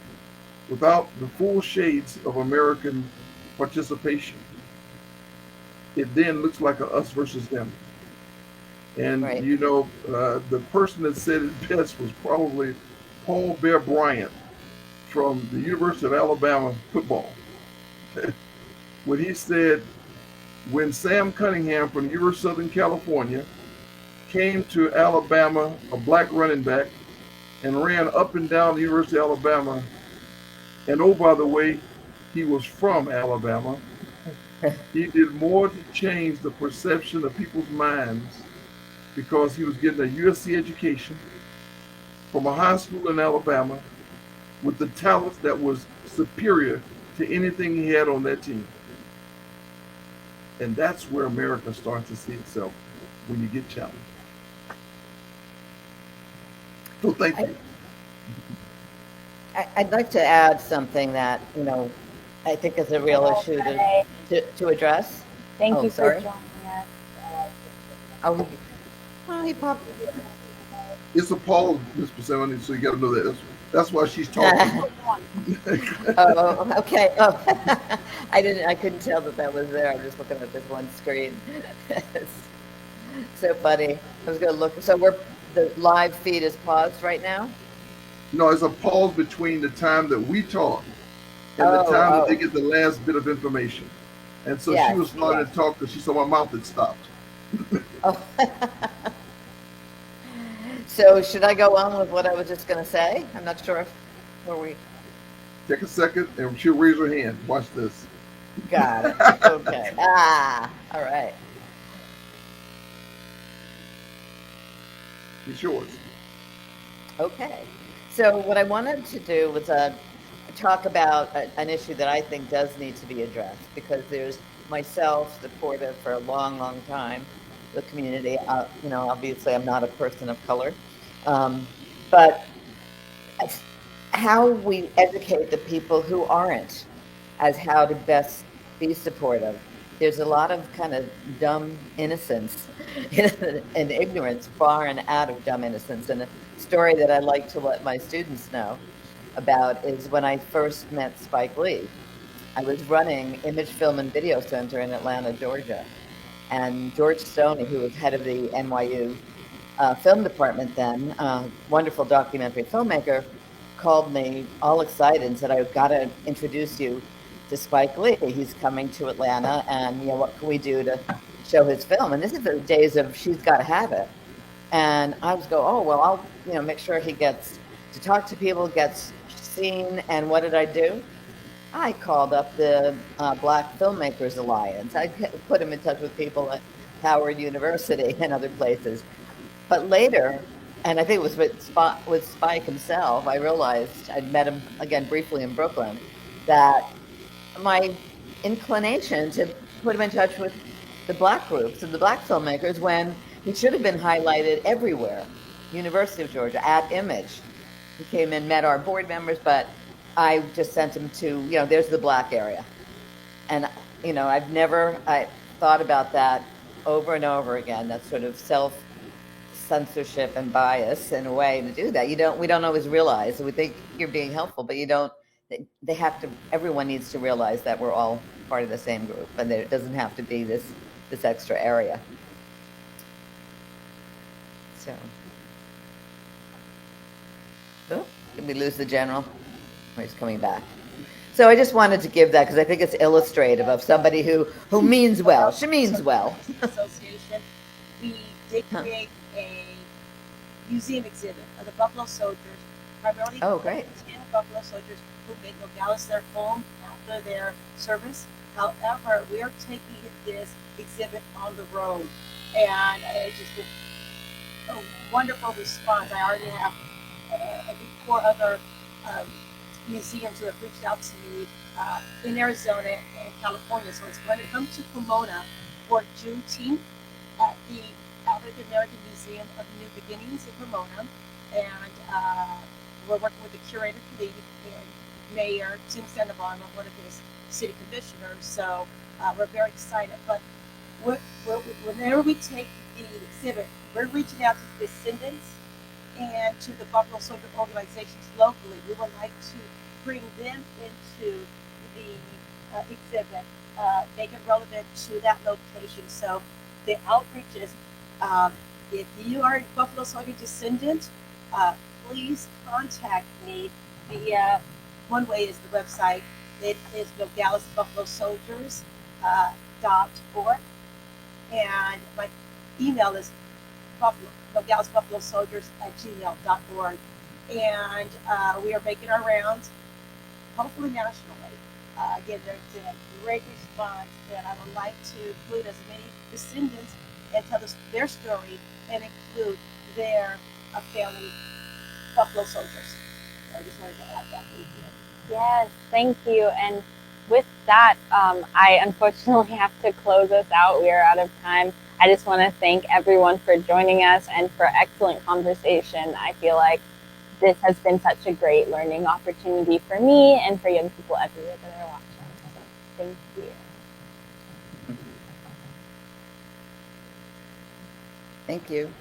without the full shades of American participation, it then looks like a us versus them. And Right. you know, the person that said it best was probably Paul Bear Bryant from the University of Alabama football. When he said, when Sam Cunningham from the University of Southern California came to Alabama, a black running back, and ran up and down the University of Alabama, and oh, by the way, he was from Alabama, he did more to change the perception of people's minds, because he was getting a USC education from a high school in Alabama with the talent that was superior to anything he had on that team. And that's where America starts to see itself, when you get challenged. So thank you. I'd like to add something that, you know, I think is a real issue to address. Thank Oh, you sorry. for joining us. Oh, he popped. It's a pause, Ms. Persimmon, so you got to know that. That's why she's talking. Oh, okay. Oh, I couldn't tell that was there. I'm just looking at this one screen. It's so funny. I was going to look. So the live feed is paused right now? No, it's a pause between the time that we talk and the time that they get the last bit of information. And so she was starting to talk because she saw my mouth had stopped. Oh. So should I go on with what I was just going to say? I'm not sure where we... Take a second and she'll raise her hand. Watch this. Got it. Okay. All right. It's yours. Okay. So what I wanted to do was talk about an issue that I think does need to be addressed, because there's myself supportive for a long, long time, the community. You know, obviously I'm not a person of color, but how we educate the people who aren't as how to best be supportive. There's a lot of kind of dumb innocence and ignorance, far and out of dumb innocence. And a story that I like to let my students know about is when I first met Spike Lee. I was running Image Film and Video Center in Atlanta, Georgia. And George Stoney, who was head of the NYU film department then, wonderful documentary filmmaker, called me all excited and said, I've got to introduce you to Spike Lee. He's coming to Atlanta, and you know, what can we do to show his film? And this is the days of She's Gotta Have It. And I was go, oh, well, I'll make sure he gets to talk to people, gets seen. And what did I do? I called up the Black Filmmakers Alliance. I put him in touch with people at Howard University and other places. But later, and I think it was with Spike himself, I realized, I'd met him again briefly in Brooklyn, that my inclination to put him in touch with the Black groups and the Black filmmakers, when he should have been highlighted everywhere. University of Georgia, at Image. He came in, met our board members, but I just sent him to, there's the Black area. And, I thought about that over and over again, that sort of self-censorship and bias in a way to do that. We don't always realize. We think you're being helpful, but you don't. Everyone needs to realize that we're all part of the same group, and there doesn't have to be this extra area. So, did we lose the general? Or he's coming back. So I just wanted to give that because I think it's illustrative of somebody who means well. She means well. Association, we did create a museum exhibit of the Buffalo Soldiers, primarily. Oh, great. Buffalo Soldiers who made Nogales their home after their service. However, we are taking this exhibit on the road, and it's just been a wonderful response. I already have I think 4 other museums who have reached out to me in Arizona and California. So it's going to come to Pomona for Juneteenth at the African American Museum of New Beginnings in Pomona. And we're working with the curator for and Mayor Tim Sandoval, one of his city commissioners. So we're very excited. But whenever we take the exhibit, we're reaching out to the descendants and to the Buffalo Soldier organizations locally. We would like to bring them into the exhibit, make it relevant to that location. So the outreach is, if you are a Buffalo Soldier descendant, please contact me via, one way is the website. It is Nogales Buffalo Soldiers .org, and my email is Nogales Buffalo Soldiers @gmail.org. And we are making our rounds, hopefully nationally. Again, there's been a great response, and I would like to include as many descendants and tell us their story and include their family Buffalo Soldiers. So I just wanted to add that. Yes, thank you. And with that, I unfortunately have to close us out. We are out of time. I just want to thank everyone for joining us and for excellent conversation. I feel like this has been such a great learning opportunity for me and for young people everywhere that are watching. So thank you. Thank you.